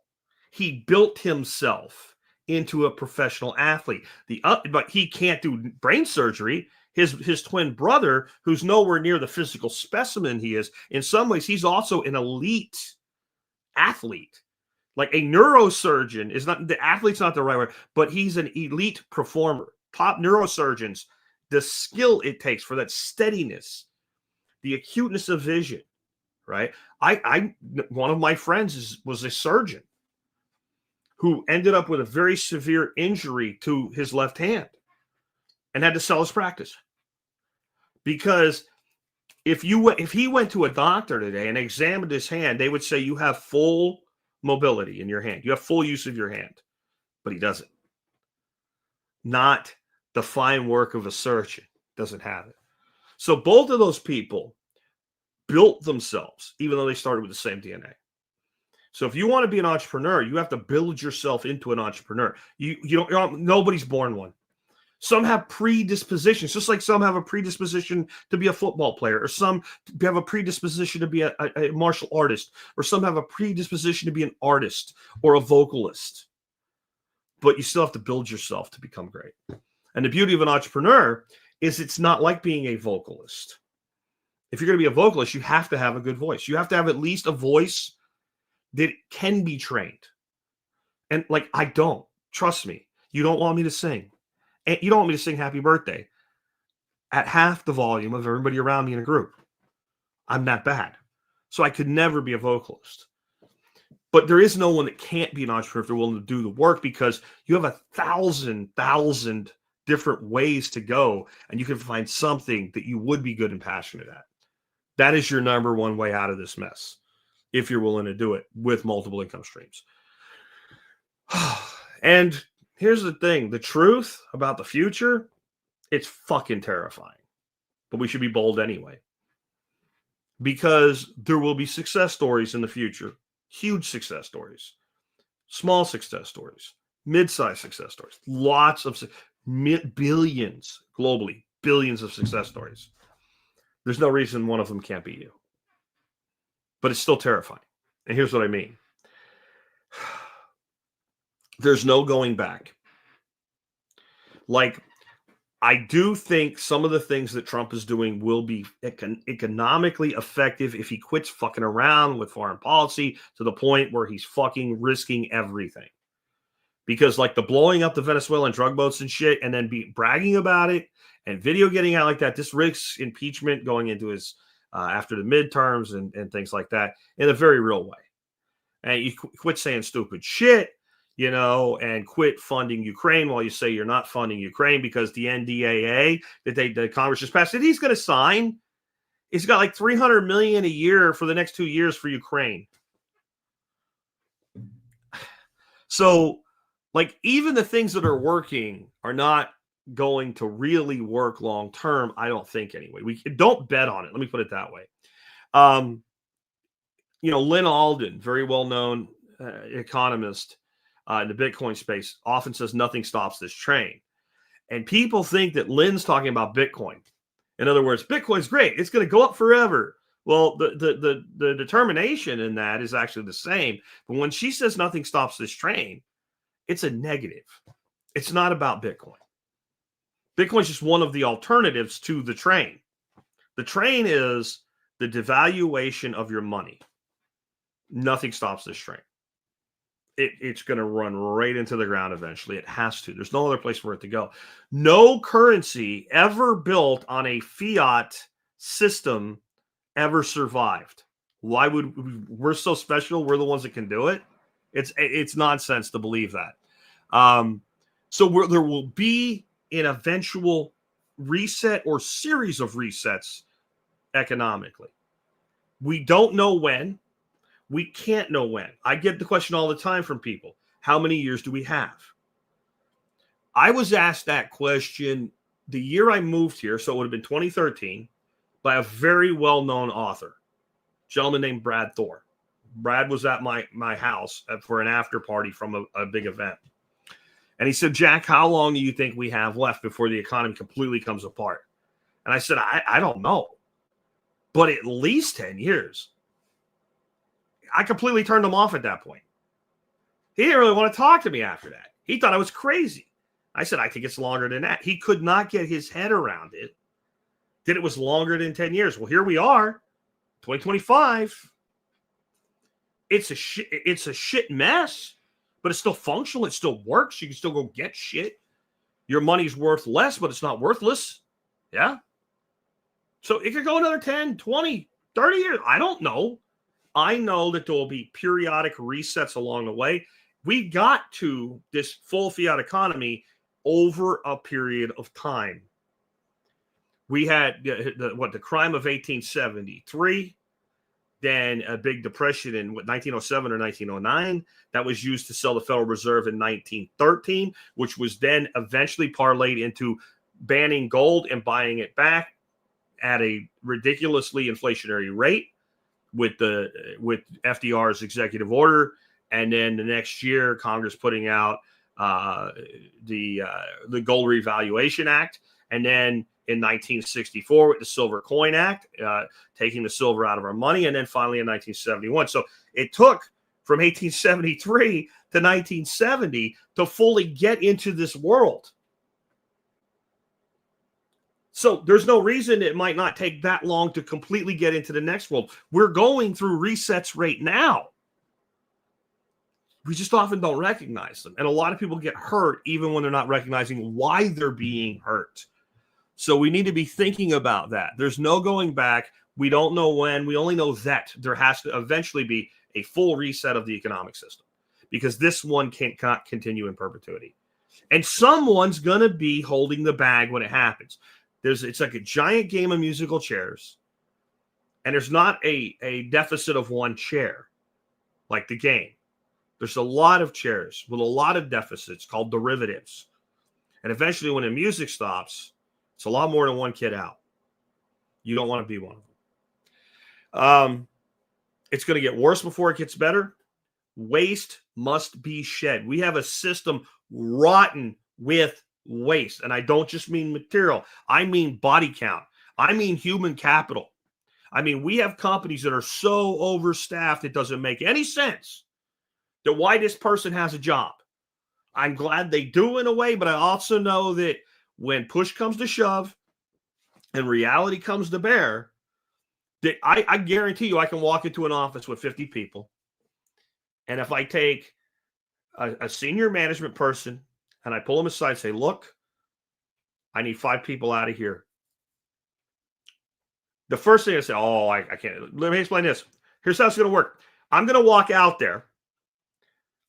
He built himself into a professional athlete. But he can't do brain surgery. His twin brother, who's nowhere near the physical specimen he is, in some ways, he's also an elite athlete. Like a neurosurgeon is not, the athlete's not the right word, but he's an elite performer. Top neurosurgeons, the skill it takes for that steadiness, the acuteness of vision, right? One of my friends was a surgeon who ended up with a very severe injury to his left hand and had to sell his practice. Because if he went to a doctor today and examined his hand, they would say you have full mobility in your hand. You have full use of your hand. But he doesn't. Not the fine work of a surgeon. Doesn't have it. So both of those people built themselves, even though they started with the same DNA. So if you want to be an entrepreneur, you have to build yourself into an entrepreneur. You don't, nobody's born one. Some have predispositions, just like some have a predisposition to be a football player, or some have a predisposition to be a martial artist, or some have a predisposition to be an artist or a vocalist. But you still have to build yourself to become great. And the beauty of an entrepreneur is it's not like being a vocalist. If you're going to be a vocalist, you have to have a good voice. You have to have at least a voice that can be trained. And like, I don't. Trust me. You don't want me to sing. And you don't want me to sing Happy Birthday at half the volume of everybody around me in a group. I'm that bad. So I could never be a vocalist. But there is no one that can't be an entrepreneur if they're willing to do the work, because you have 1,000 different ways to go, and you can find something that you would be good and passionate at. That is your number one way out of this mess, if you're willing to do it with multiple income streams. And here's the thing. The truth about the future, it's fucking terrifying. But we should be bold anyway. Because there will be success stories in the future. Huge success stories, small success stories, mid-sized success stories, lots of billions globally, billions of success stories. There's no reason one of them can't be you. But it's still terrifying. And here's what I mean. There's no going back. Like, I do think some of the things that Trump is doing will be economically effective if he quits fucking around with foreign policy to the point where he's fucking risking everything. Because like the blowing up the Venezuelan drug boats and shit and then bragging about it and video getting out like that, this risks impeachment going into his after the midterms and things like that in a very real way. And you quit saying stupid shit, you know, and quit funding Ukraine while you say you're not funding Ukraine because the NDAA that the Congress just passed that he's going to sign, he's got like $300 million a year for the next 2 years for Ukraine. So, like, even the things that are working are not going to really work long term. I don't think anyway. We don't bet on it. Let me put it that way. You know, Lynn Alden, very well known economist in the Bitcoin space, often says nothing stops this train. And people think that Lynn's talking about Bitcoin. In other words, Bitcoin's great. It's going to go up forever. Well, the determination in that is actually the same. But when she says nothing stops this train, it's a negative. It's not about Bitcoin. Bitcoin's just one of the alternatives to the train. The train is the devaluation of your money. Nothing stops this train. It's going to run right into the ground eventually. It has to. There's no other place for it to go. No currency ever built on a fiat system ever survived. Why would we're so special? We're the ones that can do it. It's nonsense to believe that. So there will be an eventual reset or series of resets economically. We don't know when. We can't know when. I get the question all the time from people. How many years do we have? I was asked that question the year I moved here, so it would have been 2013, by a very well-known author, a gentleman named Brad Thor. Brad was at my house for an after party from a big event. And he said, Jack, how long do you think we have left before the economy completely comes apart? And I said, I don't know, but at least 10 years. I completely turned him off at that point. He didn't really want to talk to me after that. He thought I was crazy. I said, I think it's longer than that. He could not get his head around it, that it was longer than 10 years. Well, here we are, 2025. It's a shit mess, but it's still functional. It still works. You can still go get shit. Your money's worth less, but it's not worthless. Yeah. So it could go another 10, 20, 30 years. I don't know. I know that there will be periodic resets along the way. We got to this full fiat economy over a period of time. We had the crime of 1873, then a big depression in 1907 or 1909 that was used to sell the Federal Reserve in 1913, which was then eventually parlayed into banning gold and buying it back at a ridiculously inflationary rate with FDR's executive order, and then the next year Congress putting out the Gold Revaluation Act, and then in 1964 with the Silver Coin Act, taking the silver out of our money, and then finally in 1971. So it took from 1873 to 1970 to fully get into this world. So there's no reason it might not take that long to completely get into the next world. We're going through resets right now. We just often don't recognize them. And a lot of people get hurt even when they're not recognizing why they're being hurt. So we need to be thinking about that. There's no going back. We don't know when. We only know that there has to eventually be a full reset of the economic system, because this one cannot continue in perpetuity. And someone's going to be holding the bag when it happens. It's like a giant game of musical chairs, and there's not a deficit of one chair like the game. There's a lot of chairs with a lot of deficits called derivatives. And eventually when the music stops, it's a lot more than one kid out. You don't want to be one of them. It's going to get worse before it gets better. Waste must be shed. We have a system rotten with waste. And I don't just mean material. I mean body count. I mean human capital. I mean, we have companies that are so overstaffed it doesn't make any sense that why this person has a job. I'm glad they do in a way, but I also know that when push comes to shove and reality comes to bear, that I guarantee you I can walk into an office with 50 people. And if I take a senior management person and I pull them aside and say, look, I need 5 people out of here. The first thing I say, oh, I can't. Let me explain this. Here's how it's going to work. I'm going to walk out there.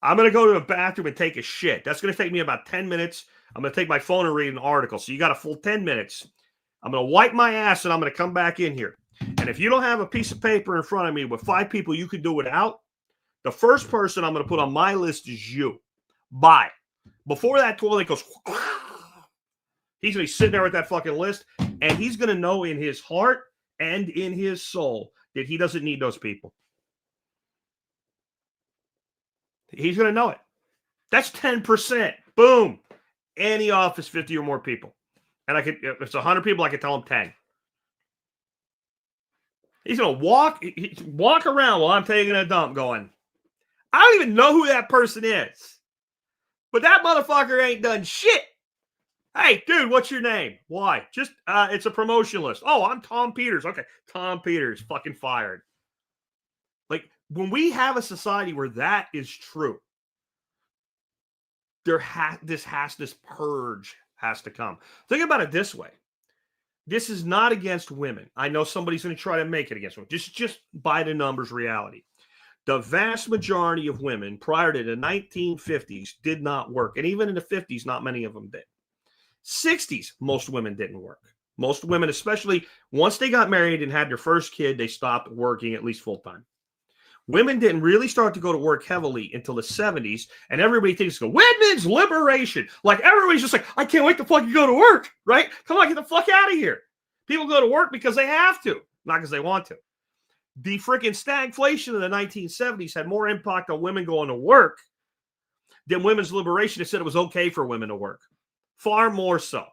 I'm going to go to the bathroom and take a shit. That's going to take me about 10 minutes. I'm going to take my phone and read an article. So you got a full 10 minutes. I'm going to wipe my ass and I'm going to come back in here. And if you don't have a piece of paper in front of me with 5 people you could do without, the first person I'm going to put on my list is you. Bye. Before that toilet goes, he's going to be sitting there with that fucking list, and he's going to know in his heart and in his soul that he doesn't need those people. He's going to know it. That's 10%. Boom. Any office, 50 or more people. And if it's 100 people, I can tell him 10. He's going to walk around while I'm taking a dump going, I don't even know who that person is. But that motherfucker ain't done shit. Hey, dude, what's your name? Why? Just, it's a promotion list. Oh, I'm Tom Peters. Okay, Tom Peters, fucking fired. Like, when we have a society where that is true, this purge has to come. Think about it this way. This is not against women. I know somebody's going to try to make it against women. Just by the numbers reality. The vast majority of women prior to the 1950s did not work. And even in the 50s, not many of them did. 60s, most women didn't work. Most women, especially once they got married and had their first kid, they stopped working at least full-time. Women didn't really start to go to work heavily until the 70s, and everybody thinks women's liberation. Like, everybody's just like, I can't wait to fucking go to work, right? Come on, get the fuck out of here. People go to work because they have to, not because they want to. The freaking stagflation of the 1970s had more impact on women going to work than women's liberation that said it was okay for women to work. Far more so.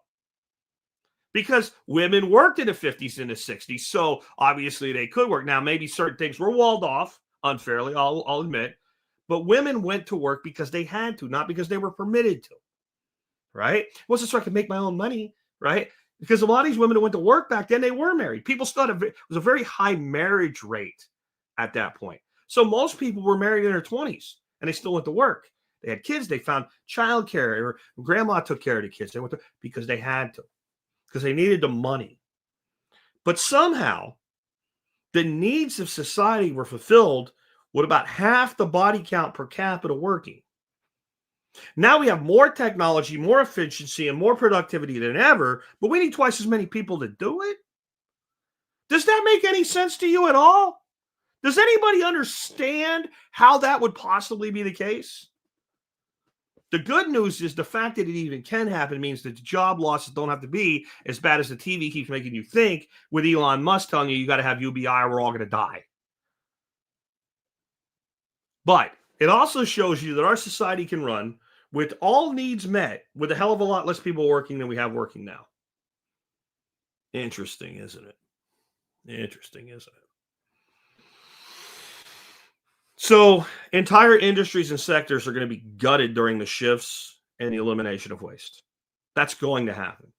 Because women worked in the 50s and the 60s, so obviously they could work. Now, maybe certain things were walled off unfairly, I'll admit. But women went to work because they had to, not because they were permitted to. Right? It wasn't so I could make my own money, right? Because a lot of these women that went to work back then, they were married. People started, it was a very high marriage rate at that point. So most people were married in their 20s and they still went to work. They had kids. They found childcare, or grandma took care of the kids. They went to because they had to, because they needed the money. But somehow the needs of society were fulfilled with about half the body count per capita working. Now we have more technology, more efficiency, and more productivity than ever, but we need twice as many people to do it. Does that make any sense to you at all? Does anybody understand how that would possibly be the case? The good news is the fact that it even can happen means that the job losses don't have to be as bad as the TV keeps making you think, with Elon Musk telling you got to have UBI or we're all going to die. But it also shows you that our society can run with all needs met, with a hell of a lot less people working than we have working now. Interesting, isn't it? Interesting, isn't it? So entire industries and sectors are going to be gutted during the shifts and the elimination of waste. That's going to happen.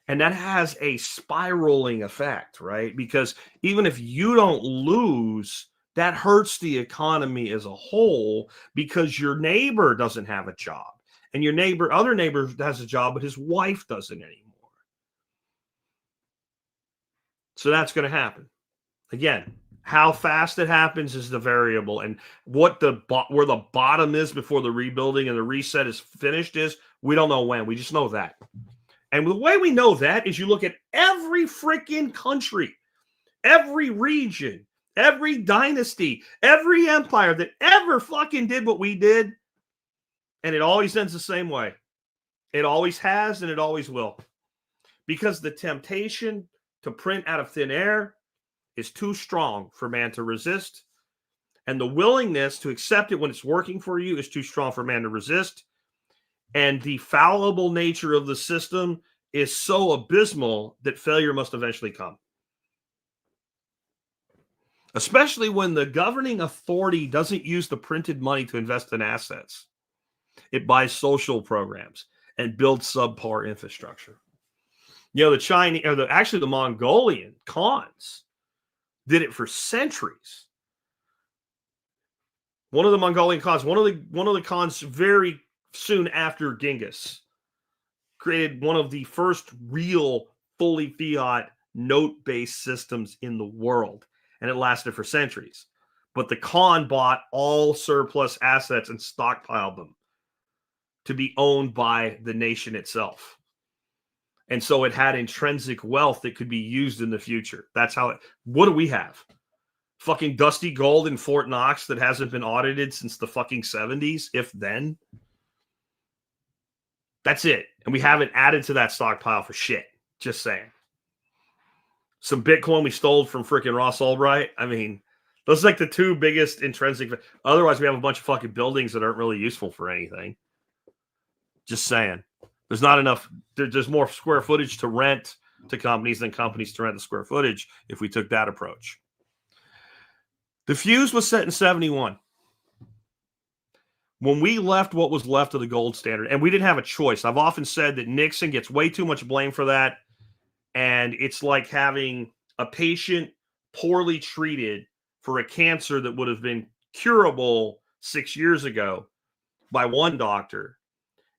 And that has a spiraling effect, right? Because even if you don't lose, that hurts the economy as a whole, because your neighbor doesn't have a job. And your other neighbor has a job, but his wife doesn't anymore. So that's going to happen. Again, how fast it happens is the variable, and where the bottom is before the rebuilding and the reset is finished is, we don't know when. We just know that. And the way we know that is you look at every freaking country, every region, every dynasty, every empire that ever fucking did what we did, and it always ends the same way. It always has, and it always will. Because the temptation to print out of thin air is too strong for man to resist. And the willingness to accept it when it's working for you is too strong for man to resist. And the fallible nature of the system is so abysmal that failure must eventually come. Especially when the governing authority doesn't use the printed money to invest in assets. It buys social programs and builds subpar infrastructure. You know, the Chinese, or the Mongolian Khans did it for centuries. One of the Mongolian Khans, one of the Khans very soon after Genghis, created one of the first real fully fiat note-based systems in the world. And it lasted for centuries. But the Khan bought all surplus assets and stockpiled them to be owned by the nation itself. And so it had intrinsic wealth that could be used in the future. That's how it. What do we have? Fucking dusty gold in Fort Knox that hasn't been audited since the fucking 70s, if then. That's it. And we haven't added to that stockpile for shit. Just saying. Some Bitcoin we stole from freaking Ross Ulbright. I mean, those are like the two biggest intrinsic. Otherwise, we have a bunch of fucking buildings that aren't really useful for anything. Just saying. There's not enough. There's more square footage to rent to companies than companies to rent the square footage if we took that approach. The fuse was set in 71. When we left what was left of the gold standard, and we didn't have a choice. I've often said that Nixon gets way too much blame for that. And it's like having a patient poorly treated for a cancer that would have been curable 6 years ago by one doctor.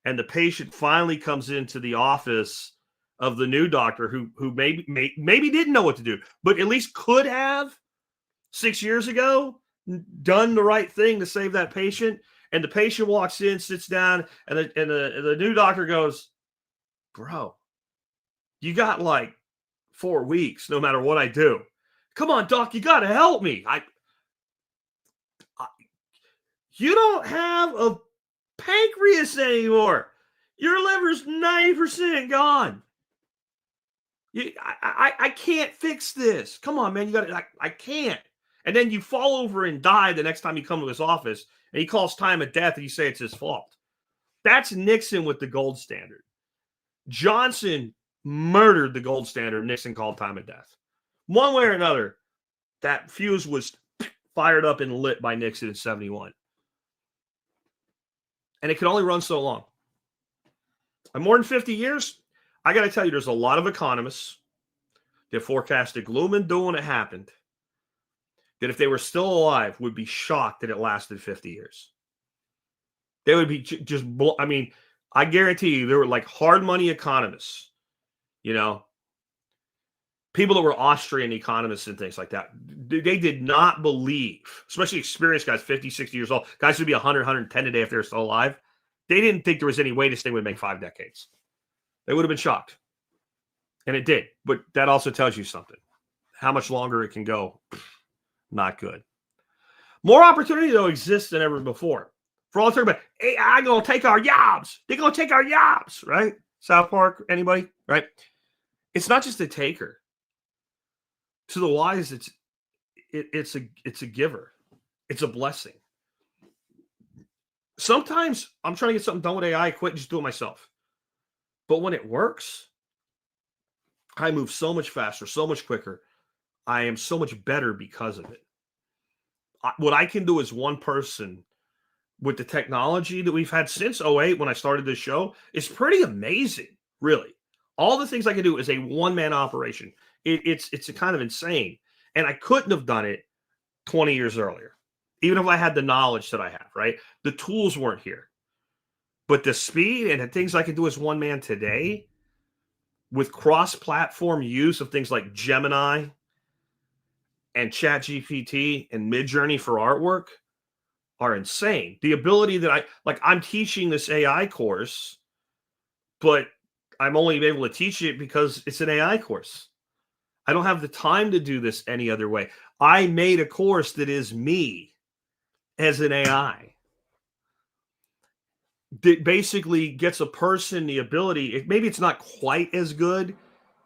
And the patient finally comes into the office of the new doctor who maybe didn't know what to do, but at least could have 6 years ago done the right thing to save that patient. And the patient walks in, sits down, and the new doctor goes, "Bro, you got like 4 weeks, no matter what I do. Come on, doc, you got to help me. You don't have a pancreas anymore. Your liver's 90% gone. I can't fix this. Come on, man, you got to. I can't." And then you fall over and die the next time you come to his office, and he calls time of death, and you say it's his fault. That's Nixon with the gold standard. Johnson murdered the gold standard. Nixon called time of death. One way or another, that fuse was fired up and lit by Nixon in 71. And it could only run so long. And more than 50 years, I got to tell you, there's a lot of economists that forecasted gloom and doom when it happened, that if they were still alive, would be shocked that it lasted 50 years. They would be just, I mean, I guarantee you, there were like hard money economists, you know, people that were Austrian economists and things like that. They did not believe, especially experienced guys, 50, 60 years old, guys who'd be 100, 110 today if they were still alive. They didn't think there was any way this thing would make 5 decades. They would have been shocked. And it did. But that also tells you something. How much longer it can go, not good. More opportunity, though, exists than ever before. For all the talk about AI going to take our jobs. They're going to take our jobs, right? South Park, anybody, right? It's not just a taker. To the wise, it's a giver. It's a blessing. Sometimes I'm trying to get something done with AI, I quit and just do it myself. But when it works, I move so much faster, so much quicker. I am so much better because of it. What I can do as one person with the technology that we've had since 2008 when I started this show is pretty amazing, really. All the things I can do is a one-man operation. It's a kind of insane. And I couldn't have done it 20 years earlier, even if I had the knowledge that I have, right? The tools weren't here. But the speed and the things I can do as one man today with cross-platform use of things like Gemini and ChatGPT and Midjourney for artwork are insane. The ability that I'm teaching this AI course, but I'm only able to teach it because it's an AI course. I don't have the time to do this any other way. I made a course that is me as an AI. That basically gets a person the ability, maybe it's not quite as good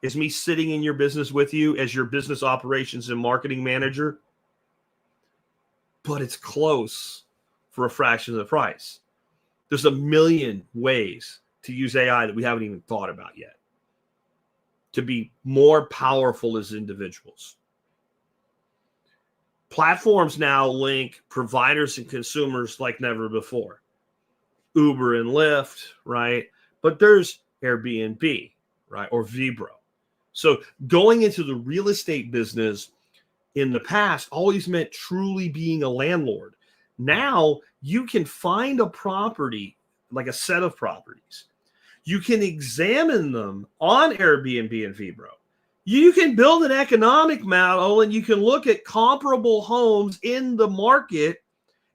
as me sitting in your business with you as your business operations and marketing manager. but it's close for a fraction of the price. There's a million ways to use AI that we haven't even thought about yet to be more powerful as individuals. Platforms now link providers and consumers like never before. Uber and Lyft, right? But there's Airbnb, right? Or Vibro. So going into the real estate business in the past always meant truly being a landlord. Now you can find a property, like a set of properties. You can examine them on Airbnb and Vibro. You can build an economic model and you can look at comparable homes in the market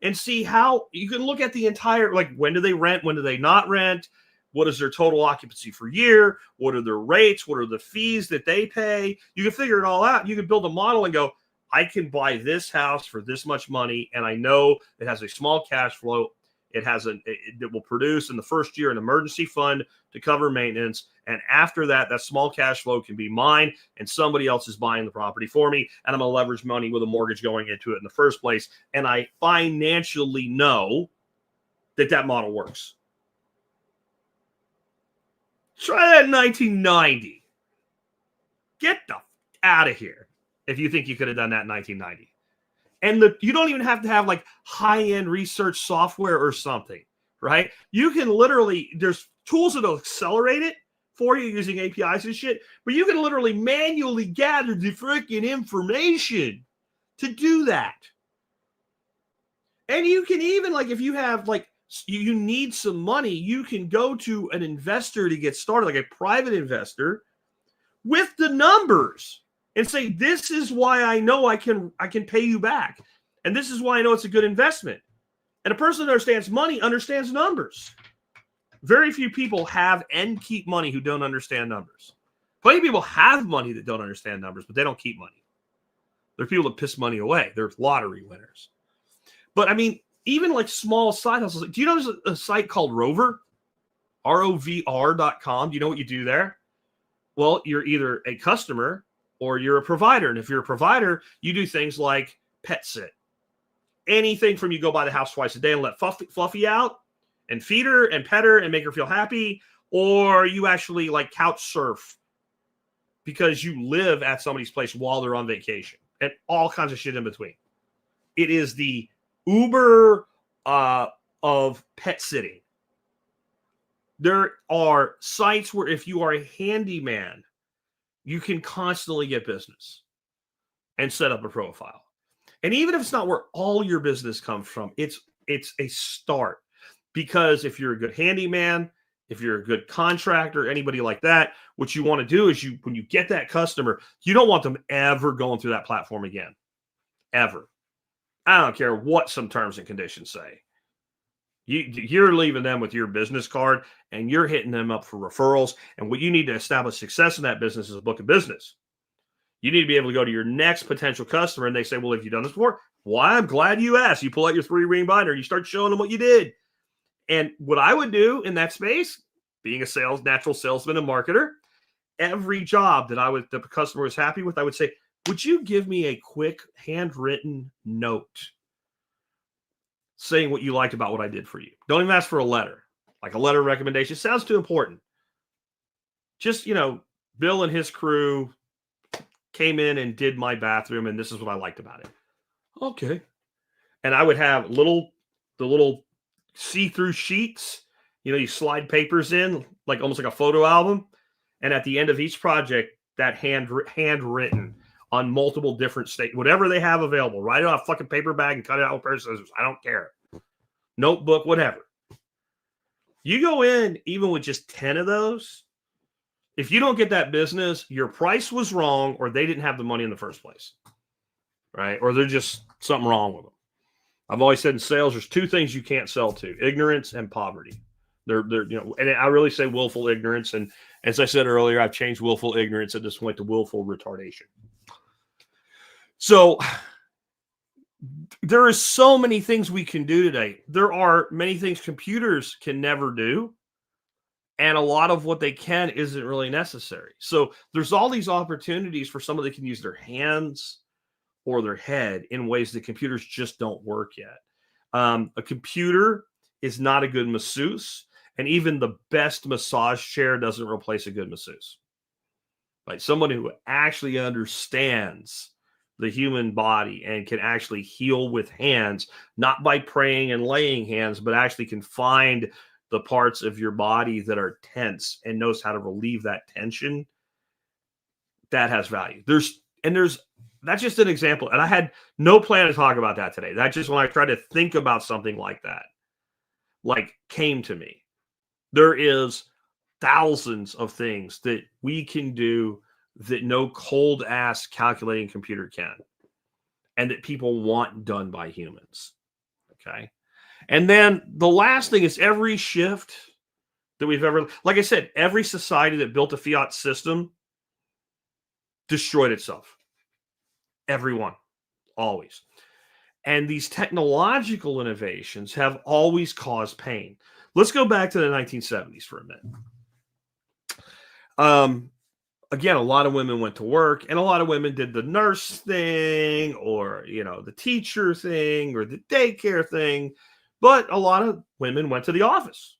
and see how you can look at the entire, like, when do they rent? When do they not rent? What is their total occupancy for year? What are their rates? What are the fees that they pay? You can figure it all out. You can build a model and go, I can buy this house for this much money. And I know it has a small cash flow. It will produce in the first year an emergency fund to cover maintenance. And after that, that small cash flow can be mine and somebody else is buying the property for me. And I'm going to leverage money with a mortgage going into it in the first place. And I financially know that that model works. Try that in 1990. Get the out of here if you think you could have done that in 1990. And you don't even have to have like high-end research software or something, right? You can literally, there's tools that'll accelerate it for you using APIs and shit, but you can literally manually gather the freaking information to do that. And you can even, like, if you have, like, you need some money, you can go to an investor to get started, like a private investor, with the numbers. And say, this is why I know I can pay you back. And this is why I know it's a good investment. And a person that understands money understands numbers. Very few people have and keep money who don't understand numbers. Plenty of people have money that don't understand numbers, but they don't keep money. There are people that piss money away. They're lottery winners. But I mean, even like small side hustles. Do you know there's a site called Rover? ROVR.com. Do you know what you do there? Well, you're either a customer or you're a provider. And if you're a provider, you do things like pet sit. Anything from you go by the house twice a day and let Fluffy out and feed her and pet her and make her feel happy, or you actually like couch surf because you live at somebody's place while they're on vacation, and all kinds of shit in between. It is the Uber of pet sitting. There are sites where if you are a handyman, you can constantly get business and set up a profile. And even if it's not where all your business comes from, it's a start. Because if you're a good handyman, if you're a good contractor, anybody like that, what you want to do is when you get that customer, you don't want them ever going through that platform again. Ever. I don't care what some terms and conditions say. You're leaving them with your business card and you're hitting them up for referrals. And what you need to establish success in that business is a book of business. You need to be able to go to your next potential customer and they say, well, have you done this before? Well, I'm glad you asked. You pull out your 3-ring binder and you start showing them what you did. And what I would do in that space, being a natural salesman and marketer, every job that the customer was happy with, I would say, would you give me a quick handwritten note saying what you liked about what I did for you? Don't even ask for a letter, like a letter of recommendation. It sounds too important. Just, Bill and his crew came in and did my bathroom, and this is what I liked about it. Okay. And I would have the little see-through sheets, you slide papers in, like almost like a photo album. And at the end of each project, that handwritten on multiple different states, whatever they have available, write it on a fucking paper bag and cut it out with a pair of scissors. I don't care. Notebook, whatever. You go in even with just 10 of those. If you don't get that business, your price was wrong, or they didn't have the money in the first place, right? Or there's just something wrong with them. I've always said in sales, there's two things you can't sell to: ignorance and poverty. They're and I really say willful ignorance. And as I said earlier, I've changed willful ignorance at this point to willful retardation. So there are so many things we can do today. There are many things computers can never do. And a lot of what they can isn't really necessary. So there's all these opportunities for somebody that can use their hands or their head in ways that computers just don't work yet. A computer is not a good masseuse, and even the best massage chair doesn't replace a good masseuse. Like someone who actually understands the human body and can actually heal with hands, not by praying and laying hands, but actually can find the parts of your body that are tense and knows how to relieve that tension. That has value. There's that's just an example. And I had no plan to talk about that today. That's just when I try to think about something like that, like came to me. There is thousands of things that we can do that no cold ass calculating computer can, and that people want done by humans. Okay. And then the last thing is every shift that we've ever, like I said, every society that built a fiat system destroyed itself. Everyone, always. And these technological innovations have always caused pain. Let's go back to the 1970s for a minute. Again, a lot of women went to work, and a lot of women did the nurse thing, or the teacher thing, or the daycare thing. But a lot of women went to the office.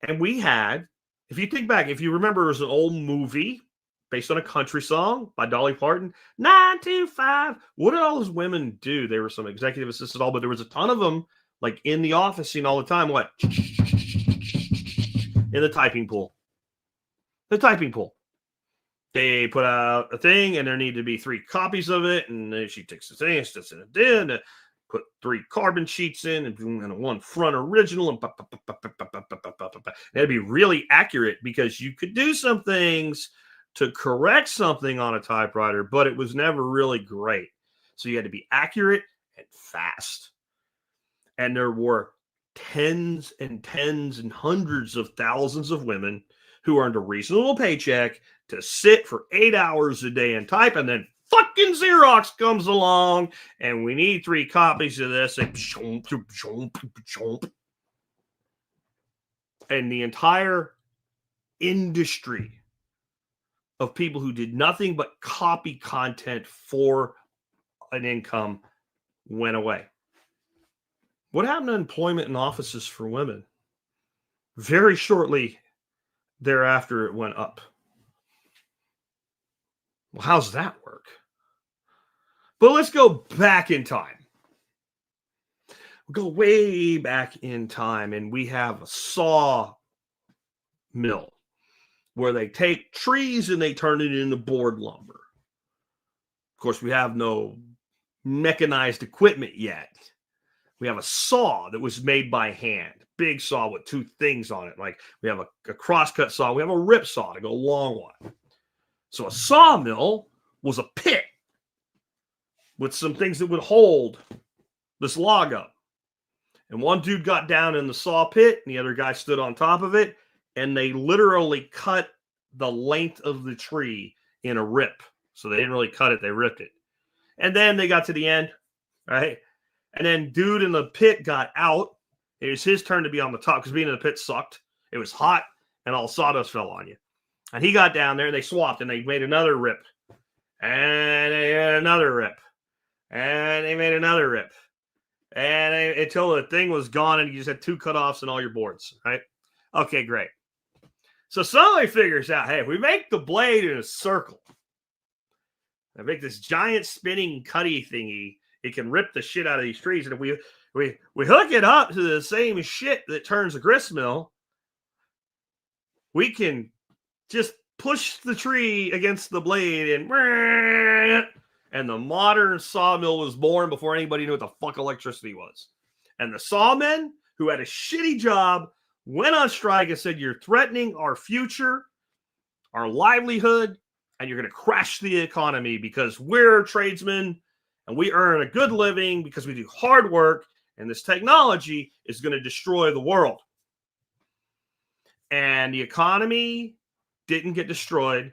And we had, if you think back, if you remember, it was an old movie based on a country song by Dolly Parton, 925. What did all those women do? They were some executive assistant, but there was a ton of them like in the office scene all the time. What? In the typing pool. The typing pool. They put out a thing, and there need to be 3 copies of it. And then she takes the thing, and sits in it in, put 3 carbon sheets in, and 1 front original, and it'd be really accurate because you could do some things to correct something on a typewriter, but it was never really great. So you had to be accurate and fast. And there were tens and tens and hundreds of thousands of women who earned a reasonable paycheck to sit for 8 hours a day and type, and then fucking Xerox comes along, and we need 3 copies of this, and the entire industry of people who did nothing but copy content for an income went away. What happened to employment in offices for women? Very shortly thereafter, it went up. Well, how's that work? But let's go back in time. We'll go way back in time, and we have a saw mill where they take trees and they turn it into board lumber. Of course, we have no mechanized equipment yet. We have a saw that was made by hand, big saw with 2 things on it. Like we have a crosscut saw, we have a rip saw to go a long one. So a sawmill was a pit with some things that would hold this log up. And one dude got down in the saw pit, and the other guy stood on top of it, and they literally cut the length of the tree in a rip. So they didn't really cut it, they ripped it. And then they got to the end, right? And then dude in the pit got out. It was his turn to be on the top because being in the pit sucked. It was hot, and all sawdust fell on you. And he got down there, and they swapped, and they made another rip. And they made another rip. And they made another rip. And until the thing was gone, and you just had 2 cutoffs in all your boards, right? Okay, great. So somebody figures out, hey, if we make the blade in a circle, I make this giant spinning cutty thingy, it can rip the shit out of these trees. And if we hook it up to the same shit that turns a grist mill, we can just push the tree against the blade, and the modern sawmill was born before anybody knew what the fuck electricity was. And the sawmen who had a shitty job went on strike and said, you're threatening our future, our livelihood, and you're going to crash the economy because we're tradesmen and we earn a good living because we do hard work, and this technology is going to destroy the world. And the economy didn't get destroyed,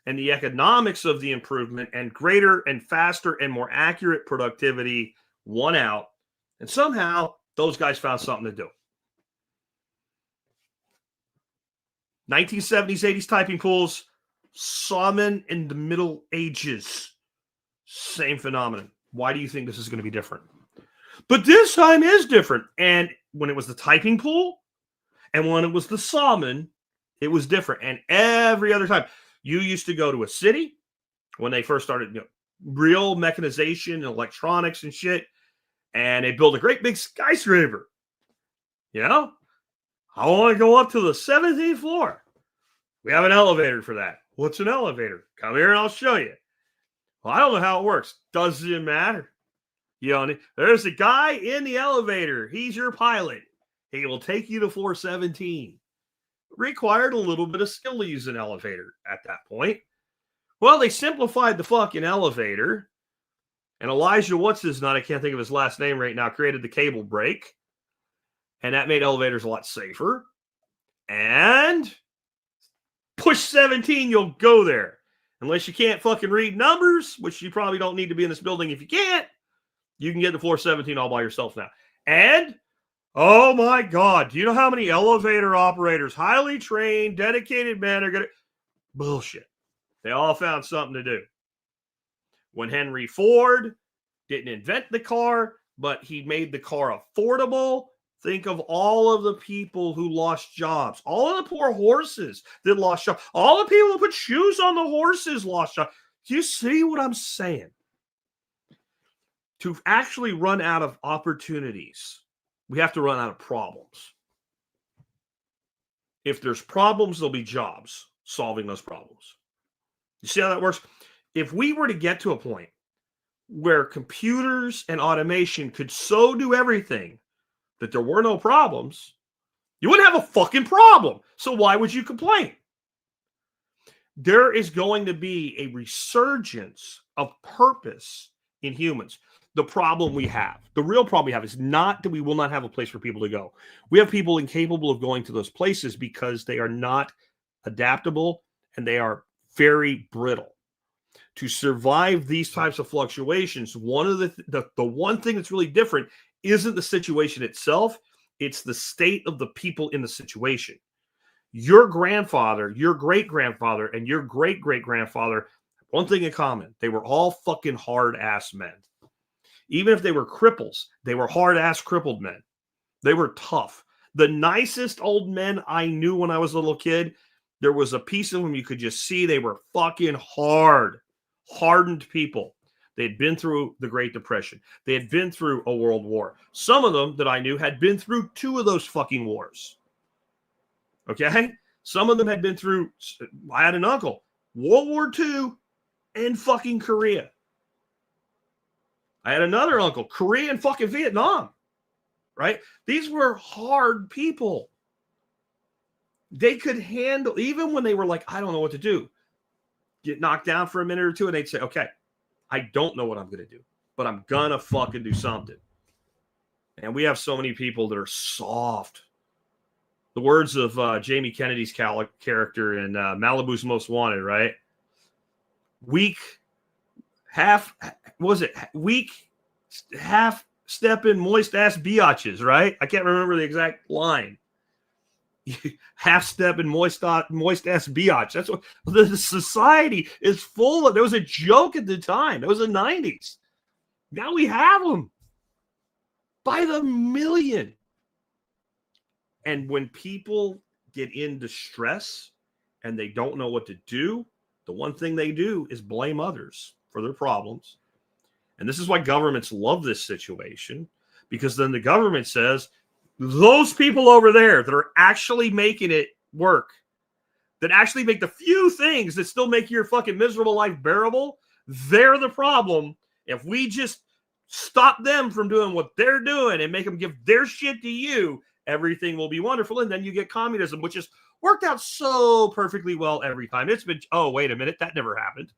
and the economics of the improvement and greater and faster and more accurate productivity won out. And somehow those guys found something to do. 1970s, 80s typing pools, sawmen in the Middle Ages Same phenomenon. Why do you think this is going to be different? But this time is different. And when it was the typing pool and when it was the sawman, it was different. And every other time, you used to go to a city when they first started, real mechanization and electronics and shit, and they built a great big skyscraper. I want to go up to the 17th floor. We have an elevator for that. What's an elevator? Come here and I'll show you. Well, I don't know how it works. Doesn't matter. There's a guy in the elevator. He's your pilot. He will take you to floor 17. Required a little bit of skill to use an elevator at that point. Well, they simplified the fucking elevator. And Elijah, I can't think of his last name right now, created the cable brake. And that made elevators a lot safer. And push 17, you'll go there. Unless you can't fucking read numbers, which you probably don't need to be in this building if you can't. You can get to floor 17 all by yourself now. And, oh my God, do you know how many elevator operators, highly trained, dedicated men are going to... Bullshit. They all found something to do. When Henry Ford didn't invent the car, but he made the car affordable, think of all of the people who lost jobs. All of the poor horses that lost jobs. All the people who put shoes on the horses lost jobs. Do you see what I'm saying? To actually run out of opportunities, we have to run out of problems. If there's problems, there'll be jobs solving those problems. You see how that works? If we were to get to a point where computers and automation could so do everything that there were no problems, you wouldn't have a fucking problem. So why would you complain? There is going to be a resurgence of purpose in humans. The problem we have, the real problem we have is not that we will not have a place for people to go. We have people incapable of going to those places because they are not adaptable and they are very brittle. To survive these types of fluctuations, one of the one thing that's really different isn't the situation itself, it's the state of the people in the situation. Your grandfather, your great-grandfather, and your great-great-grandfather, one thing in common, they were all fucking hard-ass men. Even if they were cripples, they were hard-ass crippled men. They were tough. The nicest old men I knew when I was a little kid, there was a piece of them you could just see they were fucking hardened people. They had been through the Great Depression. They had been through a world war. Some of them that I knew had been through 2 of those fucking wars. Okay? Some of them had been through, I had an uncle, World War II and fucking Korea. I had another uncle, Korea and fucking Vietnam. Right? These were hard people. They could handle, even when they were like, I don't know what to do, get knocked down for a minute or two, and they'd say, okay, I don't know what I'm going to do, but I'm going to fucking do something. And we have so many people that are soft. The words of Jamie Kennedy's character in Malibu's Most Wanted, right? Weak, half-stepping, moist-ass biatches, right? I can't remember the exact line. Half-stepping, moist-ass biatch. That's what the society is full of. There was a joke at the time. It was the 90s. Now we have them by the million. And when people get into stress and they don't know what to do, the one thing they do is blame others for their problems. And this is why governments love this situation, because then the government says, those people over there that are actually making it work, that actually make the few things that still make your fucking miserable life bearable, they're the problem. If we just stop them from doing what they're doing and make them give their shit to you, everything will be wonderful. And then you get communism, which has worked out so perfectly well every time. It's been, oh, wait a minute, that never happened.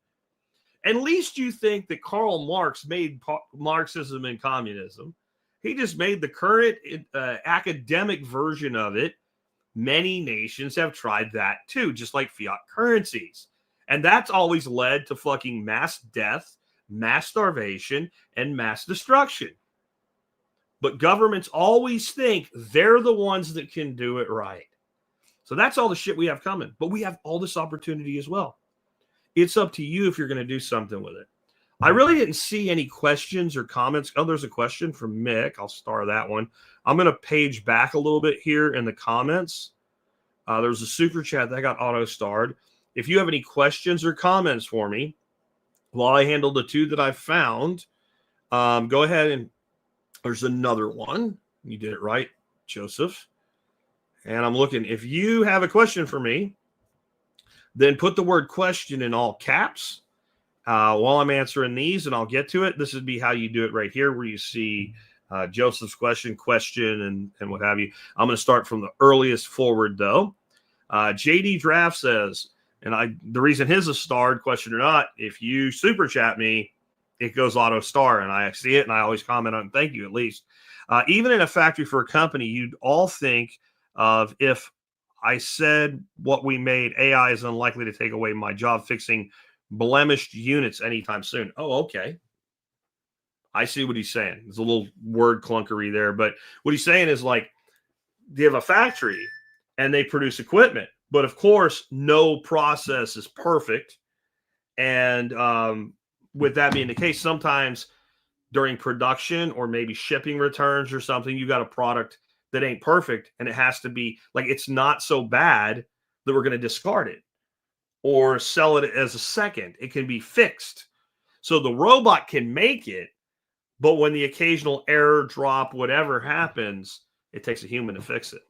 At least you think that Karl Marx made Marxism and communism. He just made the current academic version of it. Many nations have tried that too, just like fiat currencies. And that's always led to fucking mass death, mass starvation, and mass destruction. But governments always think they're the ones that can do it right. So that's all the shit we have coming. But we have all this opportunity as well. It's up to you if you're going to do something with it. I really didn't see any questions or comments. Oh, there's a question from Mick. I'll star that one. I'm going to page back a little bit here in the comments. There's a super chat that got auto-starred. If you have any questions or comments for me, while I handle the two that I found, go ahead and there's another one. You did it right, Joseph. And I'm looking. If you have a question for me, then put the word question in all caps while I'm answering these, and I'll get to it. This would be how you do it right here, where you see Joseph's question, and what have you. I'm going to start from the earliest forward, though. JD Draft says, and the reason his is starred, question or not, if you super chat me, it goes auto star, and I see it, and I always comment on thank you at least. Even in a factory for a company, you'd all think of if I said what we made, AI is unlikely to take away my job fixing blemished units anytime soon. Oh, okay. I see what he's saying. There's a little word clunkery there, but what he's saying is like, they have a factory and they produce equipment, but of course, no process is perfect. And with that being the case, sometimes during production or maybe shipping returns or something, you got a product that ain't perfect, and it has to be like, it's not so bad that we're going to discard it or sell it as a second. It can be fixed. So the robot can make it, but when the occasional error, drop, whatever happens, it takes a human to fix it.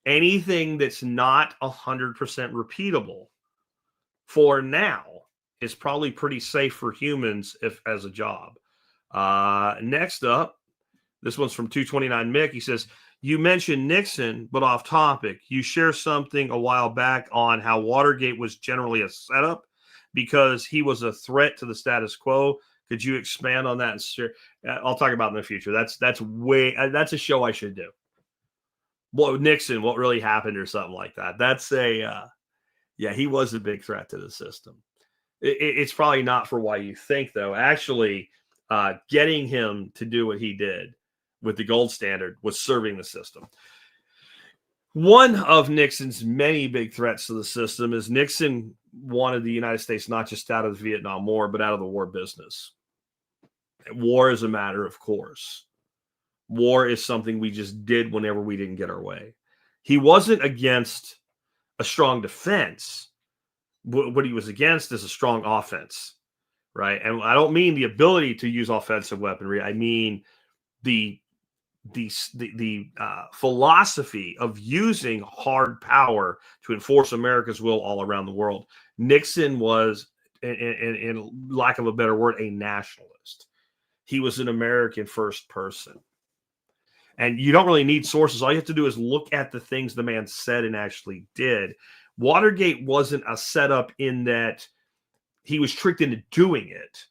Anything that's not 100% repeatable for now is probably pretty safe for humans if as a job. Next up, this one's from 229 Mick. He says, you mentioned Nixon, but off topic. You shared something a while back on how Watergate was generally a setup because he was a threat to the status quo. Could you expand on that? And share? I'll talk about it in the future. That's a show I should do. What Nixon, what really happened or something like that. That's he was a big threat to the system. It's probably not for why you think, though. Actually, getting him to do what he did with the gold standard was serving the system. One of Nixon's many big threats to the system is Nixon wanted the United States not just out of the Vietnam War, but out of the war business. War is a matter of course. War is something we just did whenever we didn't get our way. He wasn't against a strong defense. What he was against is a strong offense, right? And I don't mean the ability to use offensive weaponry. I mean the philosophy of using hard power to enforce America's will all around the world. Nixon was, in lack of a better word, a nationalist. He was an American first person. And you don't really need sources. All you have to do is look at the things the man said and actually did. Watergate wasn't a setup in that he was tricked into doing it.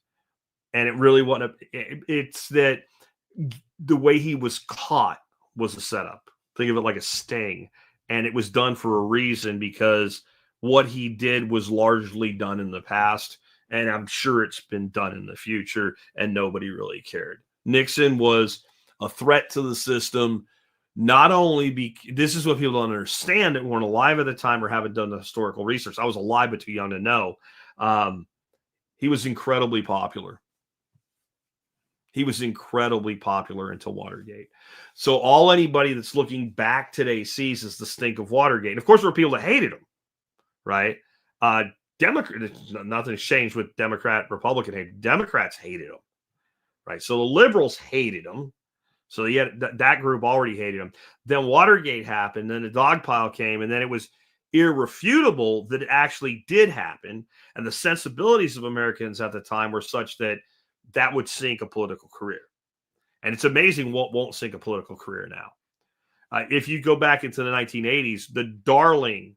And it really wasn't. It's that the way he was caught was a setup. Think of it like a sting. And it was done for a reason because what he did was largely done in the past. And I'm sure it's been done in the future. And nobody really cared. Nixon was a threat to the system. Not only this is what people don't understand that weren't alive at the time or haven't done the historical research. I was alive, but too young to know. He was incredibly popular. He was incredibly popular until Watergate. So all anybody that's looking back today sees is the stink of Watergate. And of course, there were people that hated him, right? Democrat, nothing's changed with Democrat, Republican hate. Democrats hated him, right? So the liberals hated him. So that group already hated him. Then Watergate happened. Then the dog pile came, and then it was irrefutable that it actually did happen. And the sensibilities of Americans at the time were such that that would sink a political career. And it's amazing what won't sink a political career now. If you go back into the 1980s, the darling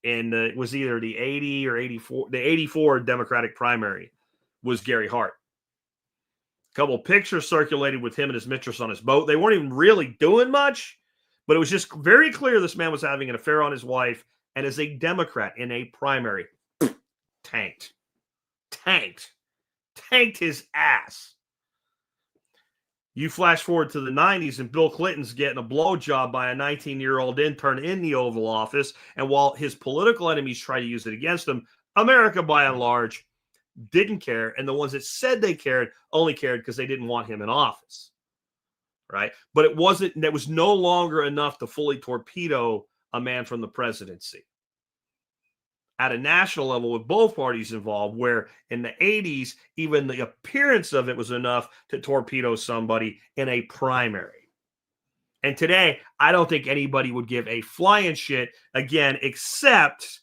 it was either the 80 or 84, the 84 Democratic primary was Gary Hart. A couple of pictures circulated with him and his mistress on his boat. They weren't even really doing much, but it was just very clear this man was having an affair on his wife, and as a Democrat in a primary, tanked his ass. You flash forward to the 90s, and Bill Clinton's getting a blowjob by a 19-year-old intern in the Oval Office, and while his political enemies try to use it against him, America, by and large, didn't care, and the ones that said they cared only cared because they didn't want him in office, right? But it wasn't, that was no longer enough to fully torpedo a man from the presidency. At a national level with both parties involved, where in the 80s, even the appearance of it was enough to torpedo somebody in a primary. And today, I don't think anybody would give a flying shit, again, except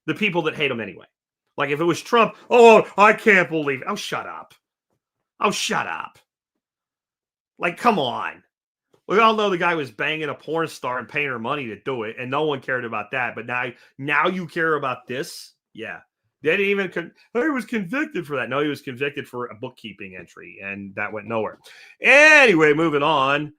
the people that hate him anyway. Like if it was Trump, oh, I can't believe it. Oh, shut up. Oh, shut up. Like, come on. We all know the guy was banging a porn star and paying her money to do it, and no one cared about that. But now you care about this? Yeah. They didn't even, he was convicted for that. No, he was convicted for a bookkeeping entry, and that went nowhere. Anyway, moving on.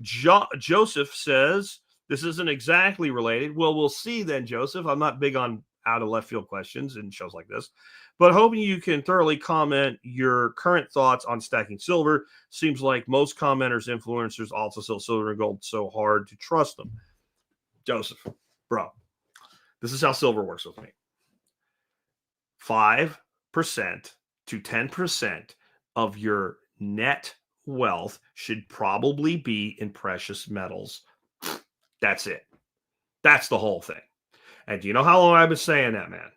Joseph says, this isn't exactly related. Well, we'll see then, Joseph. I'm not big on out of left field questions in shows like this, but hoping you can thoroughly comment your current thoughts on stacking silver. Seems like most commenters, influencers also sell silver and gold, so hard to trust them. Joseph, bro, this is how silver works with me. 5% to 10% of your net wealth should probably be in precious metals. That's it. That's the whole thing. And do you know how long I've been saying that, man?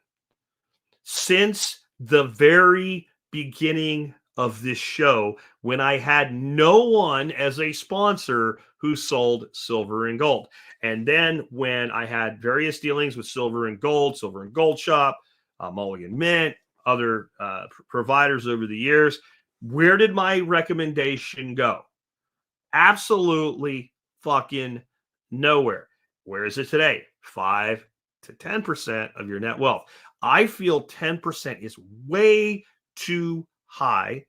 Since the very beginning of this show, when I had no one as a sponsor who sold silver and gold. And then when I had various dealings with Silver and Gold Shop, Mulligan Mint, other providers over the years, where did my recommendation go? Absolutely fucking nowhere. Where is it today? 5 to 10% of your net wealth. I feel 10% is way too high.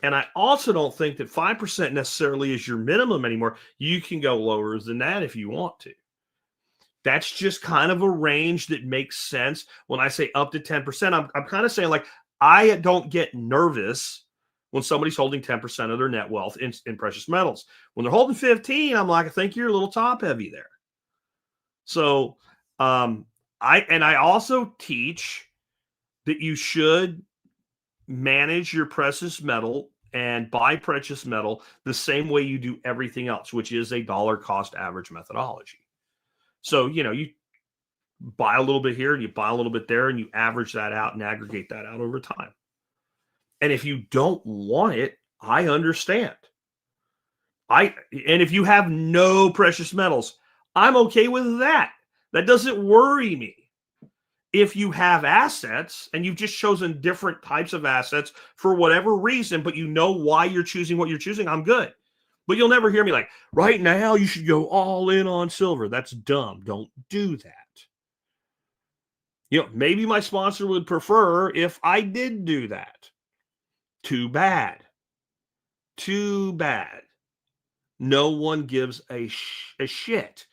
And I also don't think that 5% necessarily is your minimum anymore. You can go lower than that if you want to. That's just kind of a range that makes sense. When I say up to 10%, I'm kind of saying, like, I don't get nervous when somebody's holding 10% of their net wealth in precious metals. When they're holding 15, I'm like, I think you're a little top heavy there. So I also teach that you should manage your precious metal and buy precious metal the same way you do everything else, which is a dollar cost average methodology. So, you buy a little bit here and you buy a little bit there and you average that out and aggregate that out over time. And if you don't want it, I understand. And if you have no precious metals, I'm okay with that. That doesn't worry me. If you have assets and you've just chosen different types of assets for whatever reason, but you know why you're choosing what you're choosing, I'm good. But you'll never hear me like, right now you should go all in on silver. That's dumb. Don't do that. Maybe my sponsor would prefer if I did do that. Too bad. Too bad. No one gives a shit.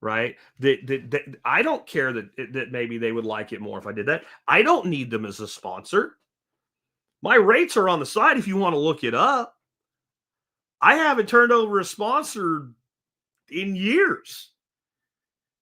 Right? That I don't care that maybe they would like it more if I did that. I don't need them as a sponsor. My rates are on the side if you want to look it up. I haven't turned over a sponsor in years.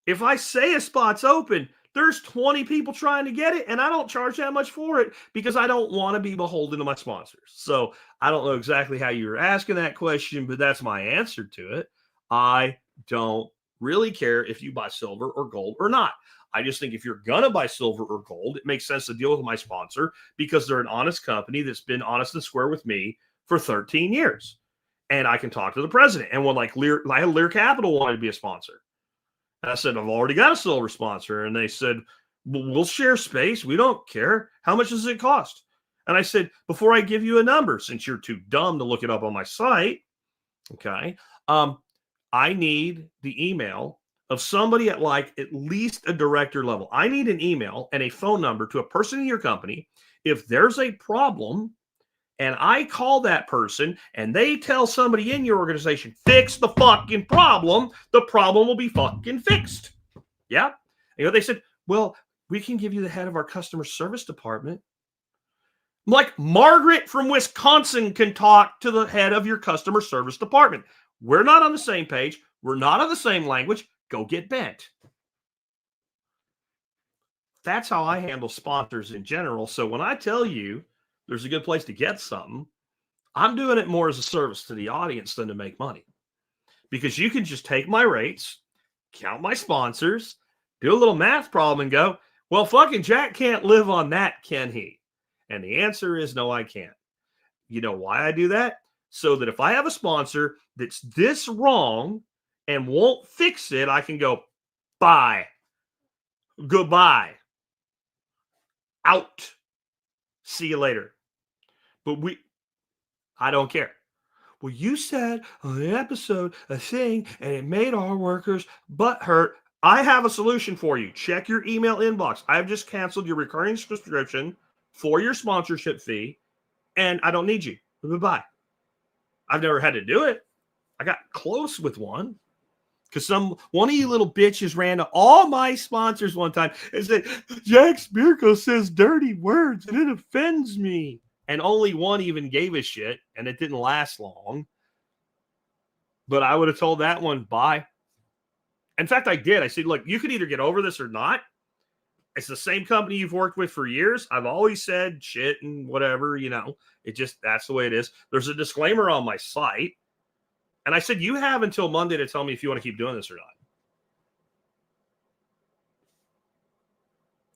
If I say a spot's open, there's 20 people trying to get it, and I don't charge that much for it because I don't want to be beholden to my sponsors. So I don't know exactly how you were asking that question, but that's my answer to it. I don't really care if you buy silver or gold or not. I just think if you're going to buy silver or gold, it makes sense to deal with my sponsor because they're an honest company that's been honest and square with me for 13 years. And I can talk to the president. And when Lear Capital wanted to be a sponsor, and I said, I've already got a silver sponsor. And they said, we'll share space. We don't care. How much does it cost? And I said, before I give you a number, since you're too dumb to look it up on my site, okay, I need the email of somebody at least a director level. I need an email and a phone number to a person in your company. If there's a problem and I call that person and they tell somebody in your organization, fix the fucking problem, the problem will be fucking fixed. Yeah. They said, well, we can give you the head of our customer service department. Like Margaret from Wisconsin can talk to the head of your customer service department. We're not on the same page. We're not on the same language. Go get bent. That's how I handle sponsors in general. So when I tell you there's a good place to get something, I'm doing it more as a service to the audience than to make money. Because you can just take my rates, count my sponsors, do a little math problem and go, well, fucking Jack can't live on that, can he? And the answer is no, I can't. You know why I do that? So that if I have a sponsor that's this wrong and won't fix it, I can go, bye, goodbye, out, see you later. But I don't care. Well, you said on the episode a thing and it made our workers butt hurt. I have a solution for you. Check your email inbox. I've just canceled your recurring subscription for your sponsorship fee, and I don't need you. Bye-bye. I've never had to do it. I got close with one because one of you little bitches ran to all my sponsors one time and said, Jack Spirko says dirty words and it offends me. And only one even gave a shit, and it didn't last long. But I would have told that one, bye. In fact, I did. I said, look, you can either get over this or not. It's the same company you've worked with for years. I've always said shit and whatever, that's the way it is. There's a disclaimer on my site. And I said, you have until Monday to tell me if you want to keep doing this or not.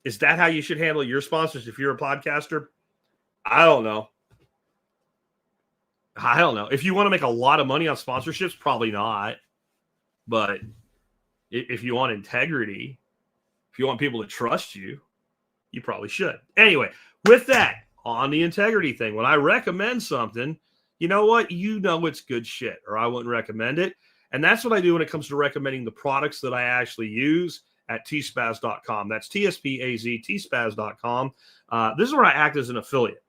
Is that how you should handle your sponsors if you're a podcaster? I don't know. If you want to make a lot of money on sponsorships, probably not. But if you want integrity, if you want people to trust you, you probably should. Anyway, with that, on the integrity thing, when I recommend something, you know what? You know it's good shit, or I wouldn't recommend it. And that's what I do when it comes to recommending the products that I actually use at tspaz.com. That's TSPAZ, tspaz.com. This is where I act as an affiliate.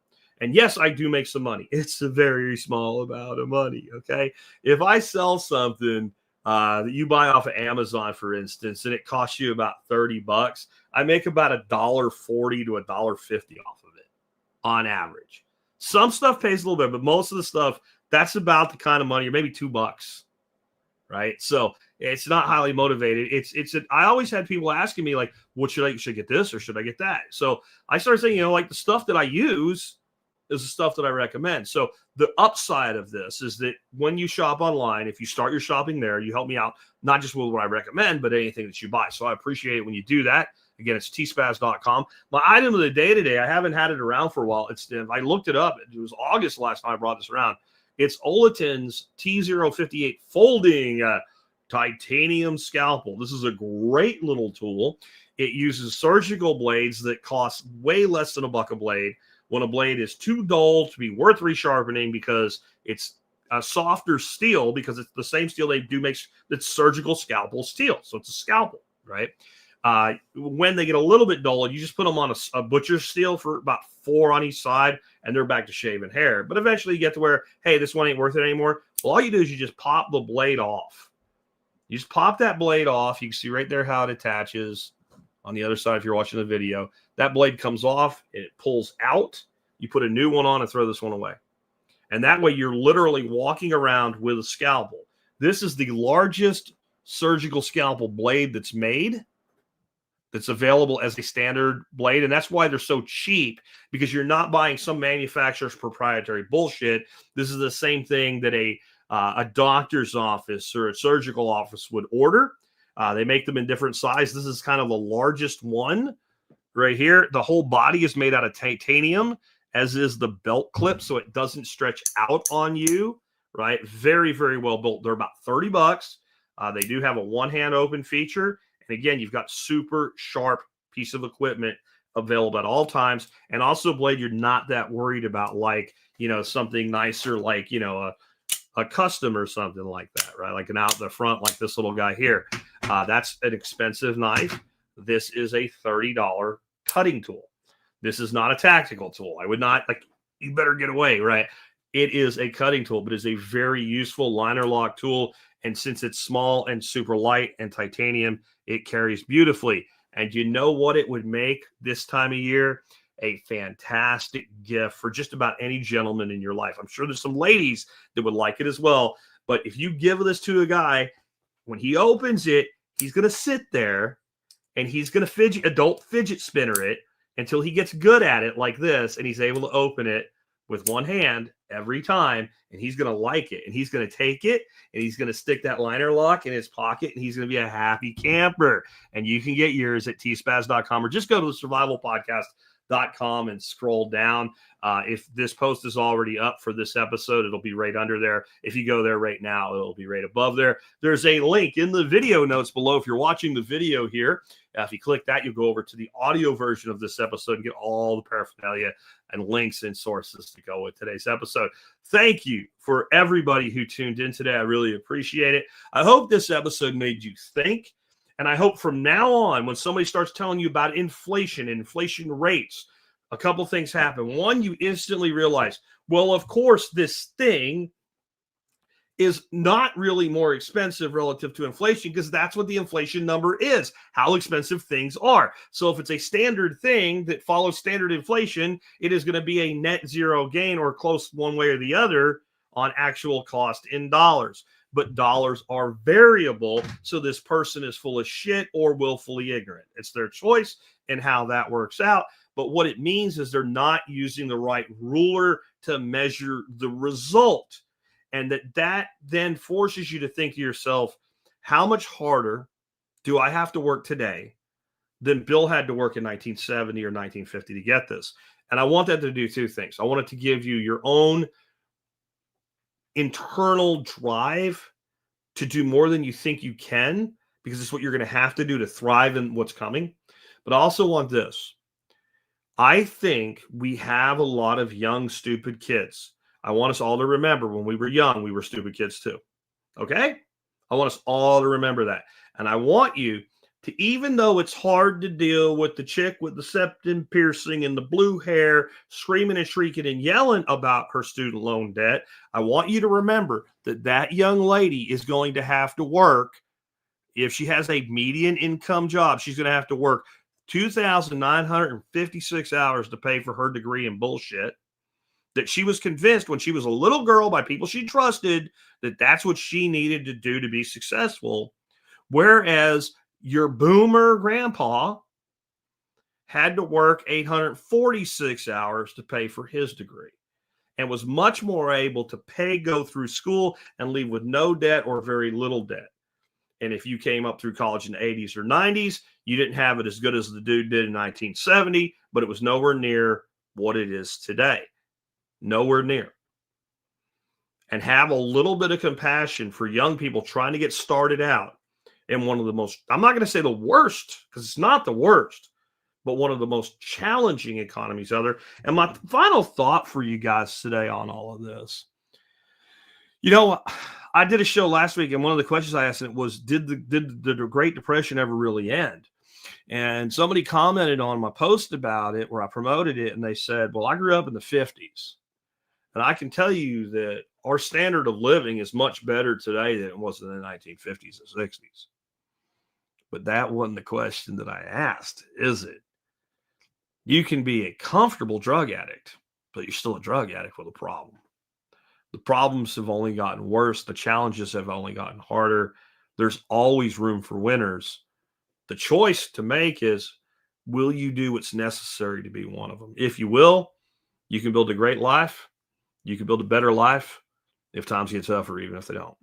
And yes, I do make some money. It's a very small amount of money, okay? If I sell something that you buy off of Amazon, for instance, and it costs you about $30, I make about $1.40 to $1.50 off of it on average. Some stuff pays a little bit, but most of the stuff, that's about the kind of money, or maybe $2, right? So it's not highly motivated. I always had people asking me, like, what should I get this or should I get that? So I started saying, like the stuff that I use is the stuff that I recommend. So the upside of this is that when you shop online, if you start your shopping there, you help me out, not just with what I recommend, but anything that you buy. So I appreciate it when you do that. Again, it's tspaz.com. My item of the day today, I haven't had it around for a while. I looked it up. It was August last time I brought this around. It's Olatin's T058 folding titanium scalpel. This is a great little tool. It uses surgical blades that cost way less than $1 a blade. When a blade is too dull to be worth resharpening because it's a softer steel, because it's the same steel they do make, that's surgical scalpel steel. So it's a scalpel, right? When they get a little bit dull, you just put them on a butcher's steel for about 4 on each side, and they're back to shaving hair. But eventually you get to where, hey, this one ain't worth it anymore. Well, all you do is you just pop the blade off. You just pop that blade off. You can see right there how it attaches on the other side if you're watching the video. That blade comes off, it pulls out. You put a new one on and throw this one away. And that way you're literally walking around with a scalpel. This is the largest surgical scalpel blade that's made, that's available as a standard blade. And that's why they're so cheap, because you're not buying some manufacturer's proprietary bullshit. This is the same thing that a doctor's office or a surgical office would order. They make them in different sizes. This is kind of the largest one right here. The whole body is made out of titanium, as is the belt clip, so it doesn't stretch out on you, right? Very, very well built. They're about $30. They do have a one-hand open feature. And again, you've got super sharp piece of equipment available at all times. And also a blade you're not that worried about, like, something nicer, like, a custom or something like that, right? Like an out the front, like this little guy here. That's an expensive knife. This is a $30 cutting tool. This is not a tactical tool. I would not, you better get away, right? It is a cutting tool, but it's a very useful liner lock tool. And since it's small and super light and titanium, it carries beautifully. And you know what it would make this time of year? A fantastic gift for just about any gentleman in your life. I'm sure there's some ladies that would like it as well. But if you give this to a guy, when he opens it, he's going to sit there and he's going to adult fidget spinner it until he gets good at it like this, and he's able to open it with one hand every time, and he's going to like it, and he's going to take it, and he's going to stick that liner lock in his pocket, and he's going to be a happy camper. And you can get yours at tspaz.com, or just go to the survivalpodcast.com and scroll down. If this post is already up for this episode, it'll be right under there. If you go there right now, it'll be right above there. There's a link in the video notes below. If you're watching the video here, if you click that, you'll go over to the audio version of this episode and get all the paraphernalia and links and sources to go with today's episode. Thank you for everybody who tuned in today. I really appreciate it. I hope this episode made you think. And I hope from now on, when somebody starts telling you about inflation and inflation rates, a couple things happen. One, you instantly realize, well, of course, this thing is not really more expensive relative to inflation, because that's what the inflation number is, how expensive things are. So if it's a standard thing that follows standard inflation, it is going to be a net zero gain or close one way or the other on actual cost in dollars. But dollars are variable, so this person is full of shit or willfully ignorant. It's their choice and how that works out. But what it means is they're not using the right ruler to measure the result. And that then forces you to think to yourself, how much harder do I have to work today than Bill had to work in 1970 or 1950 to get this? And I want that to do two things. I want it to give you your own internal drive to do more than you think you can, because it's what you're going to have to do to thrive in what's coming. But I also want this. I think we have a lot of young, stupid kids. I want us all to remember when we were young, we were stupid kids too. Okay? I want us all to remember that. And I want you to, even though it's hard to deal with the chick with the septum piercing and the blue hair screaming and shrieking and yelling about her student loan debt, I want you to remember that that young lady is going to have to work. If she has a median income job, she's going to have to work 2,956 hours to pay for her degree in bullshit that she was convinced when she was a little girl by people she trusted that that's what she needed to do to be successful. Whereas your boomer grandpa had to work 846 hours to pay for his degree and was much more able to go through school and leave with no debt or very little debt. And if you came up through college in the 80s or 90s, you didn't have it as good as the dude did in 1970, but it was nowhere near what it is today. Nowhere near. And have a little bit of compassion for young people trying to get started out in one of the most, I'm not going to say the worst, because it's not the worst, but one of the most challenging economies out there. And my final thought for you guys today on all of this, you know, I did a show last week, and one of the questions I asked it was, did the Great Depression ever really end? And somebody commented on my post about it where I promoted it, and they said, well, I grew up in the 50s. And I can tell you that our standard of living is much better today than it was in the 1950s and 60s. But that wasn't the question that I asked, is it? You can be a comfortable drug addict, but you're still a drug addict with a problem. The problems have only gotten worse. The challenges have only gotten harder. There's always room for winners. The choice to make is, will you do what's necessary to be one of them? If you will, you can build a great life. You can build a better life if times get tougher, even if they don't.